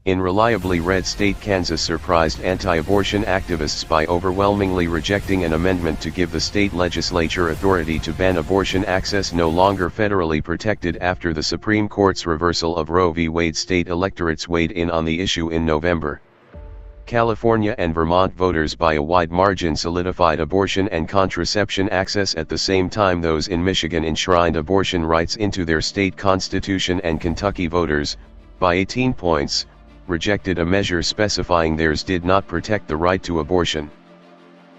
In reliably red state Kansas surprised anti-abortion activists by overwhelmingly rejecting an amendment to give the state legislature authority to ban abortion access no longer federally protected after the Supreme Court's reversal of Roe v. Wade. State electorates weighed in on the issue in November. California and Vermont voters by a wide margin solidified abortion and contraception access at the same time those in Michigan enshrined abortion rights into their state constitution, and Kentucky voters, by 18 points, rejected a measure specifying theirs did not protect the right to abortion.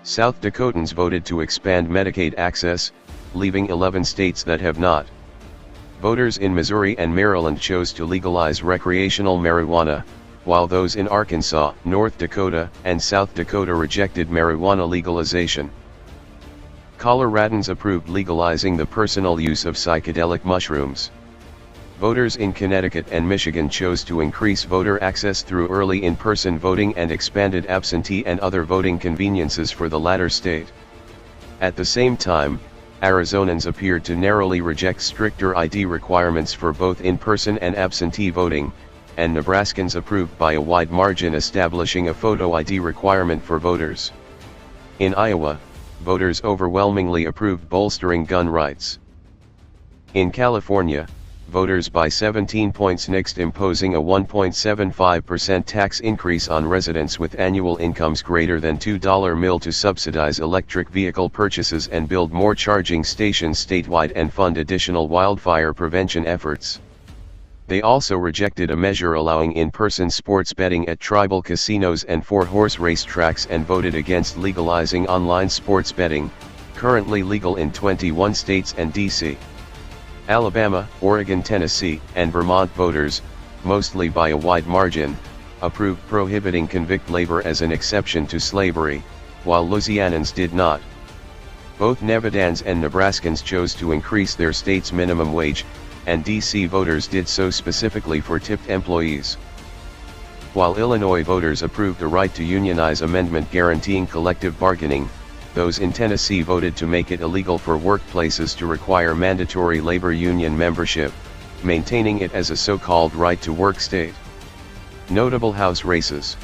South Dakotans voted to expand Medicaid access, leaving 11 states that have not. Voters in Missouri and Maryland chose to legalize recreational marijuana, while those in Arkansas, North Dakota, and South Dakota rejected marijuana legalization. Coloradans approved legalizing the personal use of psychedelic mushrooms. Voters in Connecticut and Michigan chose to increase voter access through early in-person voting and expanded absentee and other voting conveniences for the latter state. At the same time, Arizonans appeared to narrowly reject stricter ID requirements for both in-person and absentee voting, and Nebraskans approved by a wide margin establishing a photo ID requirement for voters. In Iowa, voters overwhelmingly approved bolstering gun rights. In California, voters by 17 points nixed imposing a 1.75% tax increase on residents with annual incomes greater than $2 mil to subsidize electric vehicle purchases and build more charging stations statewide and fund additional wildfire prevention efforts. They also rejected a measure allowing in-person sports betting at tribal casinos and 4-horse racetracks and voted against legalizing online sports betting, currently legal in 21 states and D.C. Alabama, Oregon, Tennessee, and Vermont voters, mostly by a wide margin, approved prohibiting convict labor as an exception to slavery, while Louisianans did not. Both Nevadans and Nebraskans chose to increase their state's minimum wage, and D.C. voters did so specifically for tipped employees. While Illinois voters approved a right to unionize amendment guaranteeing collective bargaining, those in Tennessee voted to make it illegal for workplaces to require mandatory labor union membership, maintaining it as a so-called right-to-work state. Notable House races.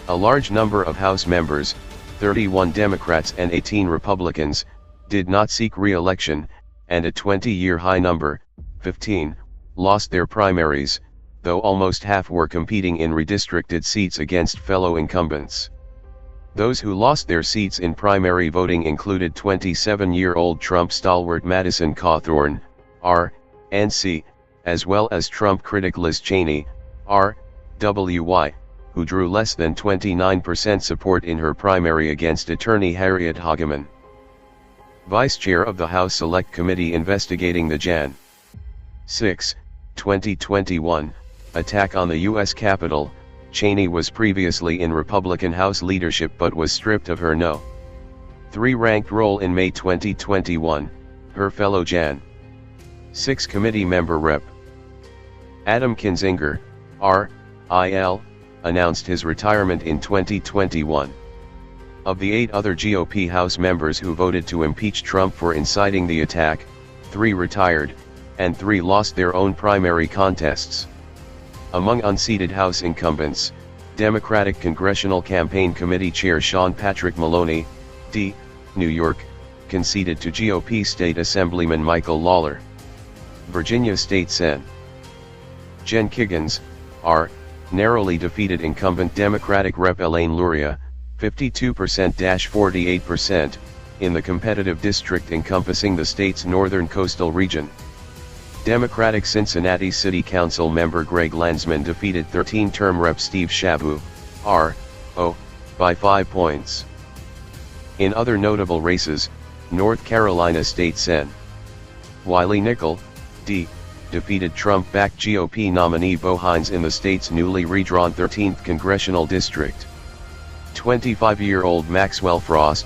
A large number of House members, 31 Democrats and 18 Republicans, did not seek re-election, and a 20-year high number, 15, lost their primaries, though almost half were competing in redistricted seats against fellow incumbents. Those who lost their seats in primary voting included 27-year-old Trump stalwart Madison Cawthorn, R, NC, as well as Trump critic Liz Cheney, R, WY, who drew less than 29% support in her primary against attorney Harriet Hageman. Vice Chair of the House Select Committee investigating the Jan. 6, 2021, attack on the U.S. Capitol. Cheney was previously in Republican House leadership but was stripped of her No. 3 ranked role in May 2021, her fellow Jan. 6 committee member Rep. Adam Kinzinger, R.I.L., announced his retirement in 2021. Of the 8 other GOP House members who voted to impeach Trump for inciting the attack, 3 retired, and 3 lost their own primary contests. Among unseated House incumbents, Democratic Congressional Campaign Committee Chair Sean Patrick Maloney, D., New York, conceded to GOP State Assemblyman Michael Lawler. Virginia State Sen. Jen Kiggans, R., narrowly defeated incumbent Democratic Rep. Elaine Luria, 52%-48%, in the competitive district encompassing the state's northern coastal region. Democratic Cincinnati City Council member Greg Landsman defeated 13-term Rep. Steve Chabot, R.O., by 5 points. In other notable races, North Carolina State Sen. Wiley Nickel, D., defeated Trump-backed GOP nominee Bo Hines in the state's newly redrawn 13th congressional district. 25-year-old Maxwell Frost,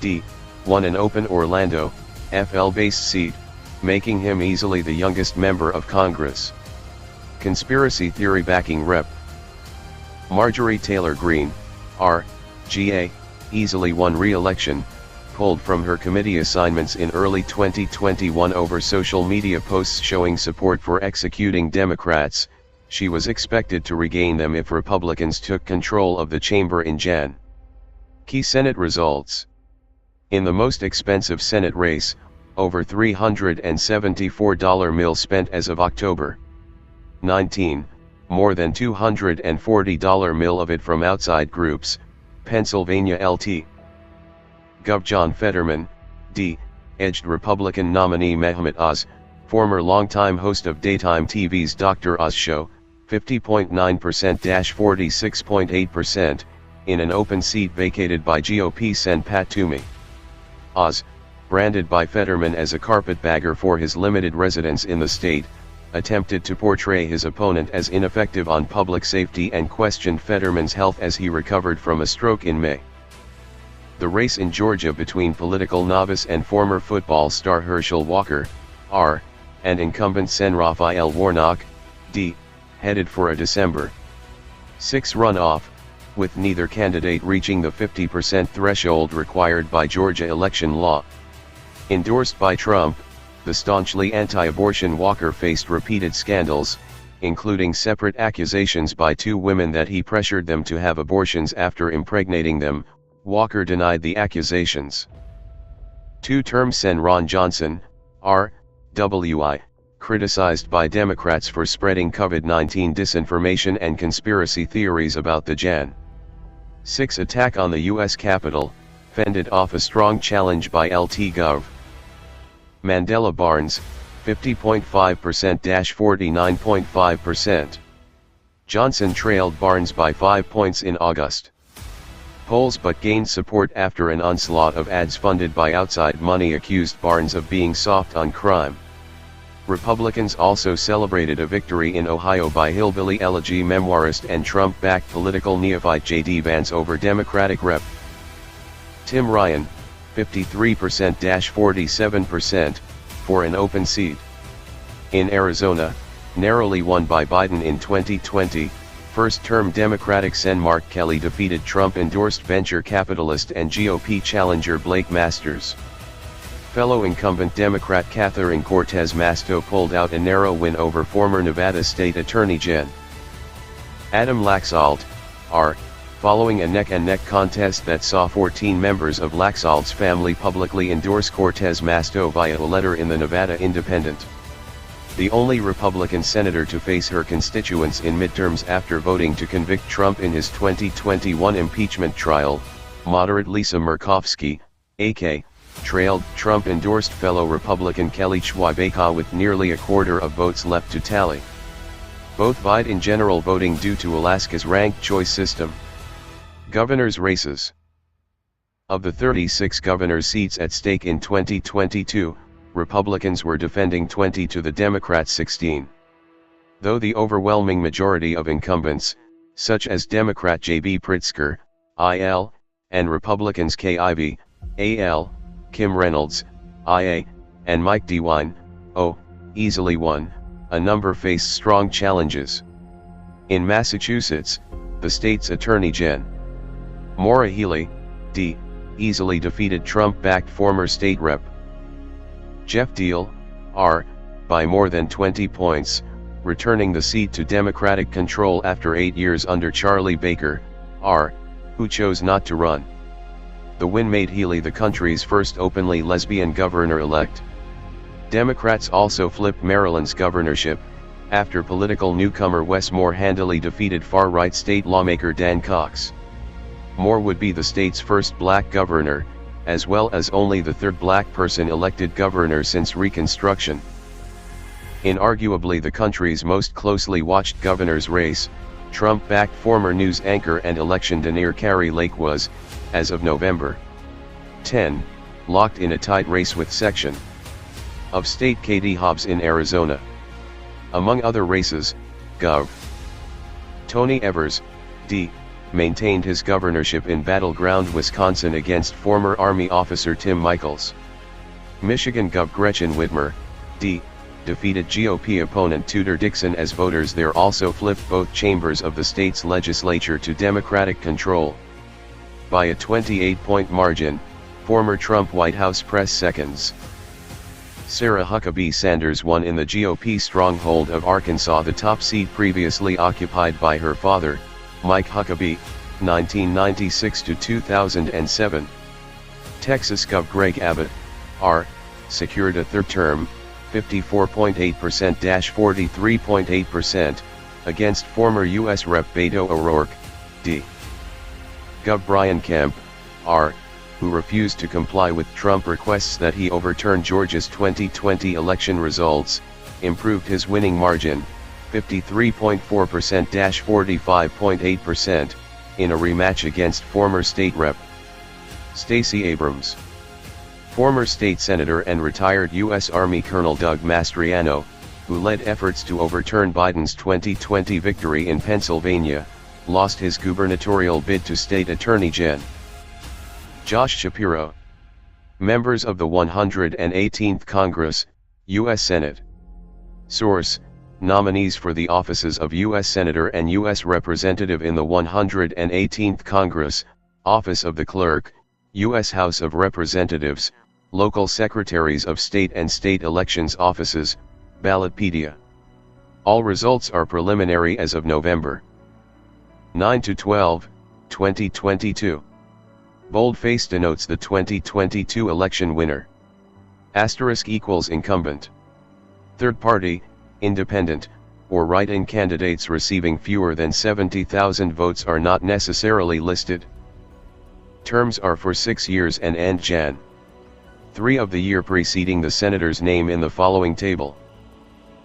D., won an open Orlando, FL-based seat, making him easily the youngest member of Congress. Conspiracy theory backing Rep. Marjorie Taylor Greene, R.G.A., easily won re-election, pulled from her committee assignments in early 2021 over social media posts showing support for executing Democrats. She was expected to regain them if Republicans took control of the chamber in Jan. Key Senate results. In the most expensive Senate race, over $374 mil spent as of October 19, more than $240 mil of it from outside groups, Pennsylvania LT. Gov. John Fetterman, D., edged Republican nominee Mehmet Oz, former longtime host of daytime TV's Dr. Oz Show, 50.9%-46.8%, in an open seat vacated by GOP Sen. Pat Toomey. Oz, branded by Fetterman as a carpetbagger for his limited residence in the state, attempted to portray his opponent as ineffective on public safety and questioned Fetterman's health as he recovered from a stroke in May. The race in Georgia between political novice and former football star Herschel Walker, R., and incumbent Sen. Raphael Warnock, D., headed for a December 6 runoff, with neither candidate reaching the 50% threshold required by Georgia election law. Endorsed by Trump, the staunchly anti-abortion Walker faced repeated scandals, including separate accusations by 2 women that he pressured them to have abortions after impregnating them. Walker denied the accusations. 2-term Sen. Ron Johnson, R.W.I., criticized by Democrats for spreading COVID-19 disinformation and conspiracy theories about the Jan. 6 attack on the U.S. Capitol, fended off a strong challenge by LT Gov. Mandela Barnes, 50.5%-49.5%. Johnson trailed Barnes by 5 points in August polls but gained support after an onslaught of ads funded by outside money accused Barnes of being soft on crime. Republicans also celebrated a victory in Ohio by hillbilly elegy memoirist and Trump-backed political neophyte J.D. Vance over Democratic Rep. Tim Ryan, 53%-47%, for an open seat. In Arizona, narrowly won by Biden in 2020, first-term Democratic Sen. Mark Kelly defeated Trump-endorsed venture capitalist and GOP challenger Blake Masters. Fellow incumbent Democrat Catherine Cortez Masto pulled out a narrow win over former Nevada State Attorney Jen. Adam Laxalt, R., following a neck-and-neck contest that saw 14 members of Laxalt's family publicly endorse Cortez Masto via a letter in the Nevada Independent. The only Republican senator to face her constituents in midterms after voting to convict Trump in his 2021 impeachment trial, moderate Lisa Murkowski, AK, trailed Trump-endorsed fellow Republican Kelly Schwabeka with nearly a quarter of votes left to tally. Both vied in general voting due to Alaska's ranked choice system. Governors' races. Of the 36 governor seats at stake in 2022, Republicans were defending 20 to the Democrats' 16. Though the overwhelming majority of incumbents, such as Democrat J.B. Pritzker, IL, and Republicans Kay Ivey, AL, Kim Reynolds, IA, and Mike DeWine, O, easily won, a number faced strong challenges. In Massachusetts, the state's Attorney Gen. Maura Healey, D, easily defeated Trump-backed former state rep Jeff Deal, R, by more than 20 points, returning the seat to Democratic control after 8 years under Charlie Baker, R, who chose not to run. The win made Healey the country's first openly lesbian governor-elect. Democrats also flipped Maryland's governorship, after political newcomer Wes Moore handily defeated far-right state lawmaker Dan Cox. Moore would be the state's first black governor, as well as only the third black person elected governor since Reconstruction. In arguably the country's most closely watched governor's race, Trump-backed former news anchor and electioneer Kari Lake was, as of November 10, locked in a tight race with Section of State Katie Hobbs in Arizona. Among other races, Gov. Tony Evers, D, maintained his governorship in battleground Wisconsin against former Army officer Tim Michels. Michigan Gov. Gretchen Whitmer, D, defeated GOP opponent Tudor Dixon as voters there also flipped both chambers of the state's legislature to Democratic control. By a 28-point margin, former Trump White House press seconds. Sarah Huckabee Sanders won in the GOP stronghold of Arkansas, the top seat previously occupied by her father, Mike Huckabee, 1996 to 2007. Texas Gov. Greg Abbott, R, secured a third term, 54.8%-43.8%, against former U.S. Rep. Beto O'Rourke, D. Gov. Brian Kemp, R, who refused to comply with Trump requests that he overturn Georgia's 2020 election results, improved his winning margin, 53.4%-45.8%, in a rematch against former state rep. Stacey Abrams. Former state senator and retired U.S. Army Colonel Doug Mastriano, who led efforts to overturn Biden's 2020 victory in Pennsylvania, lost his gubernatorial bid to State Attorney Gen. Josh Shapiro. Members of the 118th Congress, U.S. Senate. Source: nominees for the offices of U.S. Senator and U.S. Representative in the 118th Congress, Office of the Clerk, U.S. House of Representatives, local secretaries of state and state elections offices, Ballotpedia. All results are preliminary as of November 9-12, 2022. Boldface denotes the 2022 election winner. Asterisk equals incumbent. Third party, independent, or write-in candidates receiving fewer than 70,000 votes are not necessarily listed. Terms are for 6 years and end Jan. 3 of the year preceding the senator's name in the following table.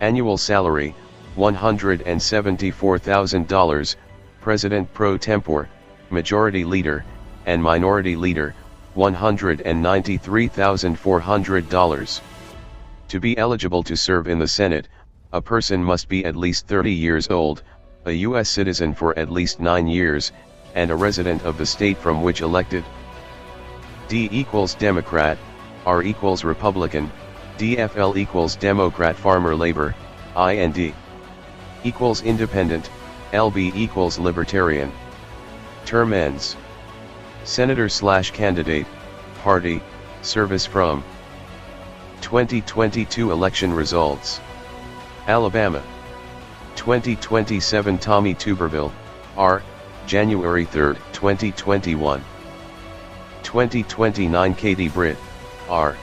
Annual salary, $174,000, President pro tempore, Majority Leader, and Minority Leader, $193,400. To be eligible to serve in the Senate, a person must be at least 30 years old, a U.S. citizen for at least 9 years, and a resident of the state from which elected. D equals Democrat, R equals Republican, DFL equals Democrat Farmer Labor, IND equals Independent, LB equals Libertarian. Term ends. Senator/candidate, party, service from. 2022 election results. Alabama. 2027 Tommy Tuberville, R, January 3, 2021. 2029 Katie Britt, R.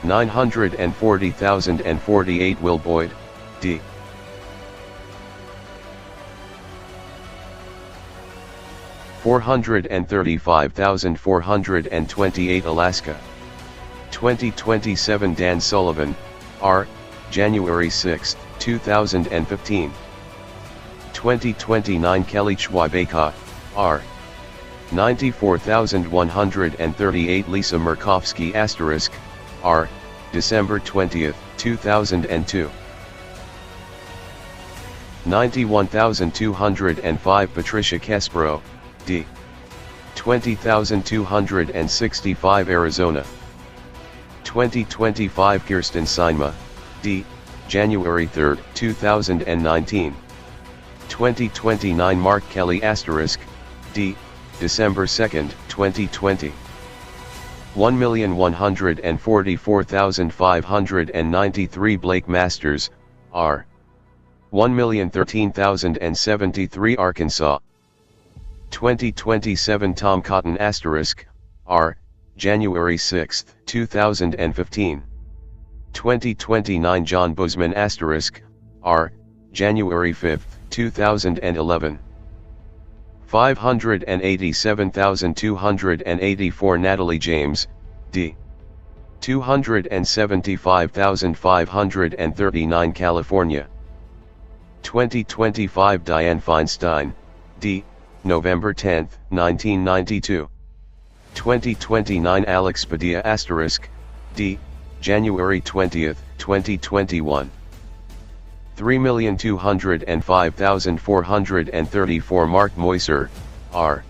940,048 Will Boyd, D. 435,428 Alaska. 2027 Dan Sullivan, R, January 6, 2015. 2029 Kelly Chwabeka, R. 94,138 Lisa Murkowski R, December 20, 2002. 91,205 Patricia Kespero, D. 20,265 Arizona. 2025 Kirsten Seinma, D. January 3, 2019. 2029 Mark Kelly D. December 2, 2020. 1,144,593 Blake Masters, R. 1,013,073 Arkansas. 2027 Tom Cotton R. January 6, 2015. 2029 John Bozeman R. January 5, 2011. 587,284 Natalie James, D. 275,539 California. 2025 Dianne Feinstein, D. November 10, 1992. 2029 Alex Padilla D. January 20, 2021. 3,205,434 Mark Moiser, R.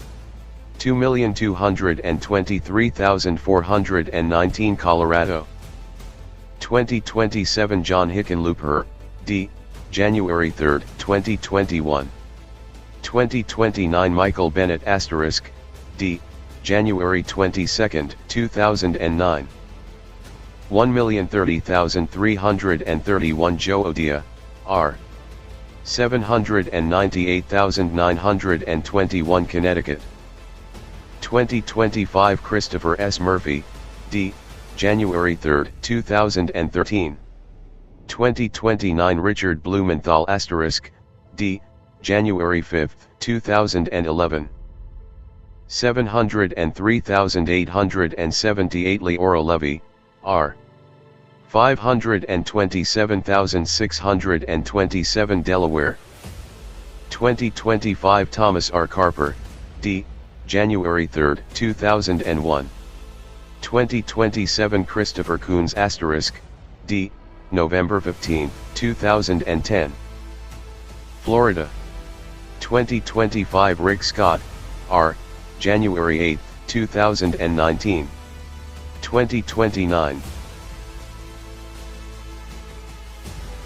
2,223,419 Colorado. 2027 John Hickenlooper, D. January 3, 2021. 2029 Michael Bennett D. January 22, 2009. 1,030,331 Joe Odia, R. 798,921 Connecticut. 2025 Christopher S. Murphy, D. January 3, 2013. 2029 Richard Blumenthal D. January 5, 2011. 703,878 Leora Levy, R. 527,627 Delaware. 2025 Thomas R. Carper, D. January 3, 2001. 2027 Christopher Coons D. November 15, 2010. Florida. 2025 Rick Scott, R. January 8, 2019. 2029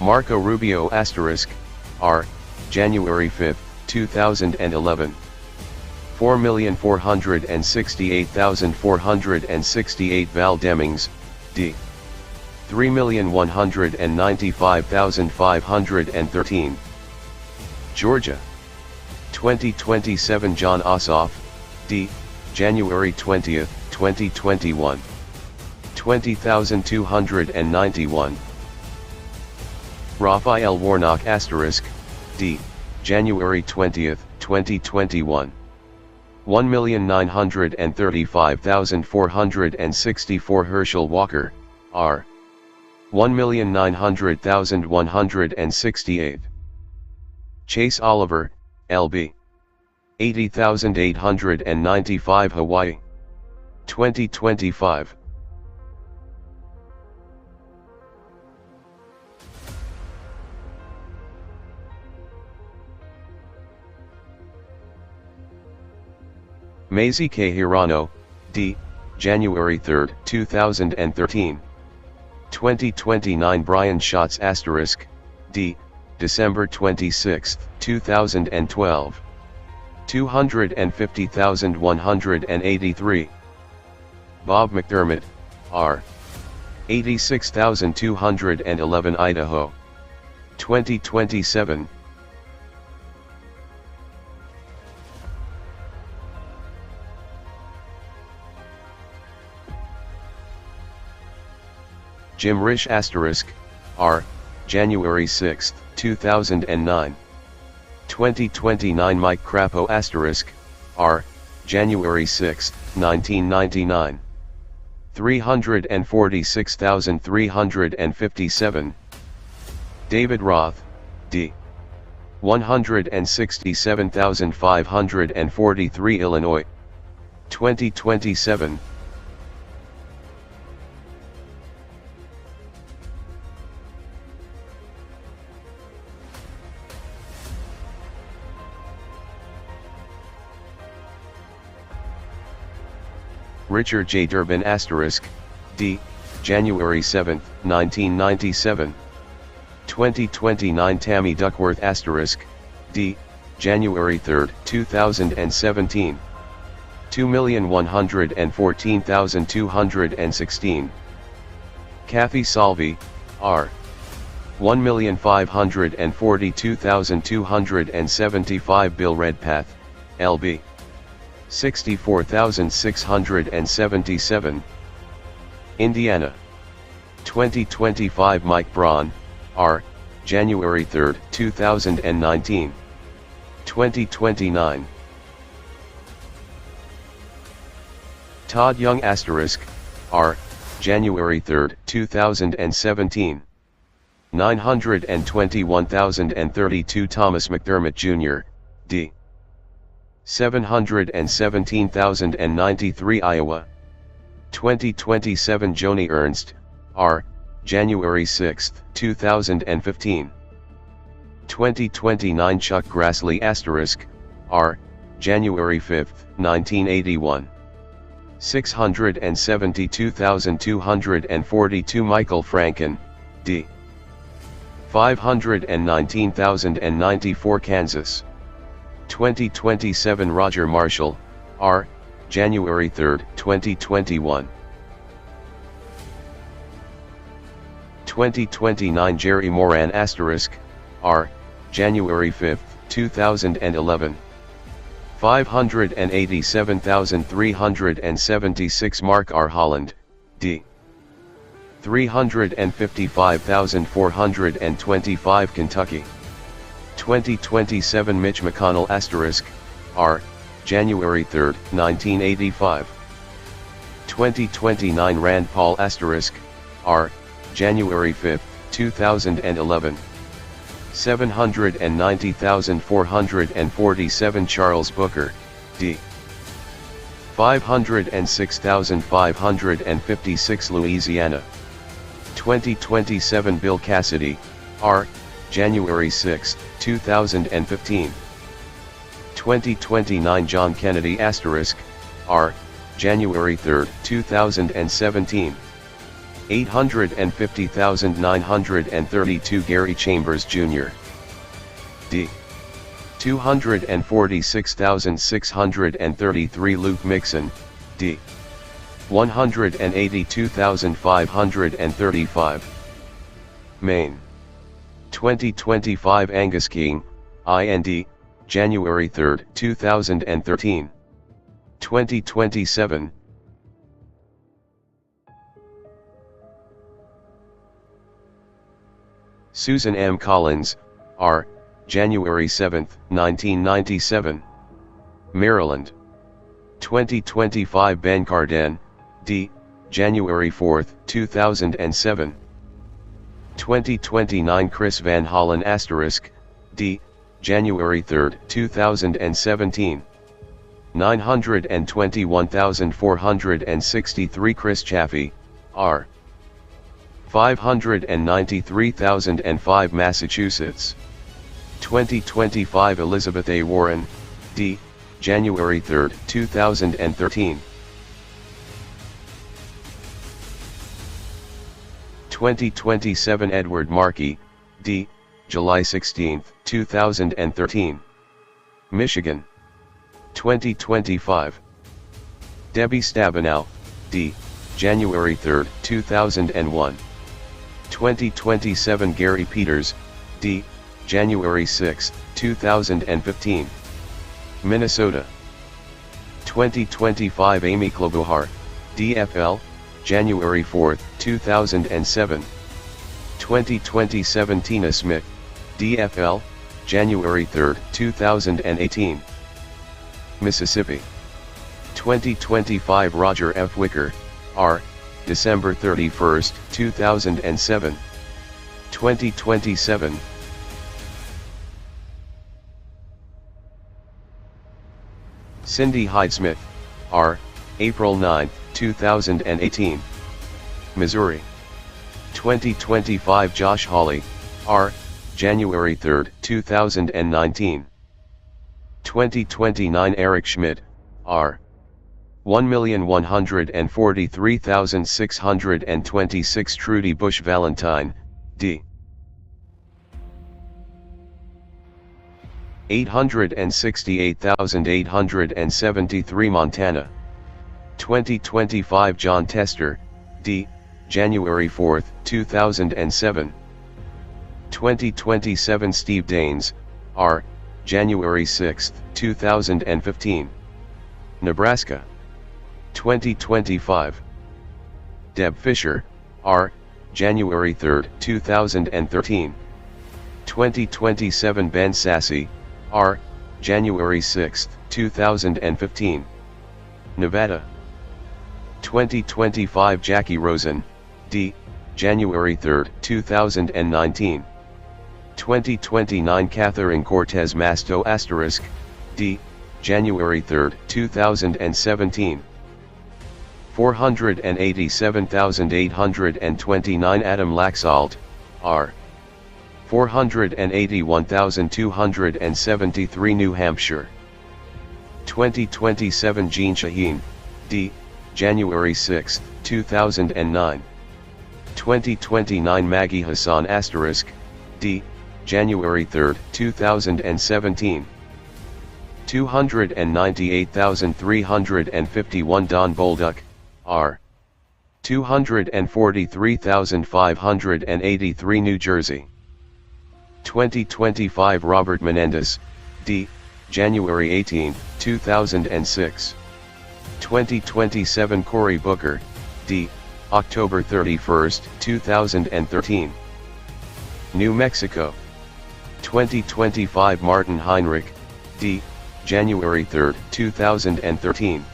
Marco Rubio R. January 5, 2011. 4,468,468 Val Demings, D. 3,195,513. Georgia. 2027 John Ossoff, D. January 20, 2021. 20,291. Raphael Warnock D. January 20, 2021. 1,935,464 Herschel Walker, R. 1,900,168. Chase Oliver, L.B. 80,895 Hawaii. 2025. Mazie K. Hirano, D. January 3, 2013. 2029 Brian Schatz D. December 26, 2012. 250,183. Bob McDermott, R. 86,211 Idaho. 2027. Jim Risch R. January 6, 2009. 2029 Mike Crapo R. January 6, 1999. 346,357. David Roth, D. 167,543 Illinois. 2027. Richard J. Durbin D. January 7, 1997. 2029 Tammy Duckworth D. January 3, 2017. 2,114,216. Kathy Salvi, R. 1,542,275. Bill Redpath, LB. 64,677. Indiana. 2025 Mike Braun, R. January 3, 2019. 2029. Todd Young R. January 3, 2017. 921,032. Thomas McDermott Jr., D. 717,093. Iowa. 2027 Joni Ernst, R. January 6, 2015. 2029 Chuck Grassley R. January 5, 1981. 672,242. Michael Franken, D. 519,094. Kansas. 2027 Roger Marshall, R. January 3, 2021. 2029 Jerry Moran R. January 5, 2011. 587,376. Mark R. Holland, D. 355,425. Kentucky. 2027 Mitch McConnell R. January 3, 1985. 2029 Rand Paul R. January 5, 2011. 790,447. Charles Booker, D. 506,556. Louisiana. 2027 Bill Cassidy, R. January 6, 2015. 2029 John Kennedy R. January 3, 2017. 850,932. Gary Chambers Jr., D. 246,633. Luke Mixon, D. 182,535. Maine. 2025 Angus King, IND, January 3, 2013. 2027. Susan M. Collins, R. January 7, 1997. Maryland. 2025 Ben Cardin, D. January 4, 2007. 2029 Chris Van Hollen D. January 3, 2017. 921,463. Chris Chaffee, R. 593,005. Massachusetts. 2025 Elizabeth A. Warren, D. January 3, 2013. 2027 Edward Markey, D. July 16, 2013. Michigan. 2025 Debbie Stabenow, D. January 3, 2001. 2027 Gary Peters, D. January 6, 2015. Minnesota. 2025 Amy Klobuchar, DFL, January 4, 2007. 2027 Tina Smith, DFL, January 3, 2018. Mississippi. 2025 Roger F. Wicker, R. December 31, 2007. 2027. Cindy Hyde Smith, R. April 9, 2018. Missouri. 2025 Josh Hawley, R. January 3, 2019. 2029 Eric Schmidt, R. 1,143,626 Trudy Bush Valentine, D. 868,873 Montana. 2025 John Tester, D. January 4, 2007. 2027 Steve Daines, R. January 6, 2015. Nebraska. 2025. Deb Fisher, R. January 3, 2013. 2027 Ben Sasse, R. January 6, 2015. Nevada. 2025 Jackie Rosen, D. January 3, 2019. 2029 Catherine Cortez Masto *, D. January 3, 2017. 487,829 Adam Laxalt, R. 481,273 New Hampshire. 2027 Jean Shaheen, D. January 6, 2009. 2029 Maggie Hassan *, D. January 3, 2017. 298,351 Don Bolduc, R. 243,583 New Jersey. 2025 Robert Menendez, D. January 18, 2006. 2027 Cory Booker, D. October 31, 2013. New Mexico. 2025 Martin Heinrich, D. January 3, 2013.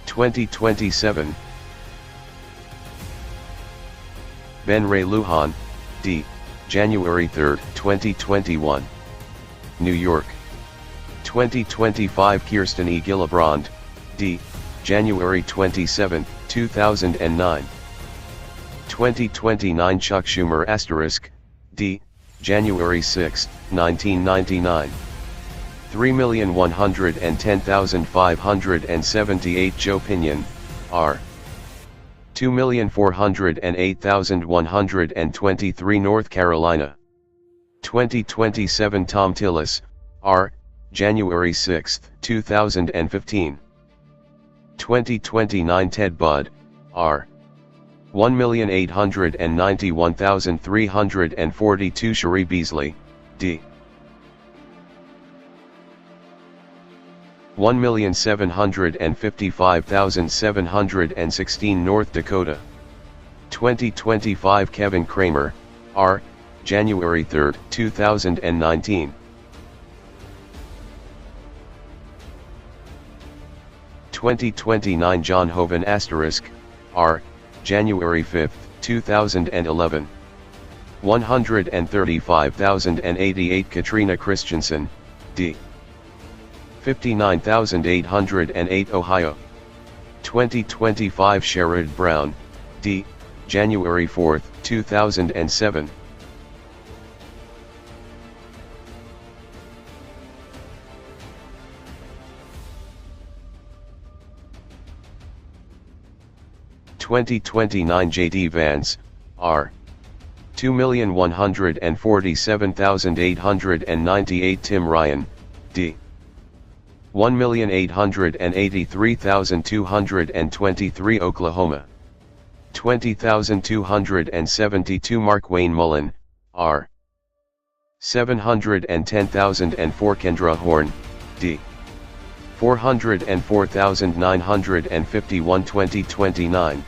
2027 Ben Ray Lujan, D. January 3, 2021. New York. 2025 Kirsten E. Gillibrand, D. January 27, 2009. 2029 Chuck Schumer *, D. January 6, 1999. 3,110,578 Joe Pinion, R. 2,408,123 North Carolina. 2027 Tom Tillis, R. January 6, 2015. 2029 Ted Budd, R. 1,891,342 Cherie Beasley, D. 1,755,716 North Dakota. 2025 Kevin Kramer, R. January 3, 2019. 2029 John Hoven *, R. January 5, 2011. 135,088 Katrina Christensen, D. 59,808 Ohio. 2025 Sherrod Brown, D. January 4, 2007. (2029) J.D. Vance, R. 2,147,898 Tim Ryan, D. 1,883,223 Oklahoma. 20,272 Mark Wayne Mullen, R. 710,004 Kendra Horn, D. 404,951 2029.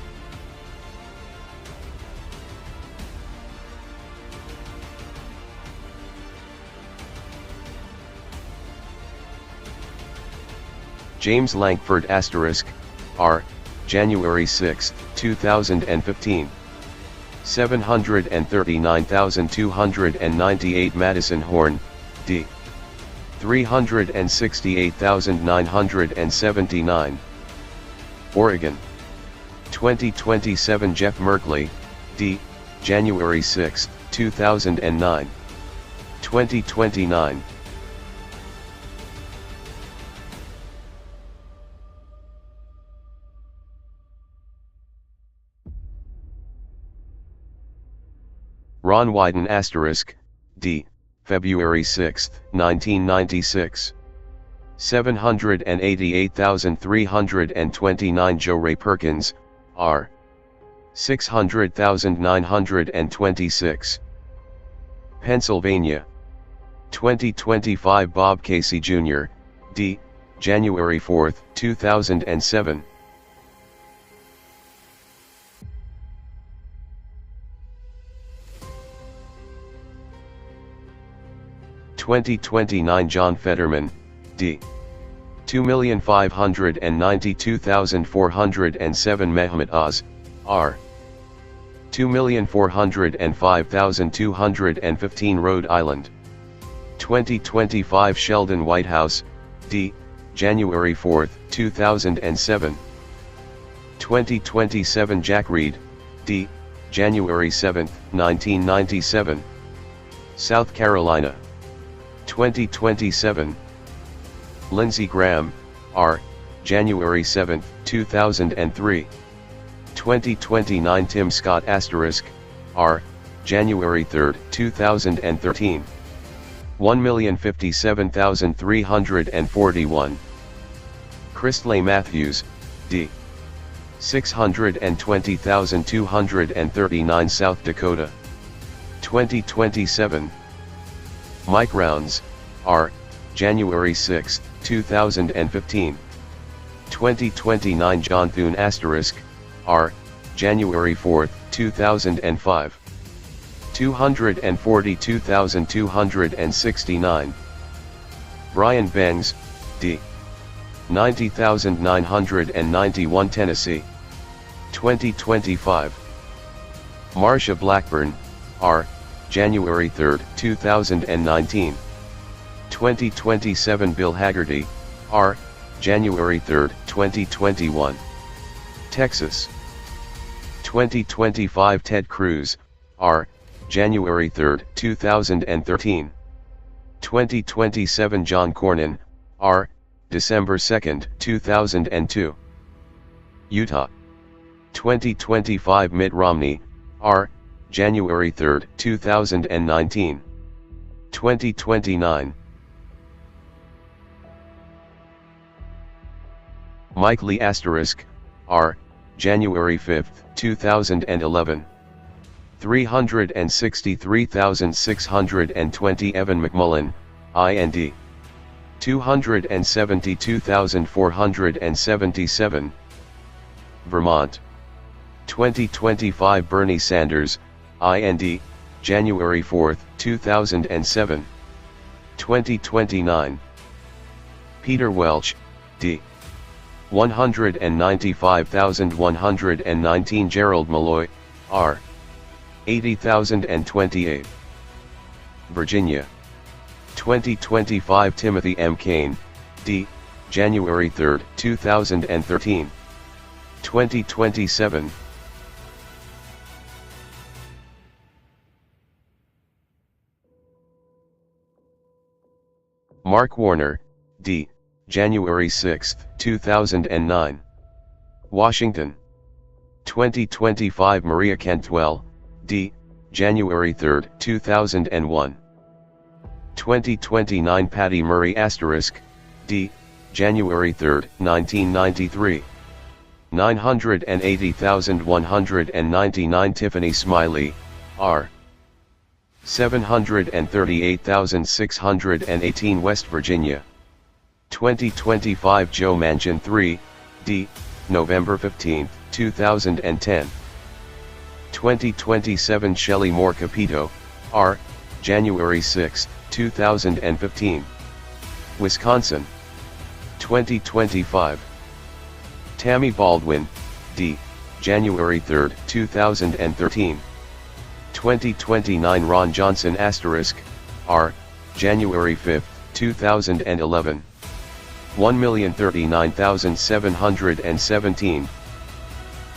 James Langford *, R. January 6, 2015. 739,298 Madison Horn, D. 368,979. Oregon. 2027 Jeff Merkley, D. January 6, 2009. 2029. Ron Wyden *, D. February 6, 1996. 788,329 Joe Ray Perkins, R. 600,926. Pennsylvania. 2025 Bob Casey Jr., D. January 4, 2007. (2029) John Fetterman, D. 2,592,407 Mehmet Oz, R. 2,405,215 Rhode Island. 2025 Sheldon Whitehouse, D. January 4, 2007. 2027 Jack Reed, D. January 7, 1997. South Carolina. 2027 Lindsey Graham, R. January 7, 2003. 2029 Tim Scott *, R. January 3, 2013. 1,057,341. Christley Matthews, D. 620,239 South Dakota. 2027 Mike Rounds, R. January 6, 2015. 2029 John Thune *, R. January 4, 2005. 242,269. Brian Bangs, D. 90,991 Tennessee. 2025 Marsha Blackburn, R. January 3, 2019. 2027 Bill Haggerty, R. January 3, 2021. Texas. 2025 Ted Cruz, R. January 3, 2013. 2027 John Cornyn, R. December 2, 2002. Utah. 2025 Mitt Romney, R. January 3, 2019. 2029 Mike Lee *, R. January 5, 2011. 363,620 Evan McMullen, IND. 272,477. Vermont. 2025 Bernie Sanders, IND, January 4, 2007. 2029 Peter Welch, D. 195,119 Gerald Malloy, R. 80,028. Virginia. 2025 Timothy M. Kane, D. January 3, 2013. 2027 Mark Warner, D. January 6, 2009. Washington. 2025 Maria Cantwell, D. January 3, 2001. 2029 Patty Murray *, D. January 3, 1993. 980,199 Tiffany Smiley, R. 738,618 West Virginia. 2025 Joe Manchin 3, D. November 15, 2010. 2027 Shelley Moore Capito, R. January 6, 2015. Wisconsin. 2025 Tammy Baldwin, D. January 3, 2013. 2029 Ron Johnson *, R. January 5, 2011. 1,039,717.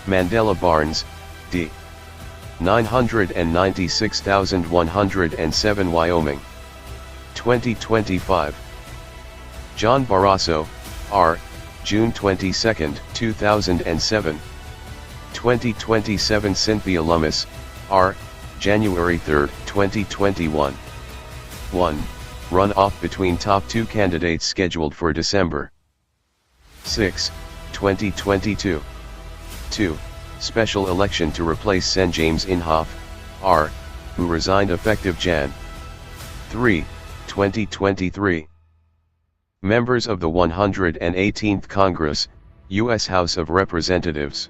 Mandela Barnes, D. 996,107 Wyoming. 2025. John Barrasso, R. June 22, 2007. 2027 Cynthia Lummis, R. January 3, 2021. 1. Runoff between top 2 candidates scheduled for December 6, 2022. 2. Special election to replace Sen James Inhofe, R., who resigned effective Jan. 3, 2023. Members of the 118th Congress, U.S. House of Representatives.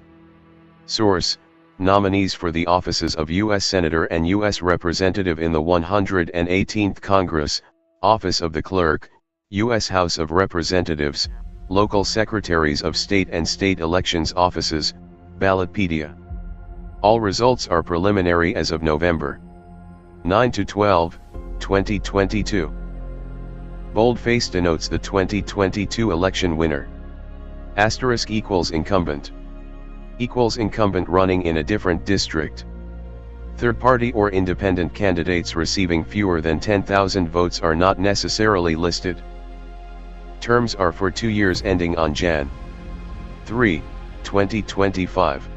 Source: nominees for the offices of U.S. Senator and U.S. Representative in the 118th Congress, Office of the Clerk, U.S. House of Representatives, Local Secretaries of State and State Elections Offices, Ballotpedia. All results are preliminary as of November 9-12, 2022. Boldface denotes the 2022 election winner. Asterisk equals incumbent. Equals incumbent running in a different district. Third party or independent candidates receiving fewer than 10,000 votes are not necessarily listed. Terms are for 2 years ending on Jan. 3, 2025.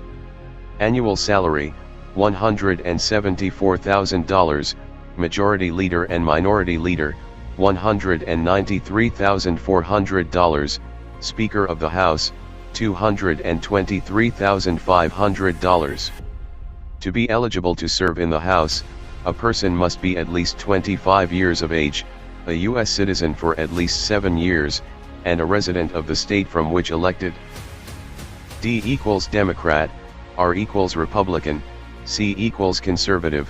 Annual salary, $174,000, Majority Leader and Minority Leader, $193,400, Speaker of the House, $223,500. To be eligible to serve in the House, a person must be at least 25 years of age, a U.S. citizen for at least 7 years, and a resident of the state from which elected. D equals Democrat, R equals Republican, C equals Conservative,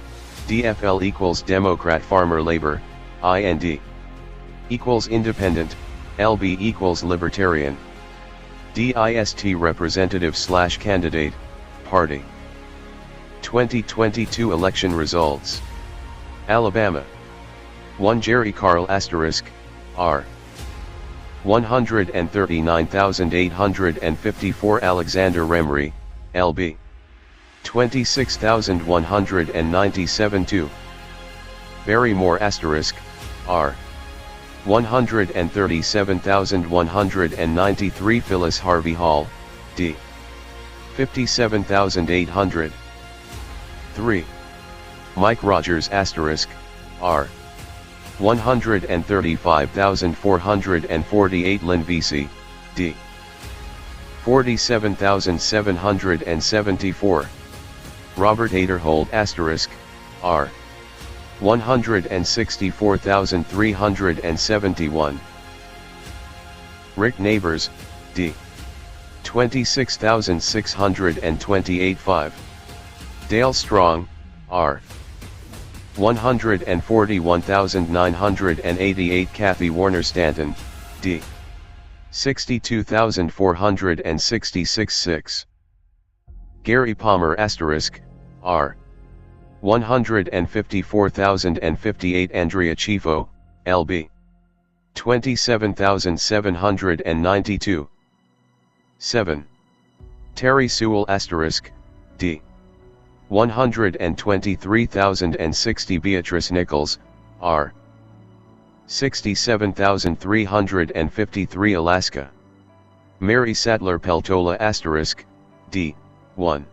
DFL equals Democrat Farmer Labor, IND equals Independent, LB equals Libertarian. DIST Representative/Candidate, Party. 2022 election results. Alabama. 1 Jerry Carl *, R. 139,854 Alexander Remry, LB. 26,197 2. Barrymore *, R. 137,193 Phyllis Harvey Hall, D. 57,800. 3. Mike Rogers *, R. 135,448 Lynn Vesey, D. 47,774. Robert Aderhold *, R. 164,371. Rick Neighbors, D. 26,628 5. Dale Strong, R. 141,988 Kathy Warner Stanton, D. 62,466 6. Gary Palmer *, R. 154,058 Andrea Chifo, LB. 27,792. 7. Terry Sewell *, D. 123,060 Beatrice Nichols, R. 67,353 Alaska. Mary Sadler Peltola *, D. 1.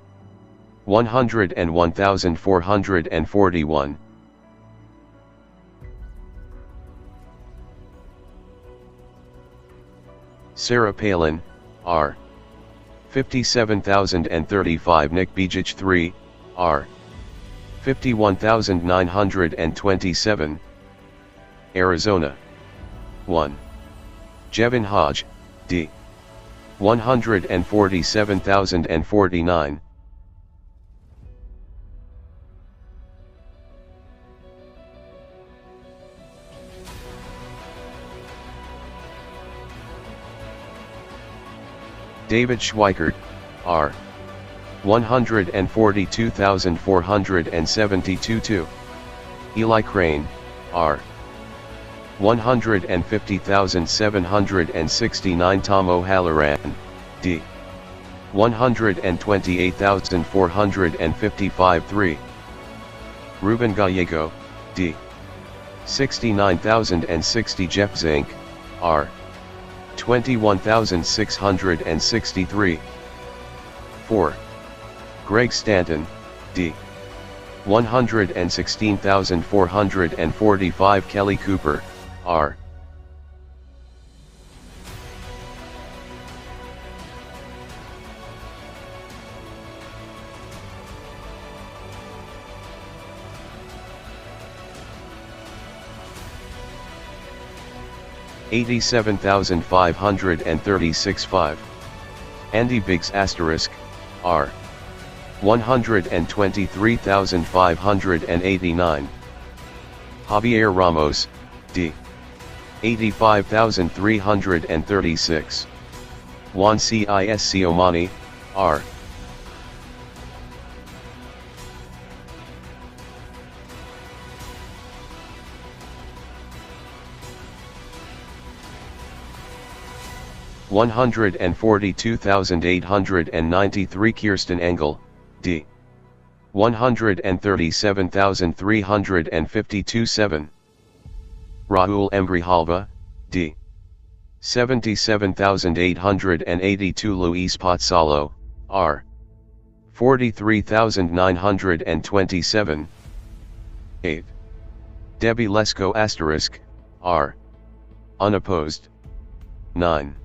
101,441. Sarah Palin, R. 57,035 Nick Begich 3, R. 51,927. Arizona. 1. Jevin Hodge, D. 147,049. David Schweikert, R. 142,472 2. Eli Crane, R. 150,769 Tom O'Halloran, D. 128,455 3. Ruben Gallego, D. 69,060 Jeff Zink, R. 21,663. 4. Greg Stanton, D. 116,445 Kelly Cooper, R. 87,536 5. Andy Biggs asterisk, R. 123,589. Javier Ramos, D. 85,336. Juan Cis Siomani, R. 142,893 Kirsten Engel, D. 137,352 7. Raul Grijalva, D. 77,882 Luis Pozzolo, R. 43,927. 8. Debbie Lesko asterisk, R. Unopposed. 9.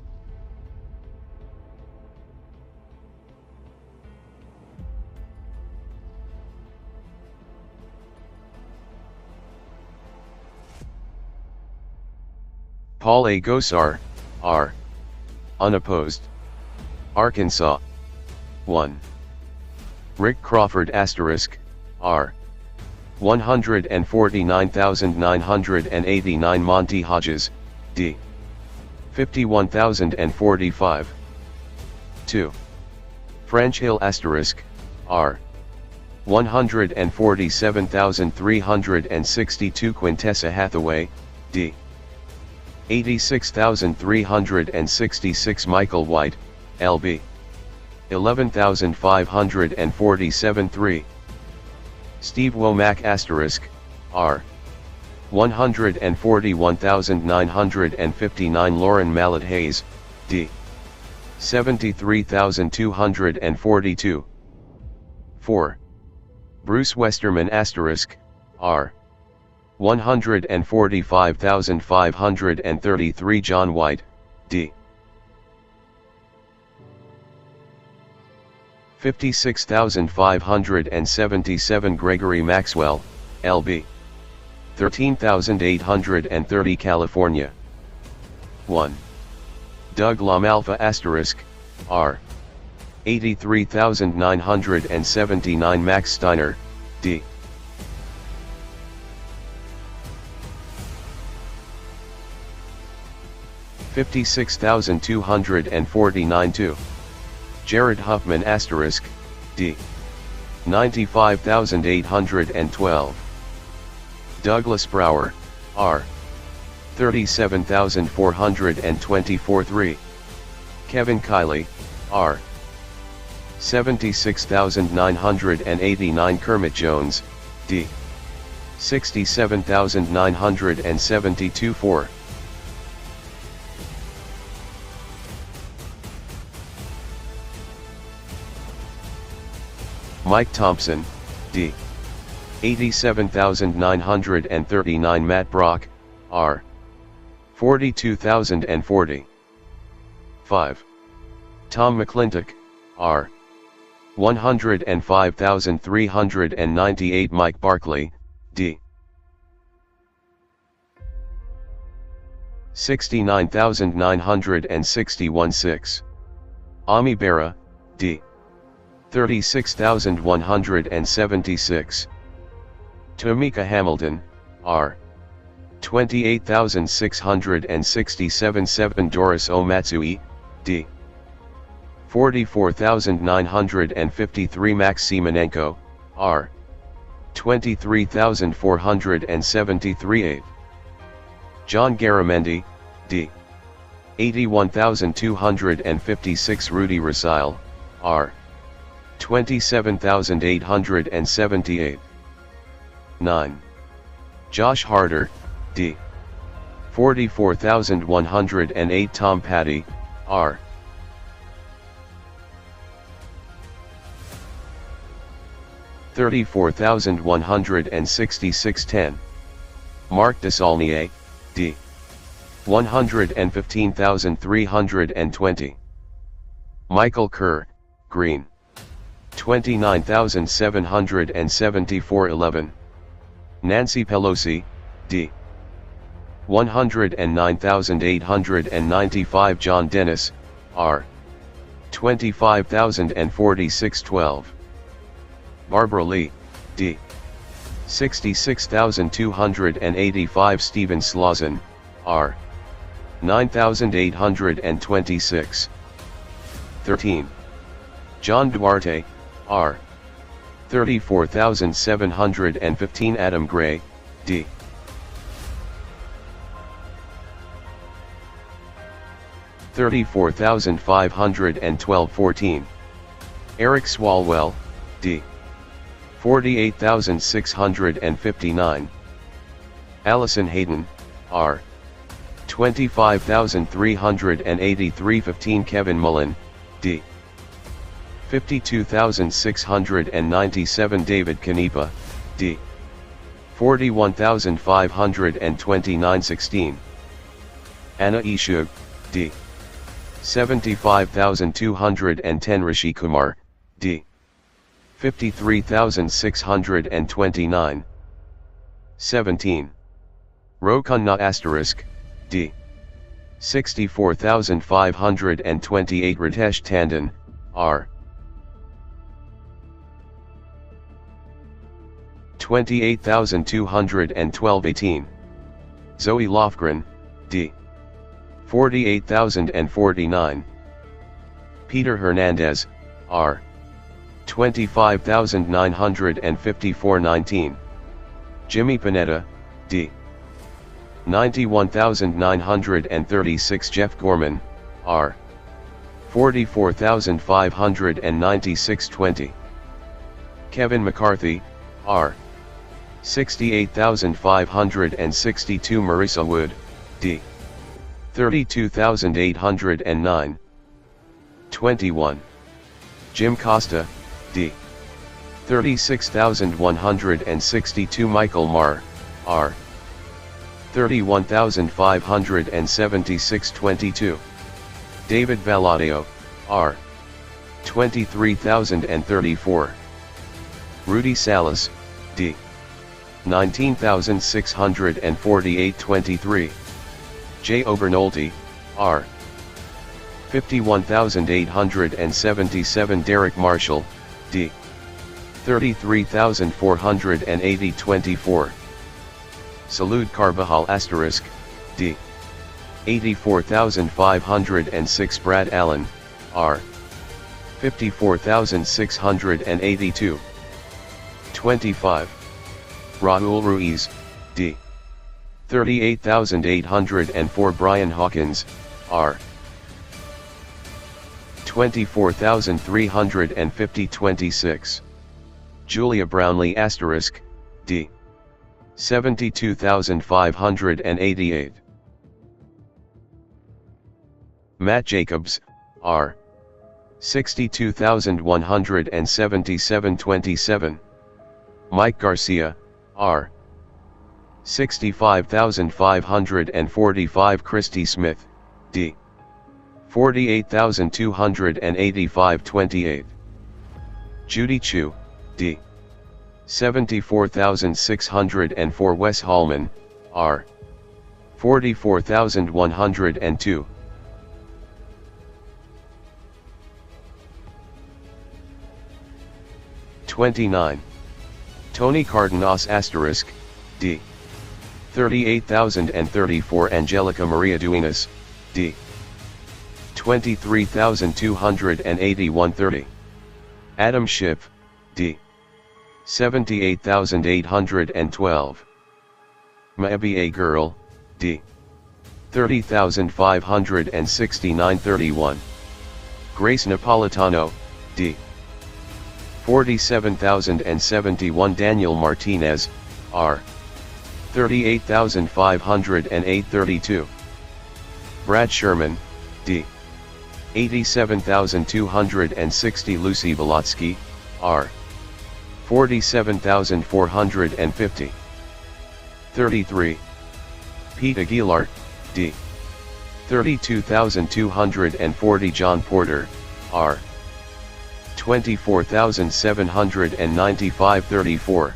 Paul A. Gosar, R. Unopposed. Arkansas. 1. Rick Crawford asterisk, R. 149,989 Monty Hodges, D. 51,045. 2. French Hill asterisk, R. 147,362 Quintessa Hathaway, D. 86,366 Michael White, LB. 11,547 3. Steve Womack asterisk, R. 141,959 Lauren Mallet Hayes, D. 73,242. 4. Bruce Westerman asterisk, R. 145,533 John White, D. 56,577 Gregory Maxwell, LB. 13,830 California. 1. Doug Lamalfa asterisk, R. 83,979 Max Steiner, D. 56,249 2. Jared Huffman asterisk, D. 95,812. Douglas Brower, R. 37,424 3. Kevin Kiley, R. 76,989 Kermit Jones, D. 67,972 4. Mike Thompson, D. 87,939 Matt Brock, R. 42,040. 5. Tom McClintock, R. 105,398 Mike Barkley, D. 69,961 6. Ami Berra, D. 36,176. Tamika Hamilton, R. 28,667 7. Doris O. Matsui, D. 44,953 Max Simonenko, R. 23,473 8. John Garamendi, D. 81,256 Rudy Rasile, R. 27,878. 9. Josh Harder, D. 44,108. Tom Patty, R. 34,166. 10. Mark Desaulnier, D. 115,320. Michael Kerr, Green. 29,774. 11. Nancy Pelosi, D. 109,895. John Dennis, R. 25,046. 12. Barbara Lee, D. 66,285. Stephen Slauson, R. 9,826. 13. John Duarte, R. 34,715. Adam Gray, D. 34,512. 14. Eric Swalwell, D. 48,659. Allison Hayden, R. 25,383. 15. Kevin Mullen, D. 52,697. David Canepa, D. 41,529. 16. Anna Ishug, D. 75,210. Rishi Kumar, D. 53,629. 17. Rokunna asterisk, D. 64,528. Ritesh Tandon, R. 28,212. 18. Zoe Lofgren, D. 48,049. Peter Hernandez, R. 25,954. 19. Jimmy Panetta, D. 91,936. Jeff Gorman, R. 44,596. 20. Kevin McCarthy, R. 68,562. Marissa Wood, D. 32,809. 21. Jim Costa, D. 36,162. Michael Marr, R. 31,576. 22. David Valladio, R. 23,034. Rudy Salas, D. 19,648. 23. Jay Obernolte, R. 51,877. Derek Marshall, D. 33,480. 24. Salud Carbajal asterisk, D. 84,506. Brad Allen, R. 54,682. 25. Raul Ruiz, D. 38,804. Brian Hawkins, R. 24,350. 26. Julia Brownlee asterisk, D. 72,588. Matt Jacobs, R. 62,177. 27. Mike Garcia, R. 65,545. Christy Smith, D. 48,285. 28. Judy Chu, D. 74,604. Wes Hallman, R. 44,102. 29. Tony Cardenas asterisk, D. 38,034. Angelica Maria Duenas, D. 23,281. 30. Adam Schiff, D. 78,812. Maabi A. Girl, D. 30,569-31. Grace Napolitano, D. 47,071. Daniel Martinez, R. 38,508-32. Brad Sherman, D. 87,260. Lucy Volotsky, R. 47,450. 33. Pete Aguilar, D. 32,240. John Porter, R. 24,795-34.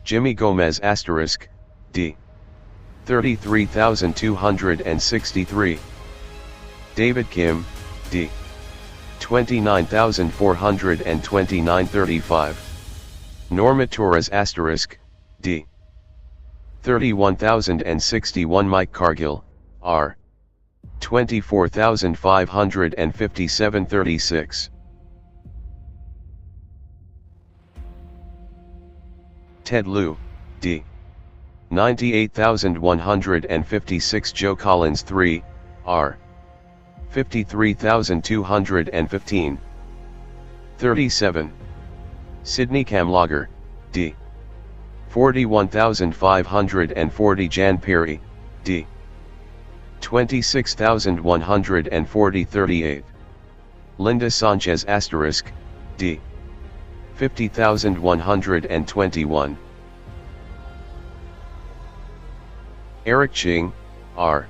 Jimmy Gomez *, D. 33,263. David Kim, D. 29,429-35. Norma Torres *, D. 31,061. Mike Cargill, R. 24,557-36. Ted Lieu, D. 98,156. Joe Collins 3, R. 53,215. 37. Sidney Kamlager, D. 41,540. Jan Perry, D. 26,140. 38. Linda Sanchez *, D. 50,121. Eric Ching, R.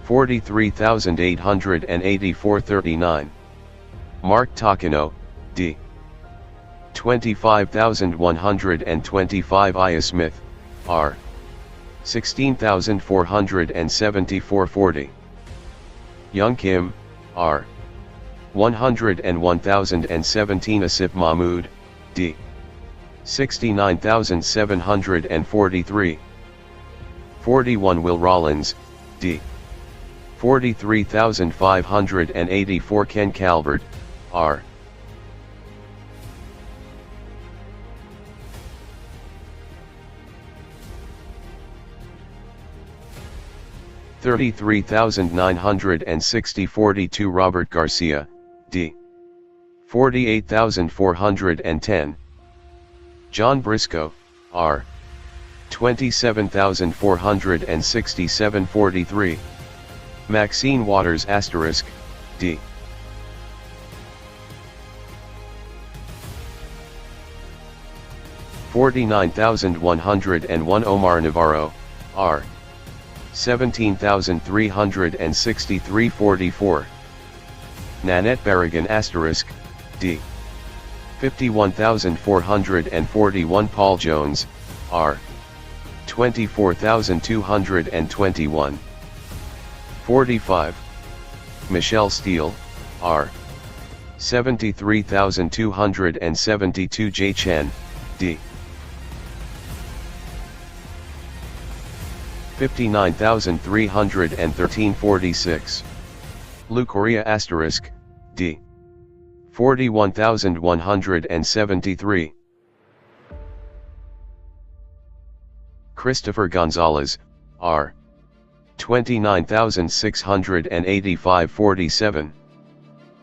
43,884. 39. Mark Takano, D. 25,125. Aya Smith, R. 16,474. 40. Young Kim, R. 101,017. Asif Mahmood, D. 69,743. 41. Will Rollins, D. 43,584. Ken Calvert, R. 33,960. 42. Robert Garcia, D. 48,410. John Briscoe, R. 27,467. 43. Maxine Waters *, D. 49,101. Omar Navarro, R. 17,363. 44. Nanette Barragan *, D. 51,441. Paul Jones, R. 24,221. 45. Michelle Steele, R. 73,272. Jay Chen, D. 59,313. 46. Lou Correa *, D. 41,173. Christopher Gonzalez, R. 29,685. 47.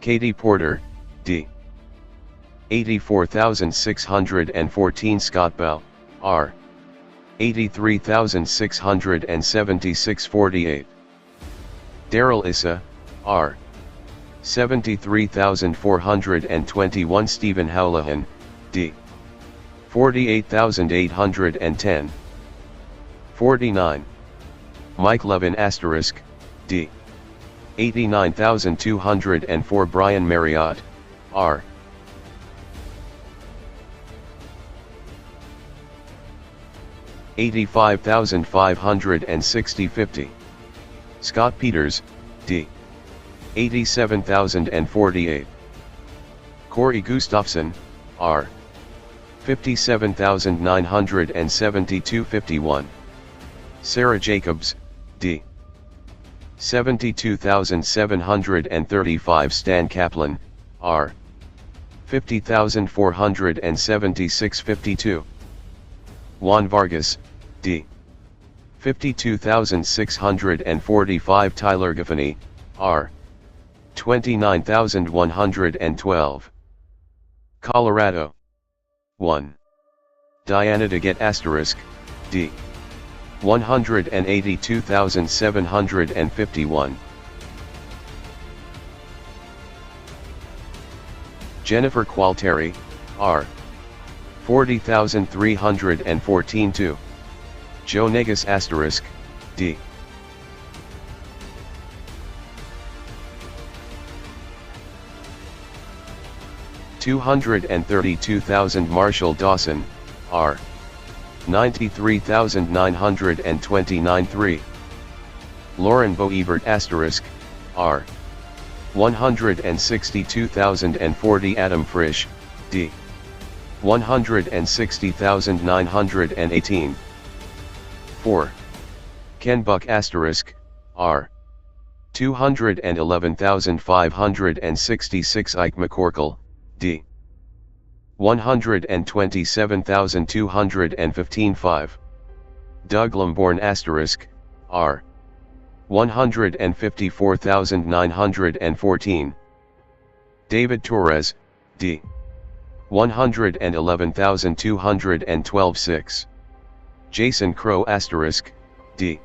Katie Porter, D. 84,614. Scott Bell, R. 83,676. 48. Daryl Issa, R. 73,421. Stephen Howlahan, D. 48,810. 49. Mike Levin *, D. 89,204. Brian Marriott, R. 85,560. 50. Scott Peters, D. 87,048. Corey Gustafson, R. 57,972. 51. Sarah Jacobs, D. 72,735. Stan Kaplan, R. 50,476. 52. Juan Vargas, D. 52,645 Tyler Gaffney, R. 29,112. Colorado. 1. Diana DeGette *, D. 182,751. Jennifer Qualteri, R. 40,314 2. Joe Negus *, D. 232,000 Marshall Dawson, R. 93,929 3. Lauren Boevert *, R. 162,040 Adam Frisch, D. 160,918. 4. Ken Buck *, R. 211,566 Ike McCorkle, D. 127,215 5. Doug Lamborn *, R. 154,914. David Torres, D. 111,212 6. Jason Crow *, D.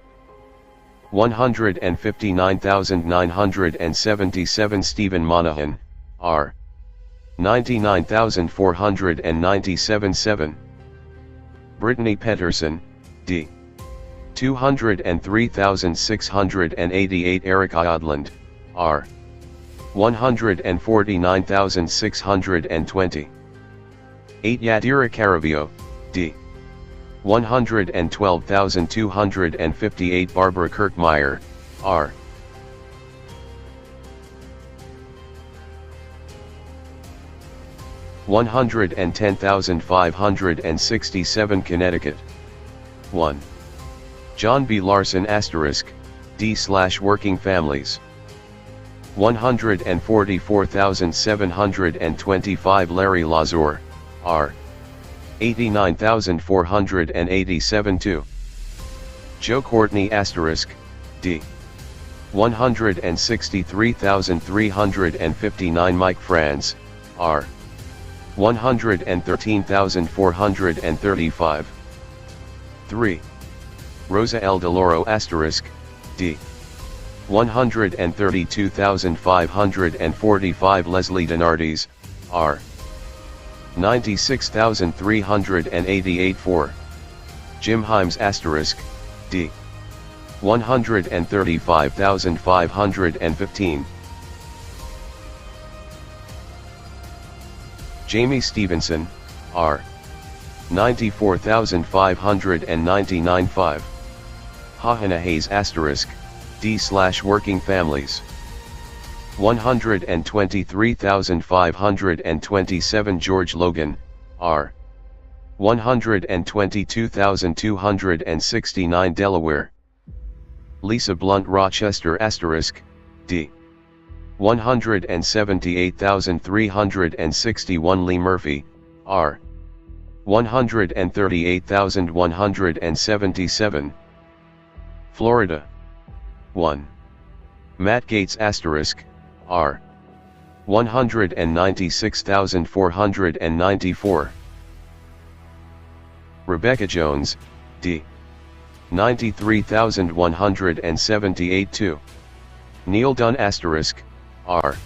159,977. Stephen Monahan, R. 99,497 7. Brittany Pedersen, D. 203,688. Erica Odland, R. 149,620. 8. Yadira Caravio, D. 112,258. Barbara Kirkmeyer, R. 110,567. Connecticut. 1. John B. Larson *, D. / Working Families. 144,725. Larry Lazor, R. 89,487 2. Joe Courtney *, D. 163,359. Mike Franz, R. 113,435. 3. Rosa L. DeLoro *, D. 132,545. Leslie Denardes, R. 96,388. 4. Jim Himes *, D. 135,515. Jamie Stevenson, R. 94,599. 5. Hahana Hayes *, D. / Working Families. 123,527. George Logan, R. 122,269. Delaware. Lisa Blunt Rochester *, D. 178,361. Lee Murphy, R. 138,177. Florida. 1. Matt Gates *, R. 196,494. Rebecca Jones, D. 93,178. 2. Neil Dunn R.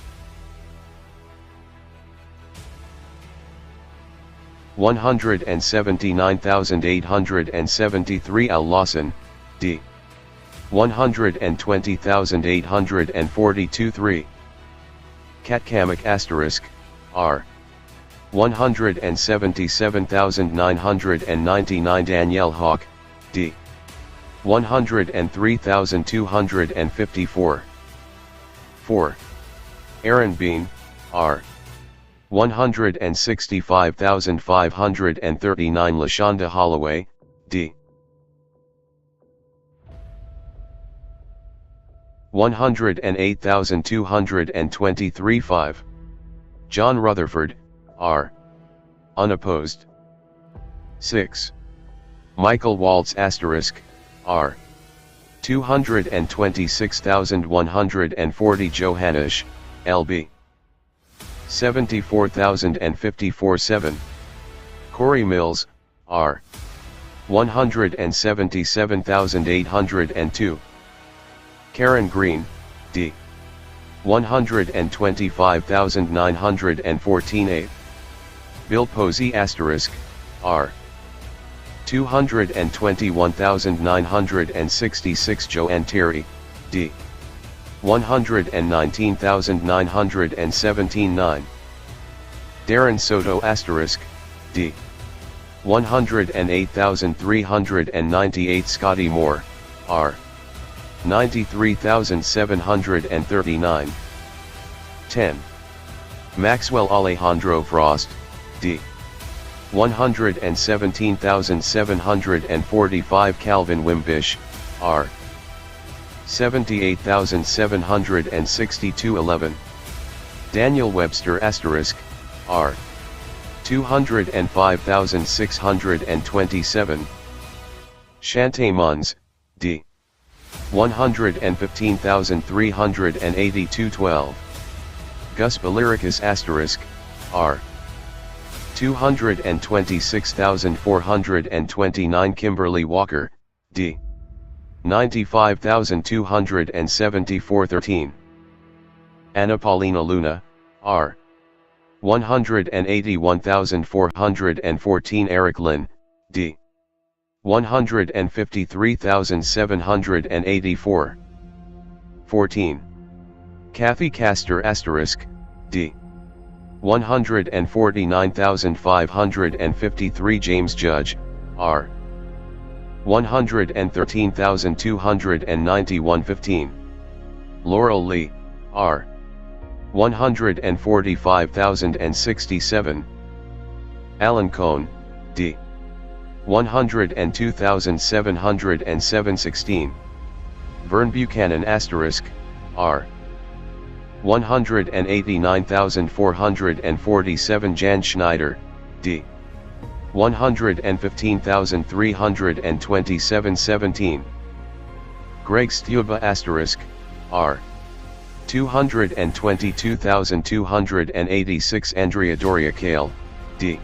179,873. Al Lawson, D. 120,842. 3. Kat Kamek R. 177,999. Danielle Hawk, D. 103,254. 4. Aaron Bean, R. 165,539. LaShonda Holloway, D. 108,223. 5. John Rutherford, R. Unopposed. 6. Michael Waltz *, R. 226,140 Johannisch, LB. 74,054 7. Corey Mills, R. 177,802. Karen Green, D. 125,914 8. Bill Posey *, R. 221,966 Joanne Terry, D. 119,917 9. Darren Soto *, D. 108,398 Scotty Moore, R. 93,739. 10. Maxwell Alejandro Frost, D. 117,745 Calvin Wimbish, R. 78,762 11. Daniel Webster *, R. 205,627. Shantae Mons, D. 115,382 12. Gus Beliricus *, R. 226,429 Kimberly Walker, D. 95,274 13. Anna Paulina Luna, R. 181,414 Eric Lynn, D. 153,784. 14. Kathy Castor *, D. 149,553 James Judge, R. 113,291 15. Laurel Lee, R. 145,067. Alan Cohn, D. 102,707 16. Vern Buchanan *, R. 189,447 Jan Schneider, D. 115,327 17. Greg Stuba *, R. 222,286 Andrea Doria Kale, D.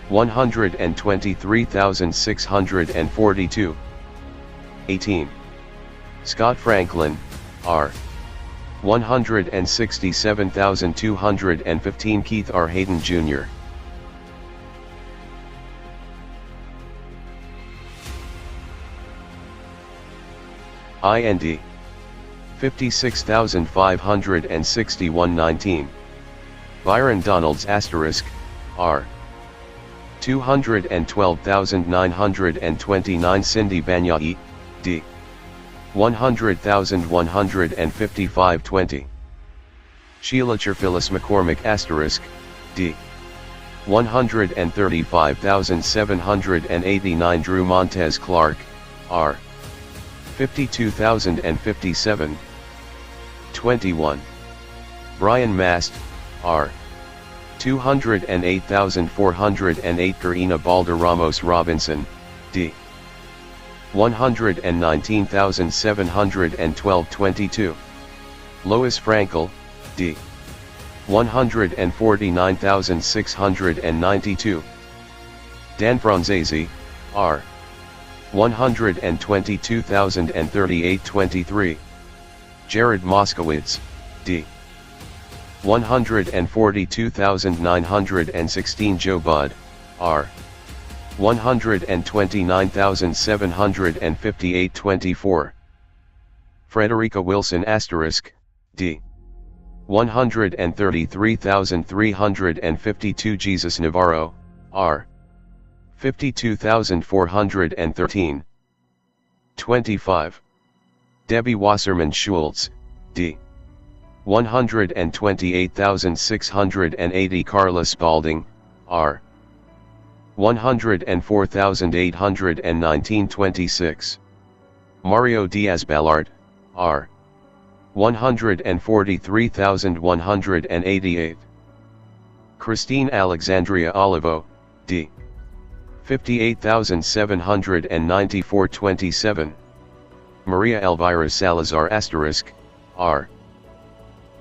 123,642. 18. Scott Franklin, R. 167,215 Keith R. Hayden Jr. IND 56,561 19. Byron Donalds *, R. 212,929 Cindy Banyai, D. 100,155 20. Sheila Cherphyllis McCormick *, D. 135,789 Drew Montez Clark, R. 52,057. 21. Brian Mast, R. 208,408 Karina Balderramos Robinson, D. 119,712 22. Lois Frankel, D. 149,692. Dan Franzese, R. 122,038 23. Jared Moskowitz, D. 142,916 Joe Budd, R. 129,758 24. Frederica Wilson *, D. 133,352 Jesus Navarro, R. 52,413. 25. Debbie Wasserman Schultz, D. 128,680 Carla Spalding, R. 104,819 26. Mario Diaz-Balart, R. 143,188. Christine Alexandria Olivo, D. 58,794 27. Maria Elvira Salazar * R.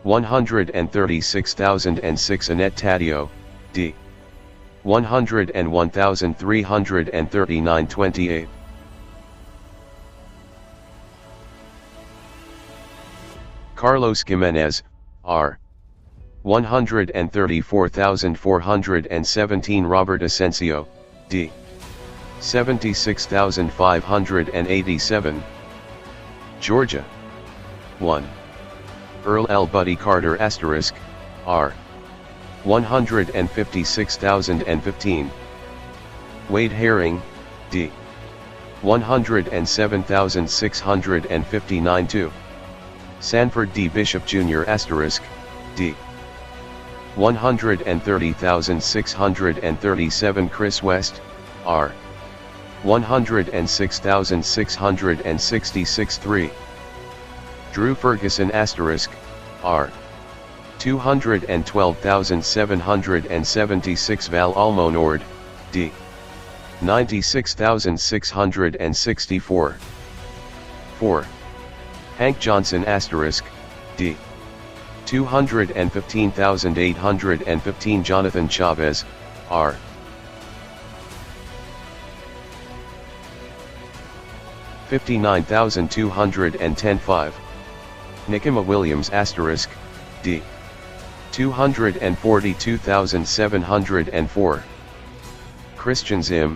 136,006. Annette Taddeo, D. 101,339 28. Carlos Jimenez, R. 134,417. Robert Asensio, D. 76,587. Georgia. 1. Earl L. Buddy Carter * R. 156,015. Wade Herring, D. 107,659 2. Sanford D. Bishop Jr. * D. 130,637. Chris West, R. 106,666 3. Drew Ferguson * R. 212,776. Val Almonord, D. 96,664. 4. Hank Johnson * D. 215,815. Jonathan Chavez, R. 59,210 5. Nikema Williams * D. 242,704. Christian Zim,